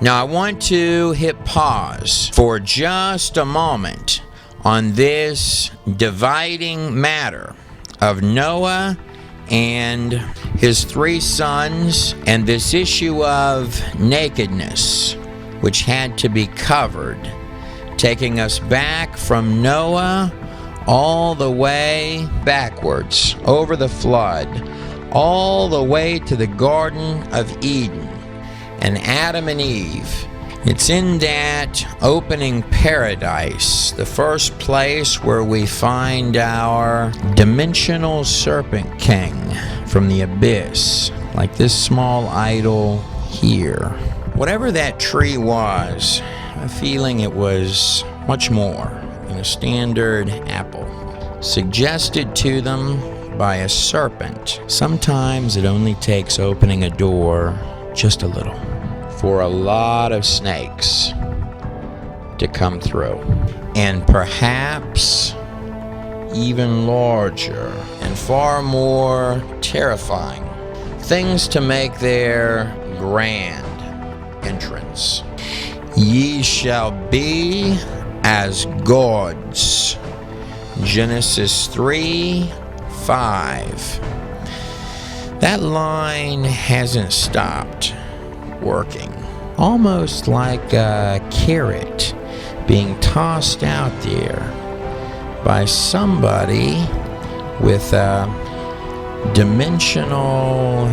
Now I want to hit pause for just a moment on this dividing matter of Noah and his 3 sons, and this issue of nakedness, which had to be covered, taking us back from Noah all the way backwards over the flood, all the way to the Garden of Eden and Adam and Eve. It's in that opening paradise, the first place where we find our dimensional serpent king from the abyss, like this small idol here. Whatever that tree was, a feeling it was much more than a standard apple, suggested to them by a serpent. Sometimes it only takes opening a door just a little for a lot of snakes to come through, and perhaps even larger and far more terrifying things to make their grand entrance. Ye shall be as gods. Genesis 3:5. That line hasn't stopped working. Almost like a carrot being tossed out there by somebody with a dimensional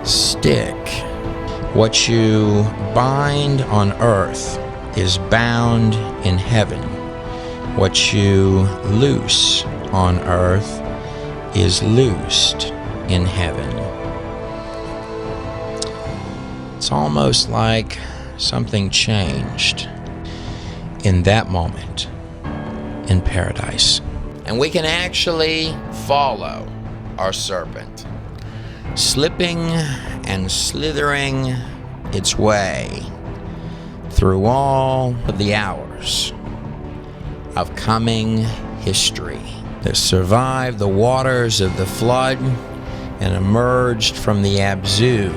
stick. What you bind on earth is bound in heaven. What you loose on earth is loosed in heaven. It's almost like something changed in that moment in paradise. And we can actually follow our serpent, slipping and slithering its way through all of the hours of coming history that survived the waters of the flood and emerged from the Abzu,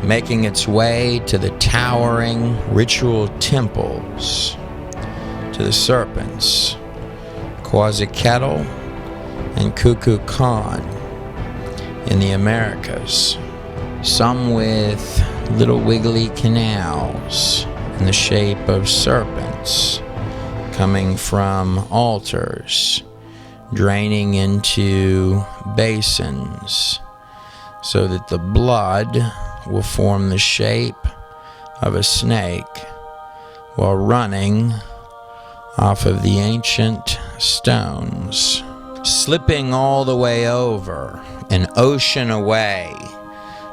making its way to the towering ritual temples, to the serpents, Quetzalcoatl and Kukulkan in the Americas, some with little wiggly canals in the shape of serpents coming from altars, draining into basins so that the blood will form the shape of a snake while running off of the ancient stones, slipping all the way over an ocean away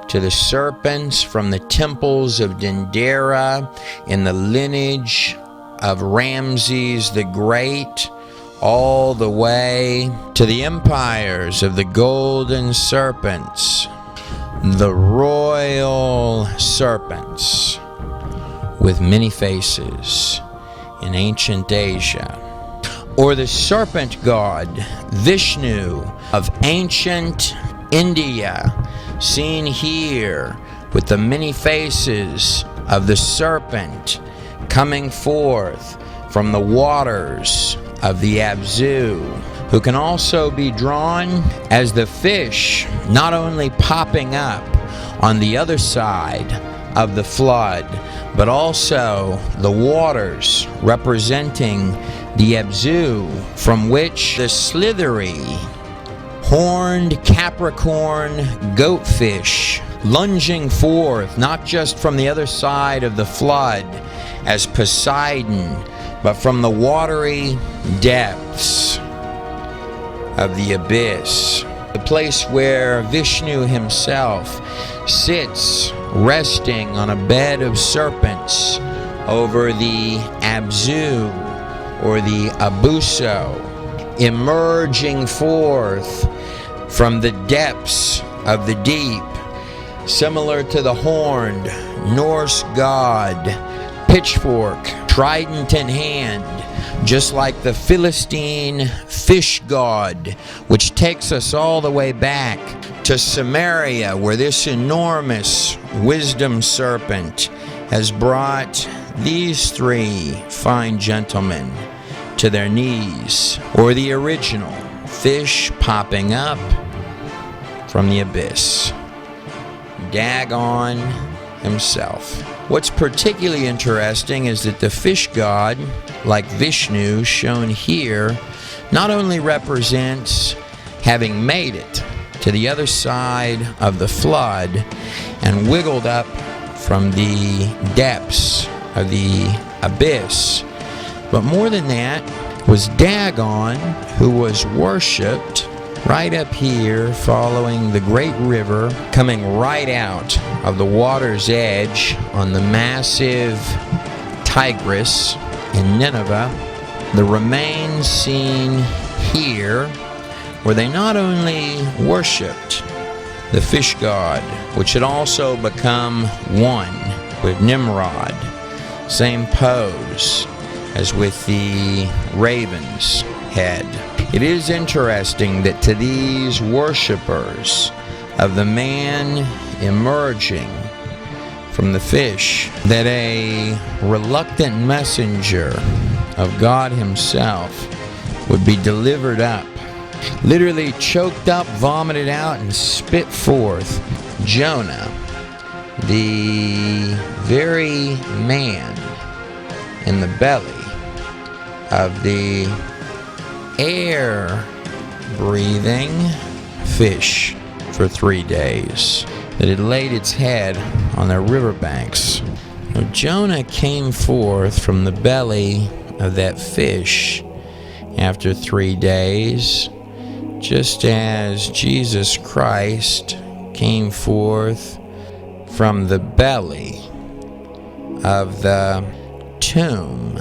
to the serpents from the temples of Dendera in the lineage of Ramses the Great, all the way to the empires of the golden serpents, the royal serpents with many faces in ancient Asia, or the serpent god Vishnu of ancient India, seen here with the many faces of the serpent coming forth from the waters of the Abzu, who can also be drawn as the fish not only popping up on the other side of the flood, but also the waters representing the Abzu from which the slithery horned Capricorn goatfish lunging forth, not just from the other side of the flood as Poseidon, but from the watery depths of the abyss, the place where Vishnu himself sits resting on a bed of serpents over the Abzu or the Abuso, emerging forth from the depths of the deep, similar to the horned Norse god, pitchfork, trident in hand, just like the Philistine fish god, which takes us all the way back to Samaria, where this enormous wisdom serpent has brought these three fine gentlemen to their knees, or the original fish popping up from the abyss, Dagon himself. What's particularly interesting is that the fish god, like Vishnu, shown here, not only represents having made it to the other side of the flood and wiggled up from the depths of the abyss, but more than that was Dagon, who was worshipped right up here following the great river, coming right out of the water's edge on the massive Tigris in Nineveh. The remains seen here, where they not only worshipped the fish god, which had also become one with Nimrod, same pose as with the raven's head. It is interesting that to these worshippers of the man emerging from the fish, that a reluctant messenger of God himself would be delivered up, literally choked up, vomited out, and spit forth Jonah, the very man in the belly of the air-breathing fish for 3 days that had laid its head on their riverbanks. Now, Jonah came forth from the belly of that fish after 3 days, just as Jesus Christ came forth from the belly of the tomb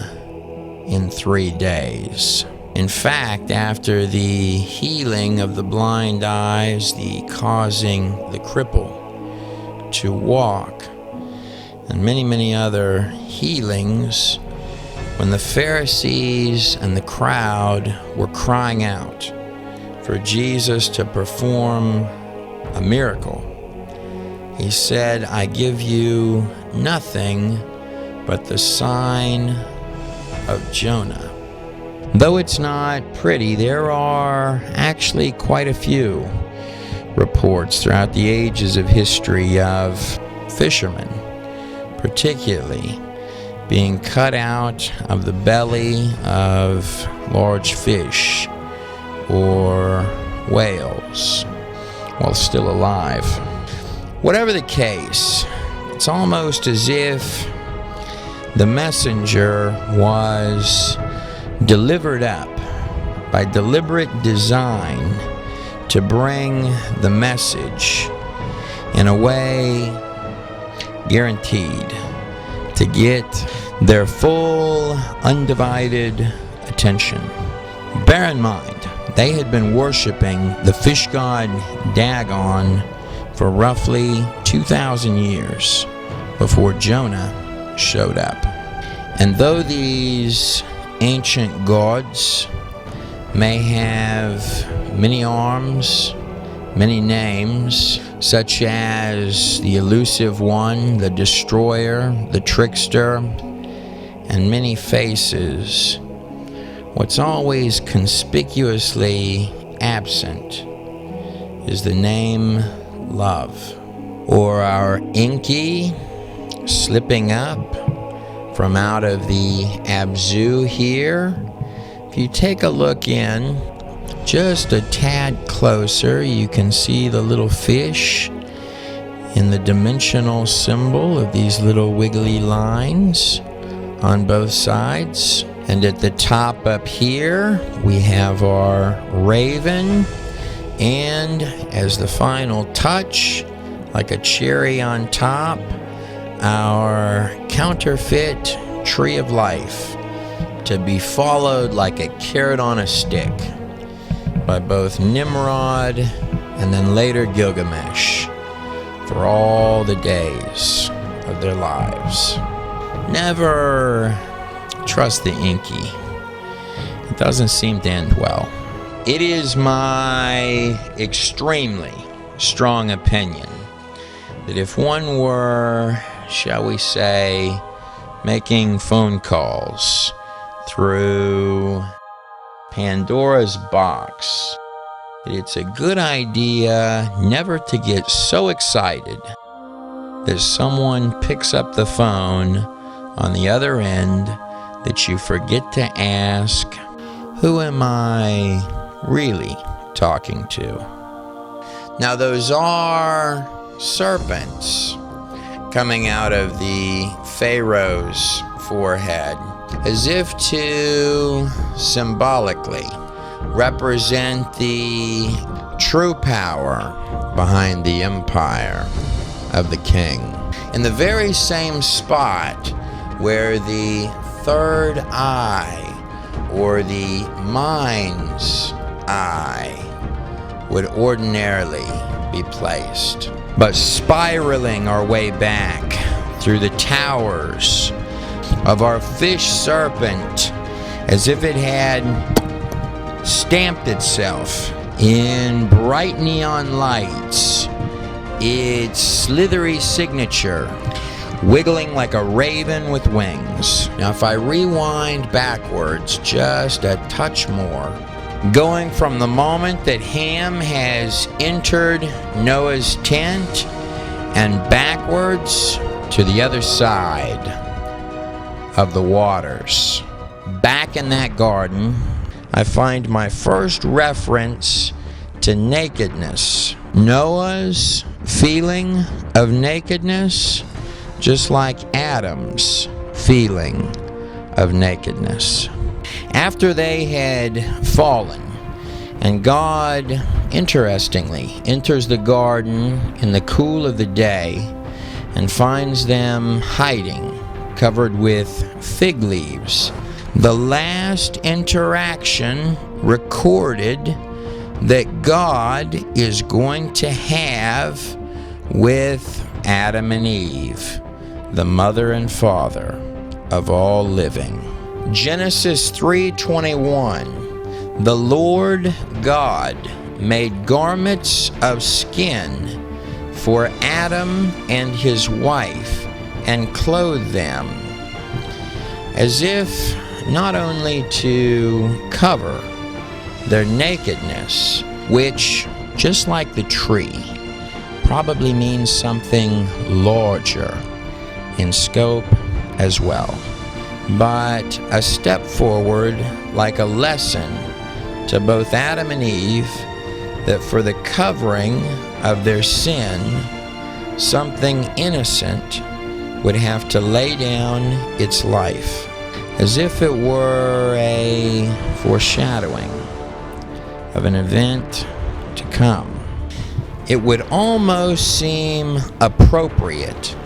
in 3 days. In fact, after the healing of the blind eyes, the causing the cripple to walk, and many, many other healings, when the Pharisees and the crowd were crying out for Jesus to perform a miracle, he said, "I give you nothing but the sign of Jonah." Though it's not pretty, there are actually quite a few reports throughout the ages of history of fishermen, particularly being cut out of the belly of large fish or whales while still alive. Whatever the case, it's almost as if the messenger was delivered up by deliberate design to bring the message in a way guaranteed to get their full, undivided attention. Bear in mind, they had been worshiping the fish god Dagon for roughly 2,000 years before Jonah showed up. And though these ancient gods may have many arms, many names, such as the elusive one, the destroyer, the trickster, and many faces, what's always conspicuously absent is the name love, or our Enki slipping up from out of the Abzu here. If you take a look in just a tad closer, you can see the little fish in the dimensional symbol of these little wiggly lines on both sides. And at the top up here, we have our raven. And as the final touch, like a cherry on top, our counterfeit tree of life, to be followed like a carrot on a stick by both Nimrod and then later Gilgamesh for all the days of their lives. Never trust the Inky. It doesn't seem to end well. It is my extremely strong opinion that if one were, shall we say, making phone calls through Pandora's box, it's a good idea never to get so excited that someone picks up the phone on the other end that you forget to ask, who am I really talking to? Now, those are serpents coming out of the Pharaoh's forehead, as if to symbolically represent the true power behind the empire of the king. In the very same spot where the third eye, or the mind's eye, would ordinarily be placed. But spiraling our way back through the towers of our fish serpent, as if it had stamped itself in bright neon lights, its slithery signature wiggling like a raven with wings. Now, if I rewind backwards just a touch more, going from the moment that Ham has entered Noah's tent and backwards to the other side of the waters, back in that garden, I find my first reference to nakedness. Noah's feeling of nakedness, just like Adam's feeling of nakedness. After they had fallen, and God, interestingly, enters the garden in the cool of the day and finds them hiding, covered with fig leaves. The last interaction recorded that God is going to have with Adam and Eve, the mother and father of all living. Genesis 3:21, the Lord God made garments of skin for Adam and his wife and clothed them, as if not only to cover their nakedness, which, just like the tree, probably means something larger in scope as well, but a step forward, like a lesson to both Adam and Eve, that for the covering of their sin, something innocent would have to lay down its life, as if it were a foreshadowing of an event to come. It would almost seem appropriate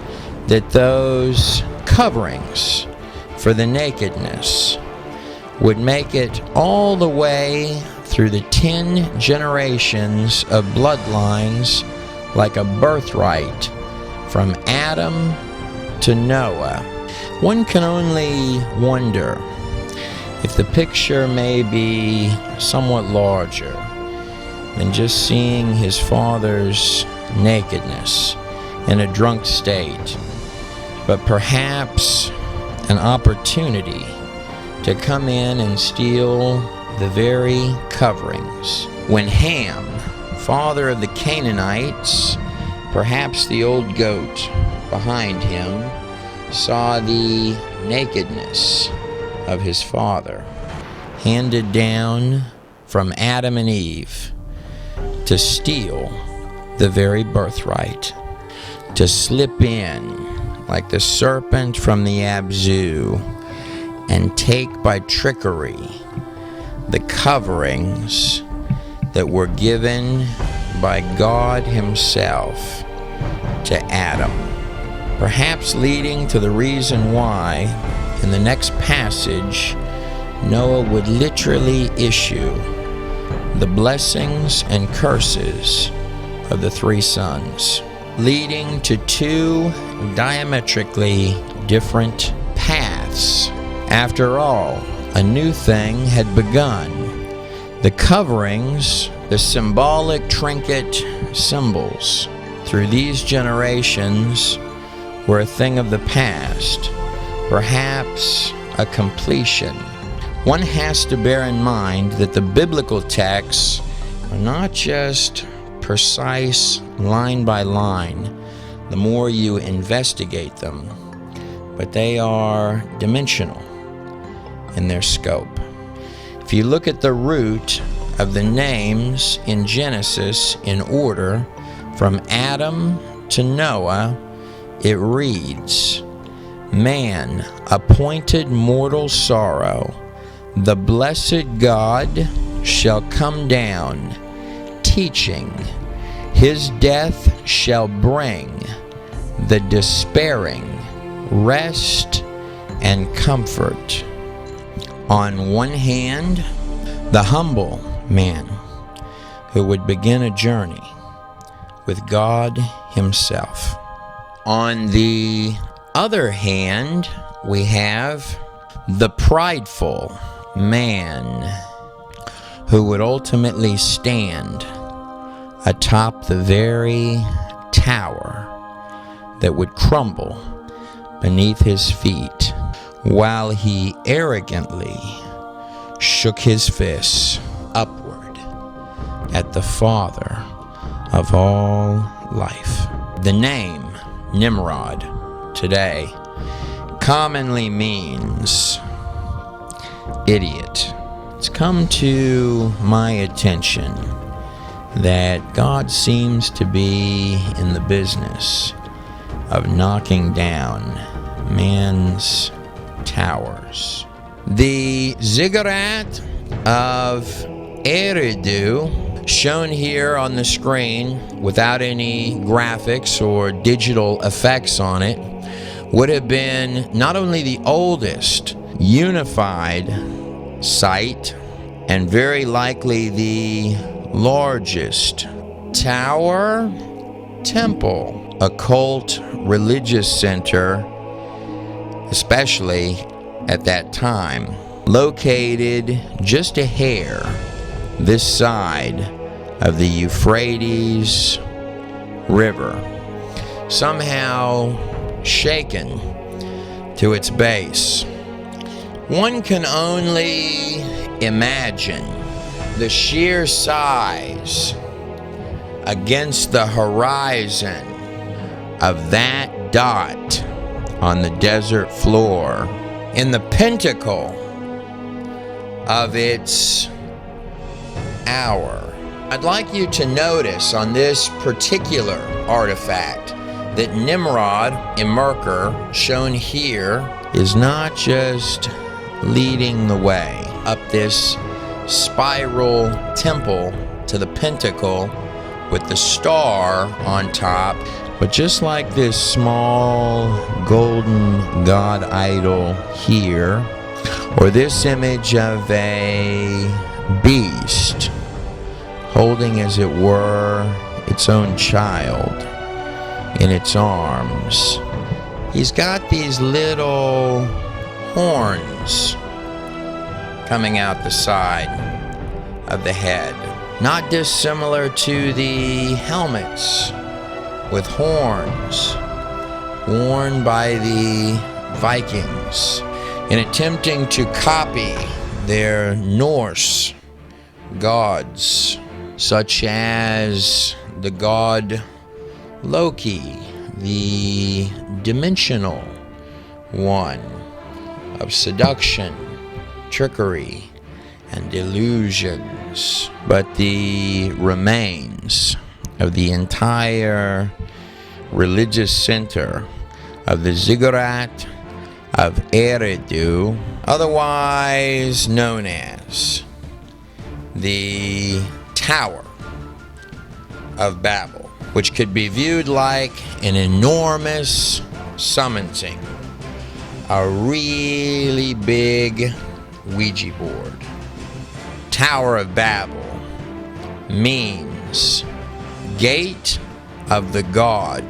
that those coverings for the nakedness would make it all the way through the 10 generations of bloodlines, like a birthright from Adam to Noah. One can only wonder if the picture may be somewhat larger than just seeing his father's nakedness in a drunk state, but perhaps an opportunity to come in and steal the very coverings. When Ham, father of the Canaanites, perhaps the old goat behind him, saw the nakedness of his father, handed down from Adam and Eve to steal the very birthright, to slip in like the serpent from the Abzu and take by trickery the coverings that were given by God Himself to Adam, perhaps leading to the reason why in the next passage Noah would literally issue the blessings and curses of the three sons, leading to two diametrically different paths. After all, a new thing had begun. The coverings, the symbolic trinket symbols through these generations were a thing of the past, perhaps a completion. One has to bear in mind that the biblical texts are not just precise line by line the more you investigate them, but they are dimensional in their scope. If you look at the root of the names in Genesis in order from Adam to Noah, it reads, "Man appointed mortal sorrow, the blessed God shall come down, teaching, his death shall bring the despairing rest and comfort." On one hand, the humble man who would begin a journey with God Himself. On the other hand, we have the prideful man who would ultimately stand atop the very tower that would crumble beneath his feet while he arrogantly shook his fists upward at the Father of all life. The name Nimrod today commonly means idiot. It's come to my attention that God seems to be in the business of knocking down man's towers. The ziggurat of Eridu, shown here on the screen without any graphics or digital effects on it, would have been not only the oldest unified site and very likely the largest tower, temple, occult religious center, especially at that time, located just a hair this side of the Euphrates River, somehow shaken to its base. One can only imagine the sheer size against the horizon of that dot on the desert floor in the pinnacle of its hour. I'd like you to notice on this particular artifact that Nimrod, Immerker, shown here, is not just leading the way up this spiral temple to the pinnacle with the star on top, but just like this small golden god idol here, or this image of a beast holding, as it were, its own child in its arms. He's got these little horns coming out the side of the head, not dissimilar to the helmets with horns worn by the Vikings in attempting to copy their Norse gods, such as the god Loki, the dimensional one of seduction, trickery, and delusions, but the remains of the entire religious center of the ziggurat of Eridu, otherwise known as the Tower of Babel, which could be viewed like an enormous summoning, a really big Ouija board. Tower of Babel means gate of the god.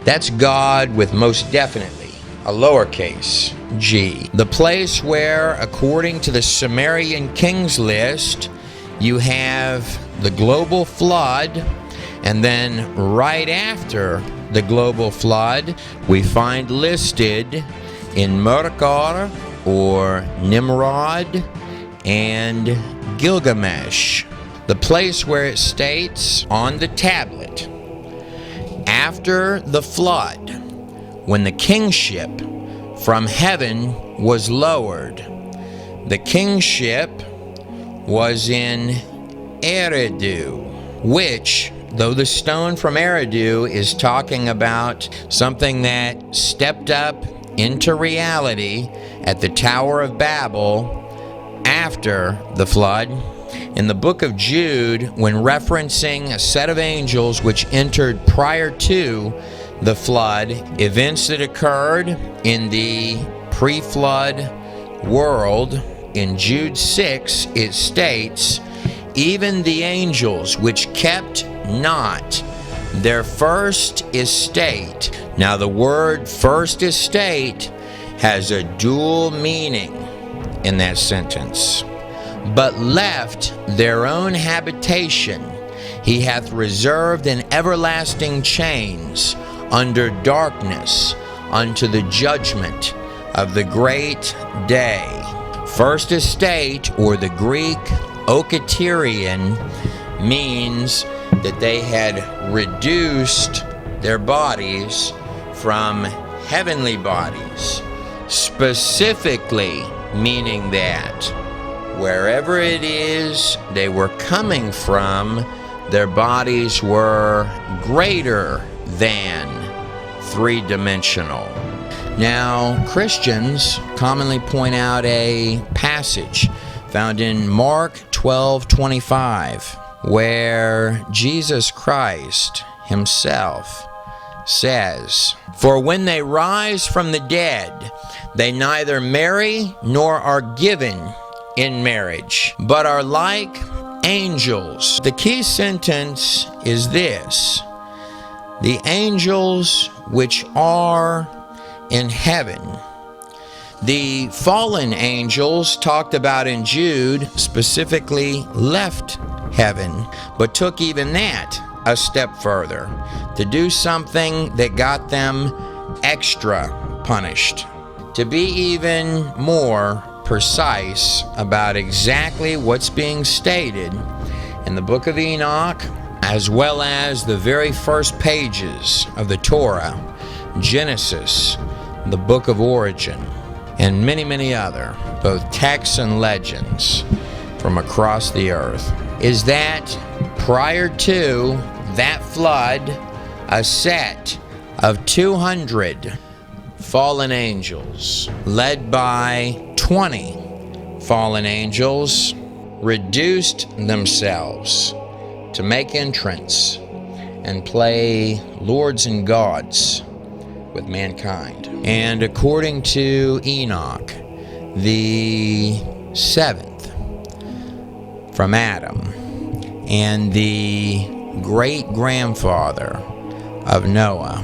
That's God with most definitely a lowercase g. The place where, according to the Sumerian Kings list, you have the global flood, and then right after the global flood, we find listed in Merkar or Nimrod and Gilgamesh, the place where it states on the tablet, after the flood, when the kingship from heaven was lowered, the kingship was in Eridu, which, though the stone from Eridu is talking about something that stepped up into reality at the Tower of Babel after the flood, in the book of Jude, when referencing a set of angels which entered prior to the flood, events that occurred in the pre-flood world, in Jude 6 it states, even the angels which kept not their first estate. Now the word first estate has a dual meaning in that sentence. But left their own habitation, he hath reserved in everlasting chains under darkness unto the judgment of the great day. First estate, or the Greek okaterion, means that they had reduced their bodies from heavenly bodies, specifically meaning that wherever it is they were coming from, their bodies were greater than three-dimensional. Now, Christians commonly point out a passage found in Mark 12:25, where Jesus Christ himself says, "For when they rise from the dead, they neither marry nor are given in marriage, but are like angels." The key sentence is this: the angels which are in heaven. The fallen angels talked about in Jude specifically left heaven, but took even that a step further to do something that got them extra punished. To be even more precise about exactly what's being stated in the book of Enoch, as well as the very first pages of the Torah, Genesis, the book of Origin, and many, many other, both texts and legends from across the earth, is that prior to that flood, a set of 200 fallen angels, led by 20 fallen angels, reduced themselves to make entrance and play lords and gods with mankind. And according to Enoch, the seventh from Adam and the great-grandfather of Noah,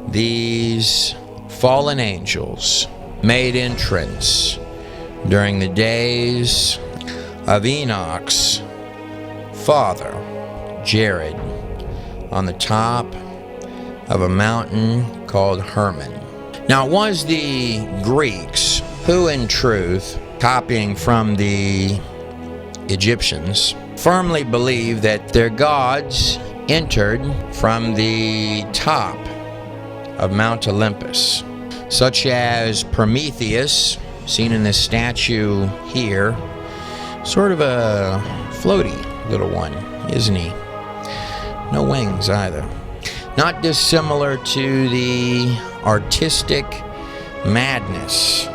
these fallen angels made entrance during the days of Enoch's father, Jared, on the top of a mountain called Hermon. Now, it was the Greeks who, in truth, copying from the Egyptians, firmly believed that their gods entered from the top of Mount Olympus, such as Prometheus, seen in this statue here, Sort of a floaty little one, isn't he? No wings either. Not dissimilar to the artistic madness,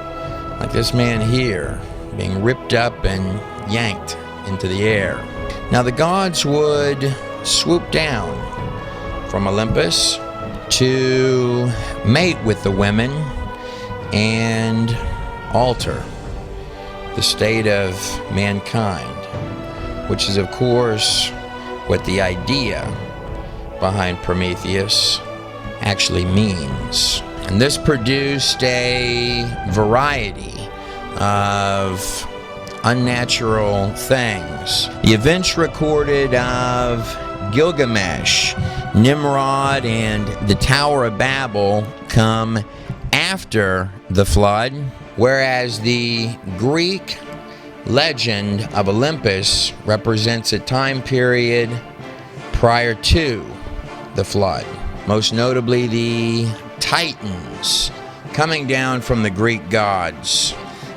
like this man here, being ripped up and yanked into the air. Now the gods would swoop down from Olympus to mate with the women and alter the state of mankind, which is of course what the idea behind Prometheus actually means. And this produced a variety of unnatural things. The events recorded of Gilgamesh, Nimrod, and the Tower of Babel come after the flood, whereas the Greek legend of Olympus represents a time period prior to the flood. Most notably the Titans coming down from the Greek gods,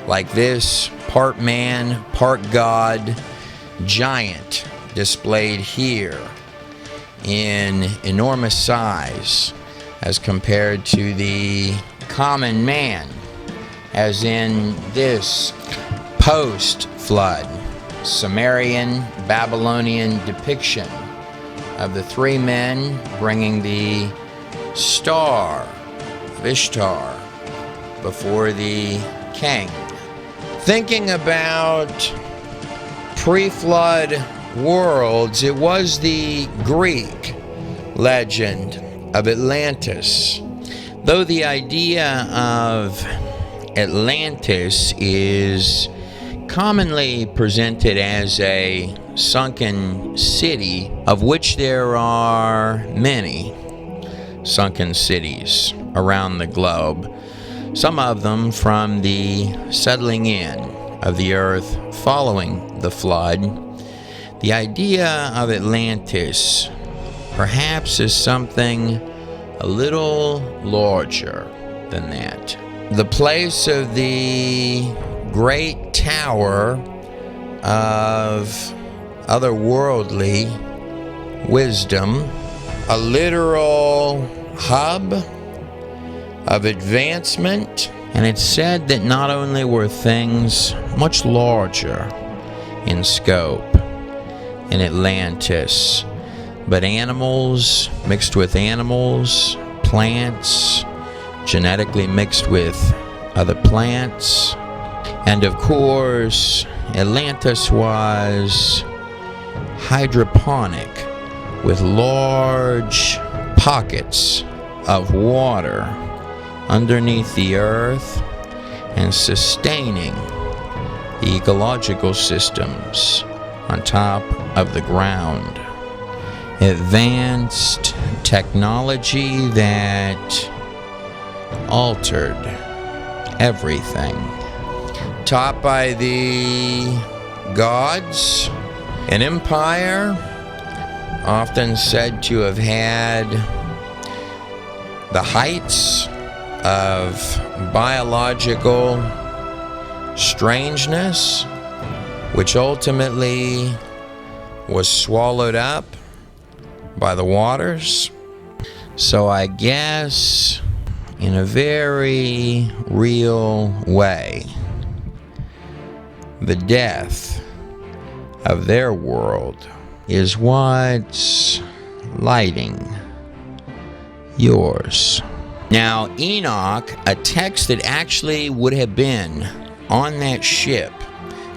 like this part man, part god giant displayed here in enormous size as compared to the common man, as in this post-flood Sumerian Babylonian depiction of the three men bringing the star of Ishtar before the king. Thinking about pre-flood worlds, it was the Greek legend of Atlantis. Though the idea of Atlantis is commonly presented as a sunken city, of which there are many sunken cities around the globe, some of them from the settling in of the earth following the flood. The idea of Atlantis perhaps is something a little larger than that. The place of the great tower of otherworldly wisdom, a literal hub of advancement, and it's said that not only were things much larger in scope in Atlantis, but animals mixed with animals, plants genetically mixed with other plants, and of course Atlantis was hydroponic with large pockets of water underneath the earth and sustaining the ecological systems on top of the ground. Advanced technology that altered everything. Taught by the gods, an empire often said to have had the heights of biological strangeness, which ultimately was swallowed up by the waters. So I guess in a very real way, the death of their world is what's lighting yours. Now, Enoch, a text that actually would have been on that ship,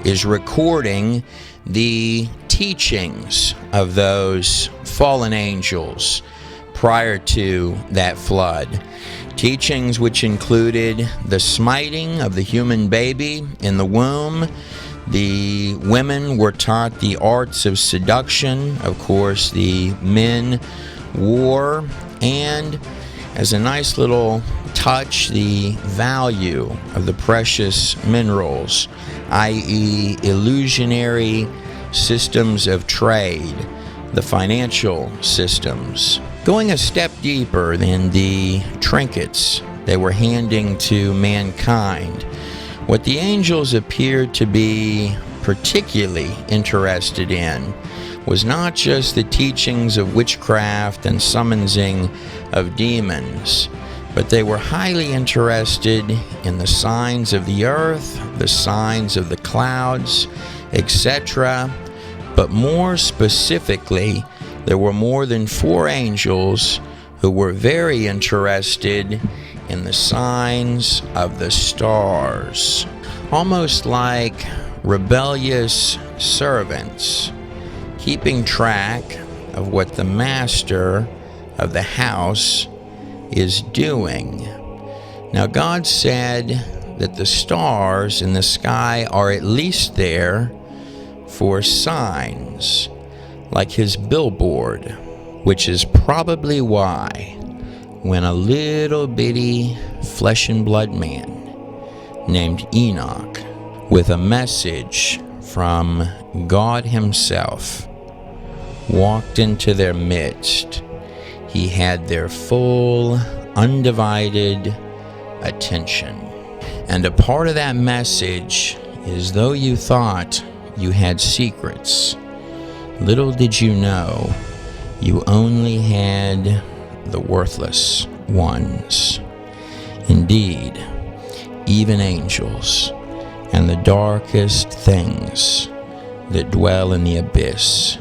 is recording the teachings of those fallen angels prior to that flood. Teachings which included the smiting of the human baby in the womb. The women were taught the arts of seduction. Of course, the men wore, and as a nice little touch, the value of the precious minerals, i.e. illusionary systems of trade, the financial systems. Going a step deeper than the trinkets they were handing to mankind What the angels appeared to be particularly interested in was not just the teachings of witchcraft and summoning of demons, but they were highly interested in the signs of the earth, the signs of the clouds, etc. But more specifically, there were more than 4 angels who were very interested in the signs of the stars, almost like rebellious servants, keeping track of what the master of the house is doing. Now, God said that the stars in the sky are at least there for signs, like his billboard, which is probably why when a little bitty flesh and blood man named Enoch, with a message from God himself, walked into their midst, he had their full, undivided attention. And a part of that message is, though you thought you had secrets, little did you know you only had the worthless ones. Indeed, even angels and the darkest things that dwell in the abyss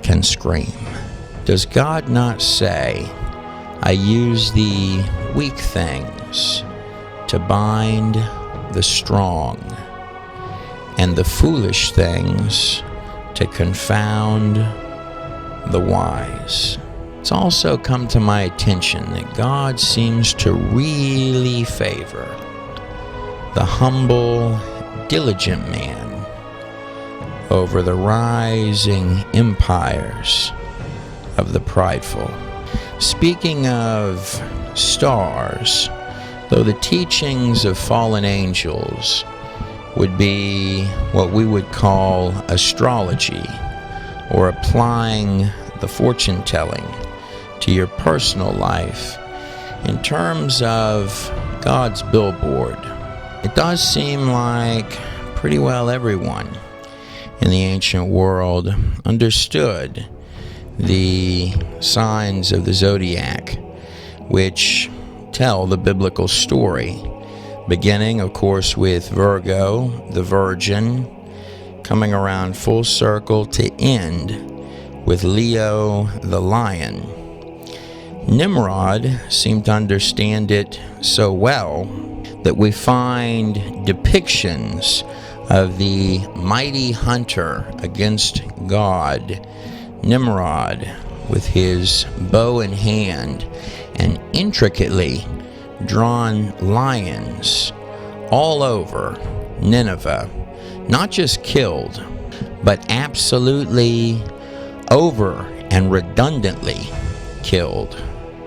can scream. Does God not say, I use the weak things to bind the strong, and the foolish things to confound the wise? It's also come to my attention that God seems to really favor the humble, diligent man over the rising empires of the prideful. Speaking of stars, though the teachings of fallen angels would be what we would call astrology, or applying the fortune telling to your personal life, in terms of God's billboard, it does seem like pretty well everyone in the ancient world understood the signs of the zodiac, which tell the biblical story, beginning, of course, with Virgo, the virgin, coming around full circle to end with Leo, the lion. Nimrod seemed to understand it so well that we find depictions of the mighty hunter against God, Nimrod, with his bow in hand and intricately drawn lions all over Nineveh, not just killed, but absolutely over and redundantly killed.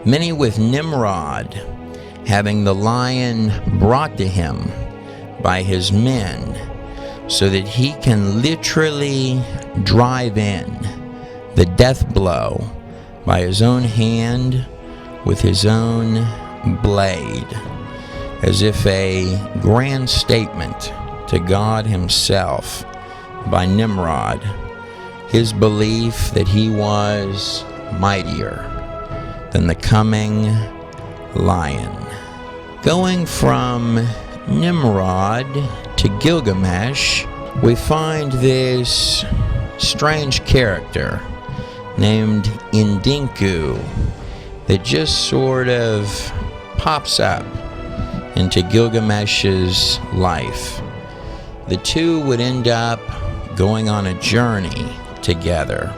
Many with Nimrod having the lion brought to him by his men so that he can literally drive in the death blow by his own hand with his own blade, as if a grand statement to God himself by Nimrod, his belief that he was mightier than the coming lion. Going from Nimrod to Gilgamesh, we find this strange character named Enkidu that just sort of pops up into Gilgamesh's life. The two would end up going on a journey together.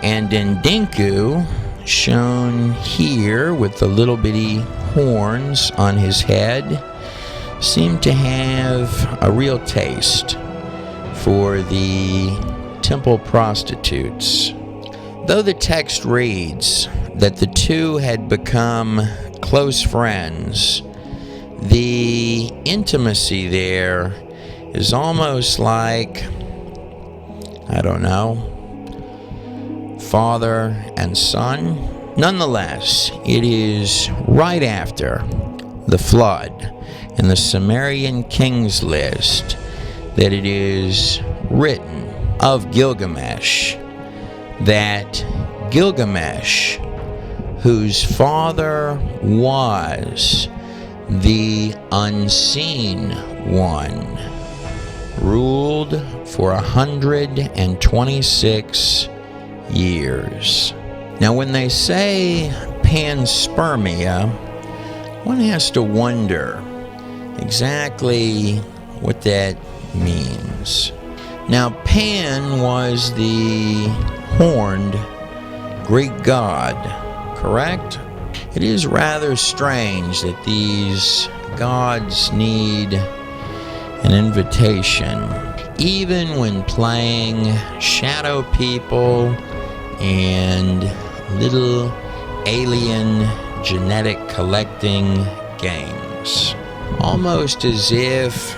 And Enkidu, shown here with the little bitty horns on his head, seemed to have a real taste for the temple prostitutes. Though the text reads that the two had become close friends, the intimacy there is almost like, I don't know, father and son. Nonetheless, it is right after the flood, in the Sumerian Kings list that it is written of Gilgamesh that Gilgamesh, whose father was the Unseen One, ruled for 126 years. Now, when they say panspermia, one has to wonder exactly what that means. Now, Pan was the horned Greek god, correct? It is rather strange that these gods need an invitation, even when playing shadow people and little alien genetic collecting games. Almost as if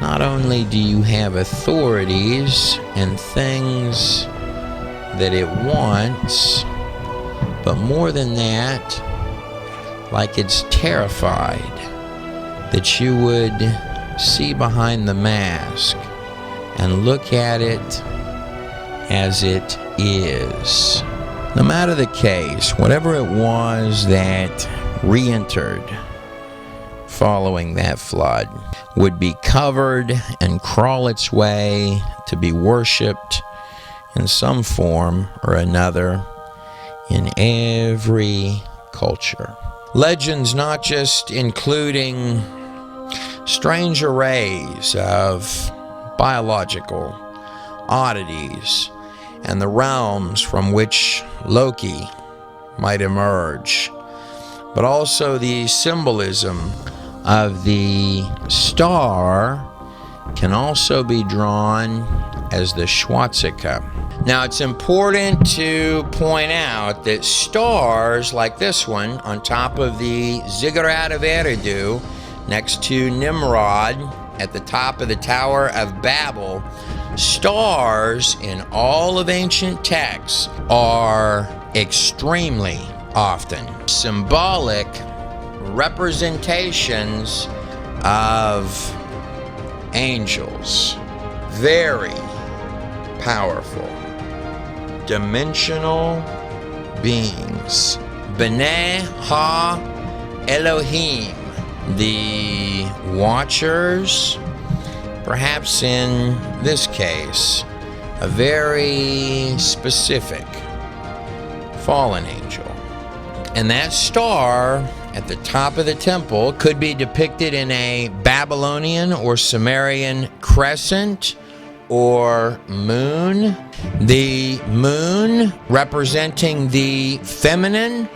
not only do you have authorities and things that it wants, but more than that, like it's terrified that you would see behind the mask and look at it as it is. No matter the case, whatever it was that re-entered following that flood would be covered and crawl its way to be worshipped in some form or another in every culture. Legends not just including strange arrays of biological oddities and the realms from which Loki might emerge, but also the symbolism of the star can also be drawn as the swastika. Now, it's important to point out that stars like this one on top of the Ziggurat of Eridu, next to Nimrod at the top of the Tower of Babel, stars in all of ancient texts are extremely often symbolic representations of angels. Very powerful, dimensional beings. B'nai Ha Elohim, the Watchers, perhaps in this case, a very specific fallen angel. And that star at the top of the temple could be depicted in a Babylonian or Sumerian crescent or moon. The moon representing the feminine,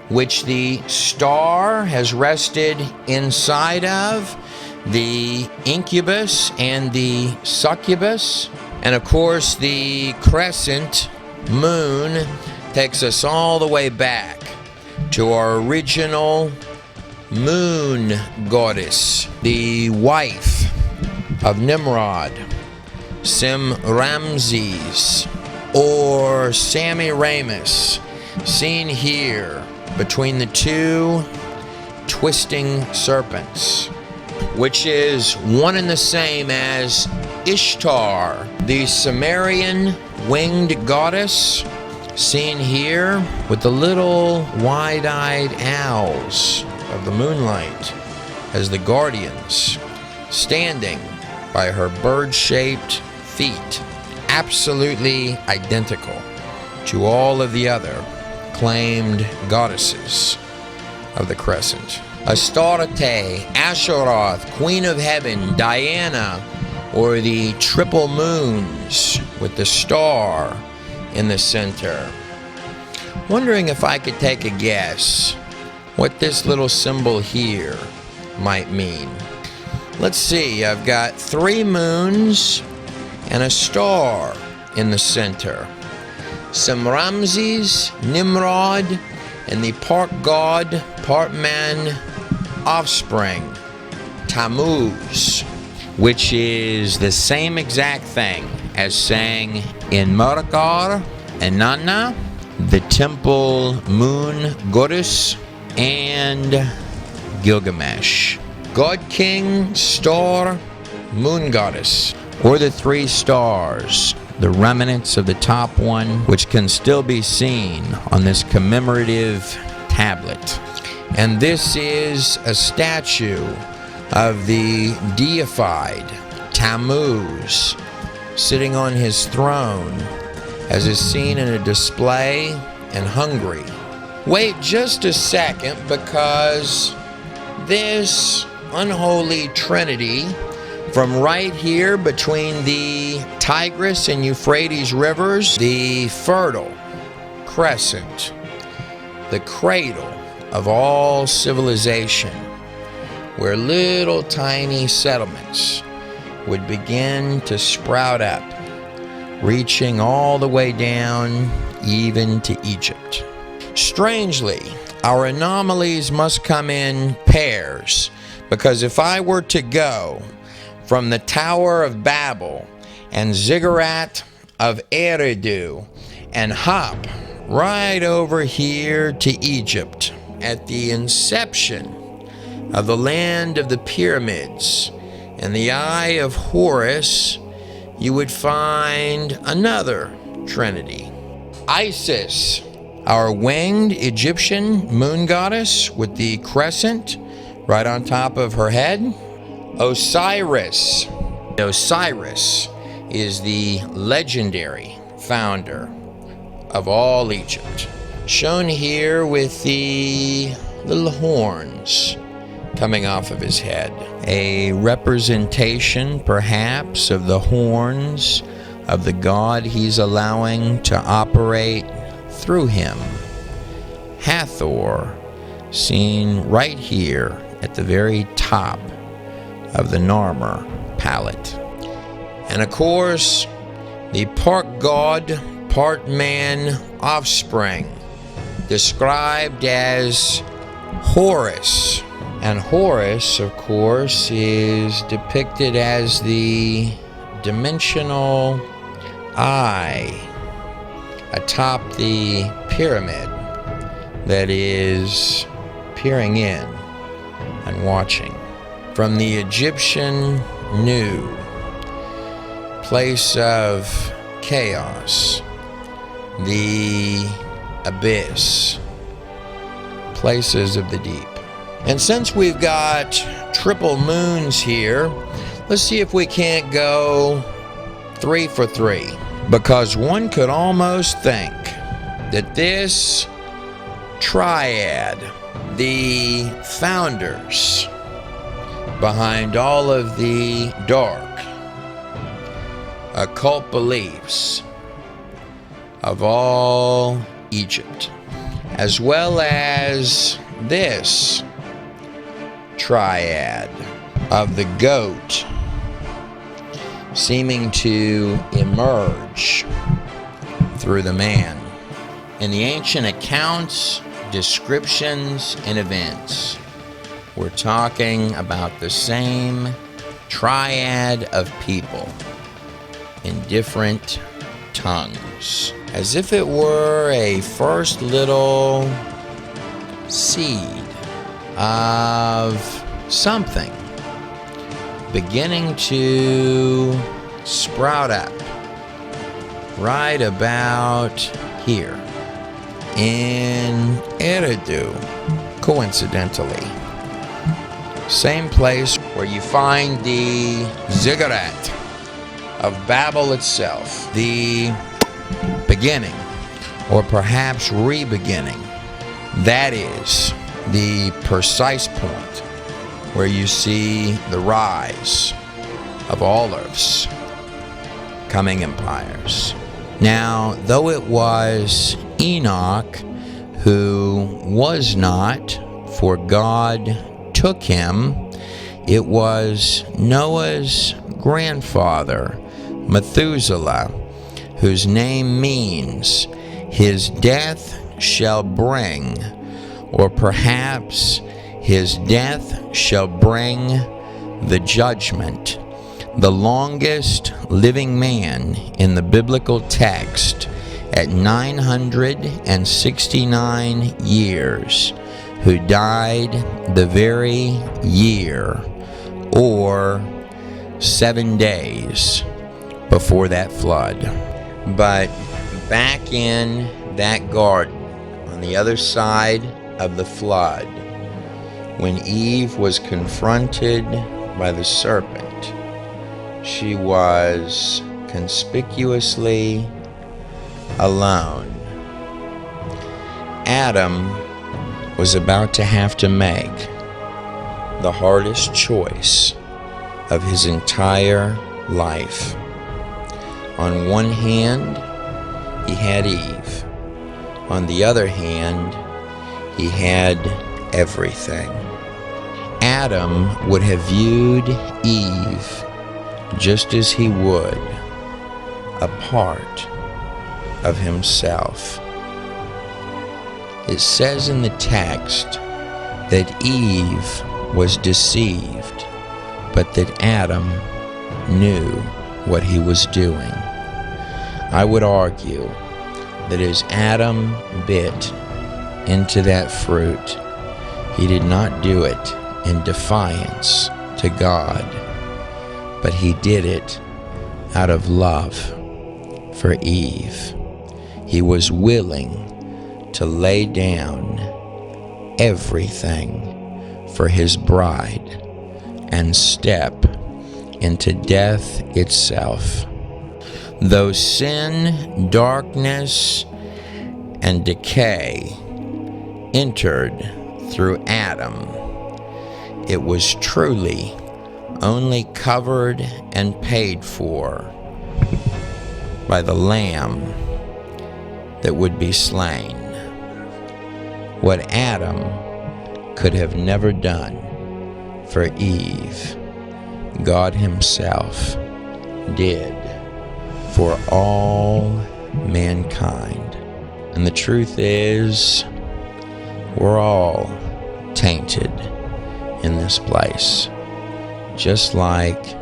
which the star has rested inside of, the incubus and the succubus. And of course, the crescent moon takes us all the way back to our original moon goddess, the wife of Nimrod, Semramses, or Semiramis, seen here between the two twisting serpents, which is one and the same as Ishtar, the Sumerian winged goddess, seen here with the little wide-eyed owls of the moonlight as the guardians, standing by her bird-shaped feet, absolutely identical to all of the other claimed goddesses of the crescent. Astarte, Asheroth, Queen of Heaven, Diana, or the triple moons with the star in the center. Wondering if I could take a guess what this little symbol here might mean. Let's see, I've got 3 moons and a star in the center. Semramses, Nimrod, and the part god, part man offspring, Tammuz, which is the same exact thing as saying in Mardukar and Inanna, the temple moon goddess, and Gilgamesh. God King, Star, Moon Goddess, or the three stars, the remnants of the top one, which can still be seen on this commemorative tablet. And this is a statue of the deified Tammuz sitting on his throne, as is seen in a display in Hungary. Wait just a second, because this unholy trinity from right here between the Tigris and Euphrates rivers, the Fertile Crescent, the cradle of all civilization, where little tiny settlements would begin to sprout up, reaching all the way down even to Egypt. Strangely, our anomalies must come in pairs, because if I were to go from the Tower of Babel and Ziggurat of Eridu and hop right over here to Egypt at the inception of the land of the pyramids and the Eye of Horus, you would find another trinity. Isis, our winged Egyptian moon goddess with the crescent right on top of her head. Osiris. Osiris is the legendary founder of all Egypt, shown here with the little horns coming off of his head. A representation, perhaps, of the horns of the god he's allowing to operate through him. Hathor, seen right here at the very top of the Narmer palette. And of course, the part god, part man offspring, described as Horus. And Horus, of course, is depicted as the dimensional eye atop the pyramid that is peering in and watching. From the Egyptian Nu, place of chaos, the abyss, places of the deep. And since we've got triple moons here, let's see if we can't go 3 for 3. Because one could almost think that this triad, the founders behind all of the dark occult beliefs of all Egypt, as well as this triad of the goat seeming to emerge through the man. In the ancient accounts, descriptions, and events, we're talking about the same triad of people in different tongues, as if it were a first little seed of something beginning to sprout up right about here in Eridu, coincidentally. Same place where you find the Ziggurat of Babel itself, the beginning, or perhaps re-beginning. That is the precise point where you see the rise of all Earth's coming empires. Now, though it was Enoch who was not, for God took him, it was Noah's grandfather, Methuselah, whose name means his death shall bring, or perhaps his death shall bring the judgment. The longest living man in the biblical text at 969 years, who died the very year or 7 days before that flood. But back in that garden, on the other side of the flood, when Eve was confronted by the serpent, she was conspicuously alone. Adam was about to have to make the hardest choice of his entire life. On one hand, he had Eve. On the other hand, he had everything. Adam would have viewed Eve just as he would a part of himself. It says in the text that Eve was deceived, but that Adam knew what he was doing. I would argue that as Adam bit into that fruit, he did not do it in defiance to God, but he did it out of love for Eve. He was willing to lay down everything for his bride and step into death itself. Though sin, darkness, and decay entered through Adam, it was truly only covered and paid for by the Lamb that would be slain. What Adam could have never done for Eve, God Himself did for all mankind. And the truth is, we're all tainted in this place, just like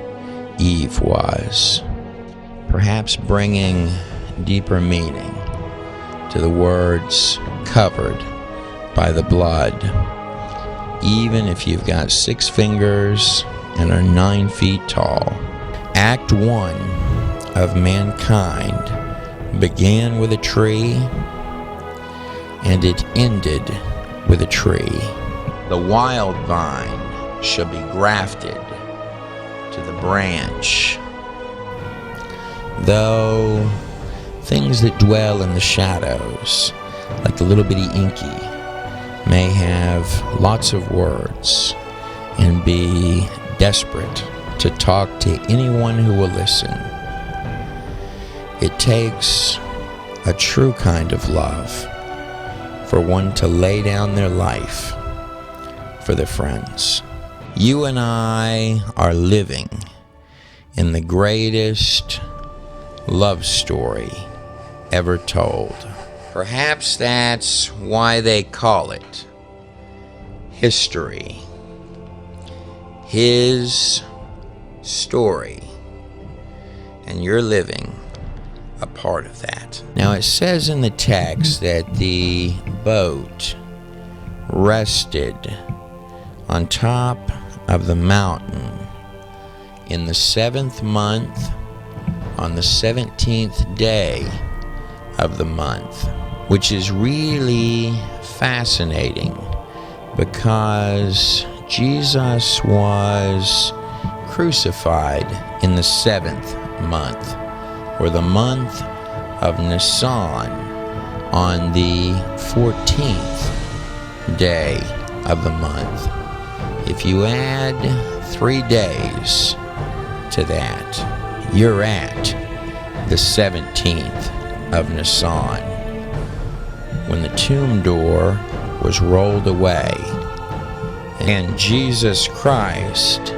Eve was. Perhaps bringing deeper meaning to the words covered by the blood. Even if you've got 6 fingers and are 9 feet tall. Act 1 of mankind began with a tree, and it ended with a tree. The wild vine shall be grafted to the branch. Though things that dwell in the shadows, like the little bitty inky, may have lots of words and be desperate to talk to anyone who will listen, it takes a true kind of love for one to lay down their life for their friends. You and I are living in the greatest love story ever told. Perhaps that's why they call it history. His story. And you're living a part of that. Now it says in the text that the boat rested on top of the mountain in the 7th month, on the 17th day of the month, which is really fascinating because Jesus was crucified in the 7th month, or the month of Nisan, on the 14th day of the month. If you add 3 days to that, you're at the 17th of Nisan, when the tomb door was rolled away and Jesus Christ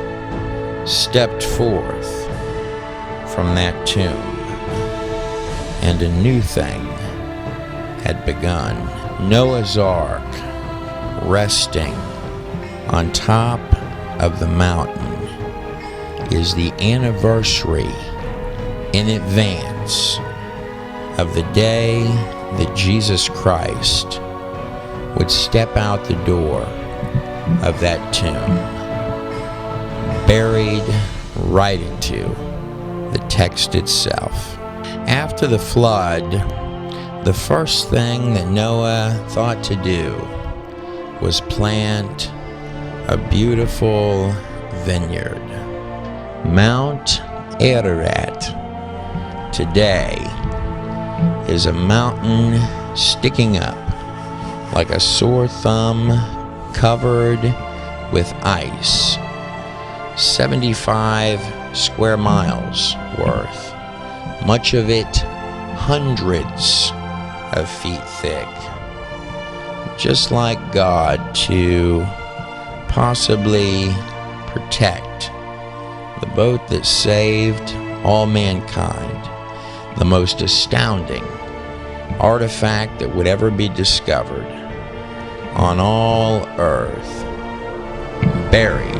stepped forth from that tomb, and a new thing had begun. Noah's Ark resting on top of the mountain is the anniversary in advance of the day that Jesus Christ would step out the door of that tomb, buried right into the text itself. After the flood, the first thing that Noah thought to do was plant a beautiful vineyard. Mount Ararat today is a mountain sticking up like a sore thumb, covered with ice, 75 square miles worth, much of it hundreds of feet thick. Just like God to possibly protect the boat that saved all mankind, the most astounding artifact that would ever be discovered on all earth, buried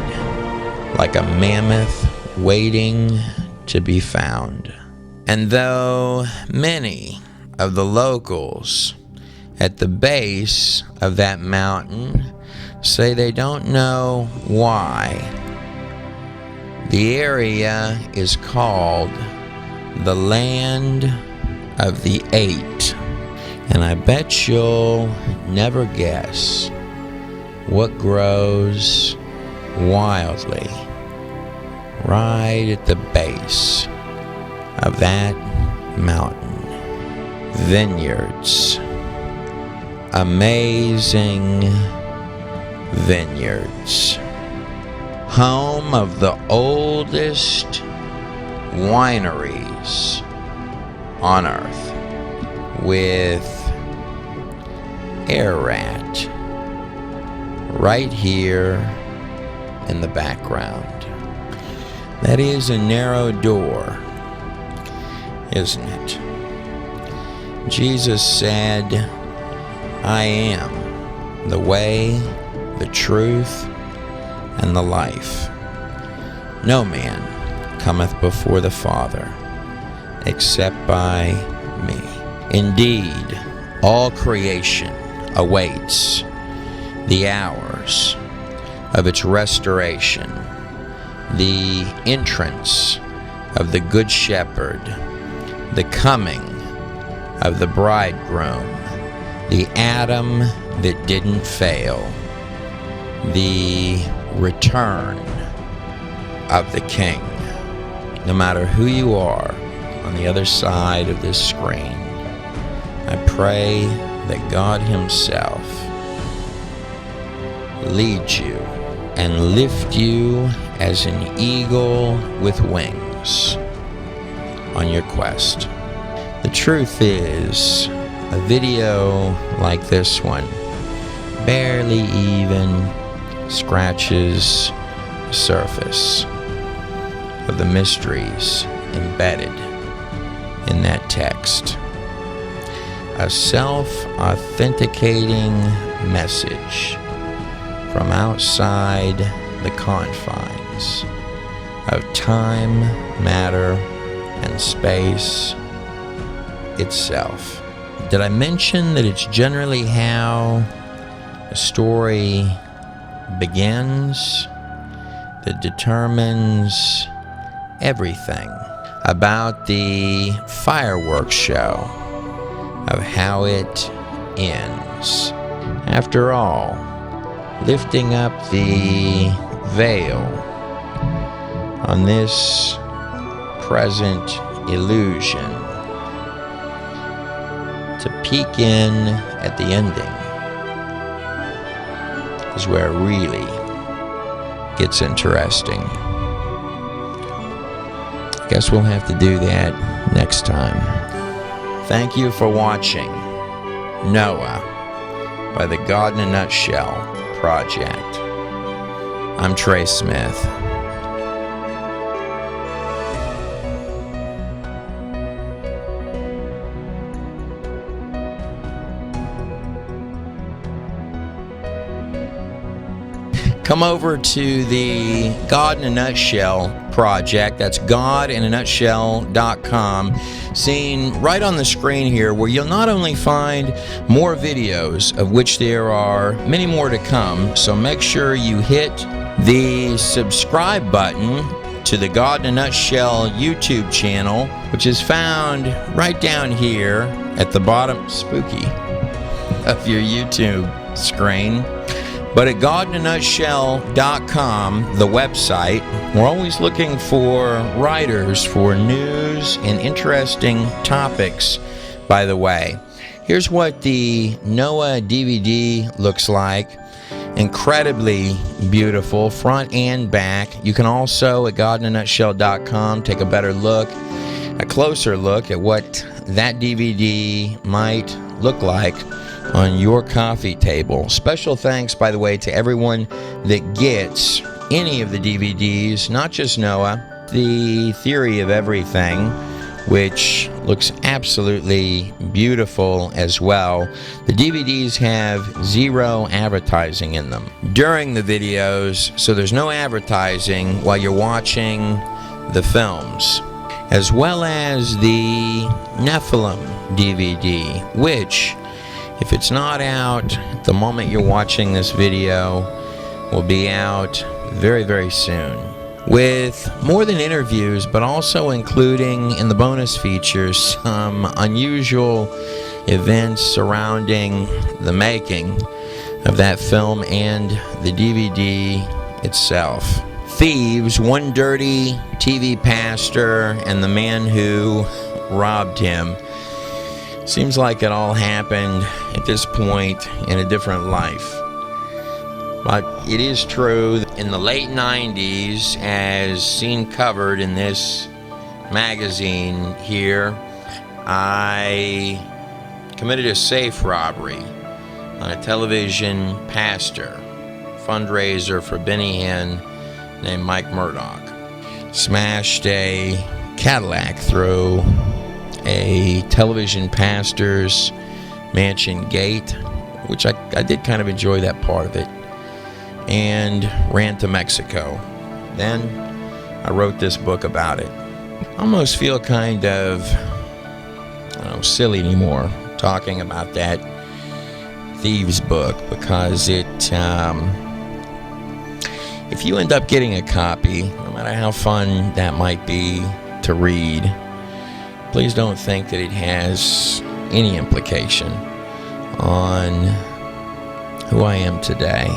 like a mammoth waiting to be found. And though many of the locals at the base of that mountain say they don't know why, the area is called the Land of the Eight. And I bet you'll never guess what grows wildly right at the base of that mountain. Vineyards. Amazing vineyards. Home of the oldest wineries on earth, with Ararat right here in the background. That is a narrow door, isn't it? Jesus said, I am the way, the truth, and the life. No man cometh before the Father except by me. Indeed, all creation awaits the hours of its restoration, the entrance of the Good Shepherd, the coming of the bridegroom, the Adam that didn't fail, the return of the King. No matter who you are on the other side of this screen, I pray that God Himself lead you and lift you as an eagle with wings on your quest. The truth is, a video like this one barely even scratches the surface of the mysteries embedded in that text. A self-authenticating message from outside the confines of time, matter, and space itself. Did I mention that it's generally how a story begins that determines everything about the fireworks show of how it ends? After all, lifting up the veil on this present illusion to peek in at the ending is where it really gets interesting. I guess we'll have to do that next time. Thank you for watching Noah by the God in a Nutshell Project. I'm Trey Smith. come over to the God in a Nutshell project. That's godinanutshell.com. Seen right on the screen here, where you'll not only find more videos, of which there are many more to come, so make sure you hit the subscribe button to the God in a Nutshell YouTube channel, which is found right down here at the bottom, spooky, of your YouTube screen. But at godinanutshell.com, the website, we're always looking for writers for news and interesting topics, by the way. Here's what the Noah DVD looks like. Incredibly beautiful, front and back. You can also, at godinanutshell.com, take a better look, a closer look at what that DVD might look like on your coffee table. Special thanks, by the way, to everyone that gets any of the DVDs, not just Noah, The Theory of Everything, which looks absolutely beautiful as well. The DVDs have 0 advertising in them during the videos, so there's no advertising while you're watching the films, as well as the Nephilim DVD, which, if it's not out at the moment you're watching this video, will be out very, very soon, with more than interviews, but also including in the bonus features some unusual events surrounding the making of that film and the DVD itself. Thieves, one dirty TV pastor, and the man who robbed him. Seems like it all happened at this point in a different life. But it is true that in the late 90s, as seen covered in this magazine here, I committed a safe robbery on a television pastor, fundraiser for Benny Hinn named Mike Murdoch. Smashed a Cadillac through a television pastor's mansion gate, which I did kind of enjoy that part of it, and ran to Mexico. Then I wrote this book about it. I almost feel kind of, silly anymore talking about that Thieves book, because it, if you end up getting a copy, no matter how fun that might be to read, please don't think that it has any implication on who I am today.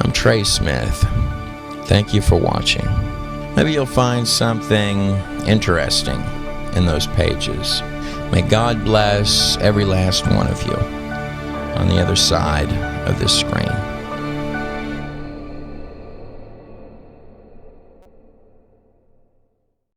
I'm Trey Smith. Thank you for watching. Maybe you'll find something interesting in those pages. May God bless every last one of you on the other side of this screen.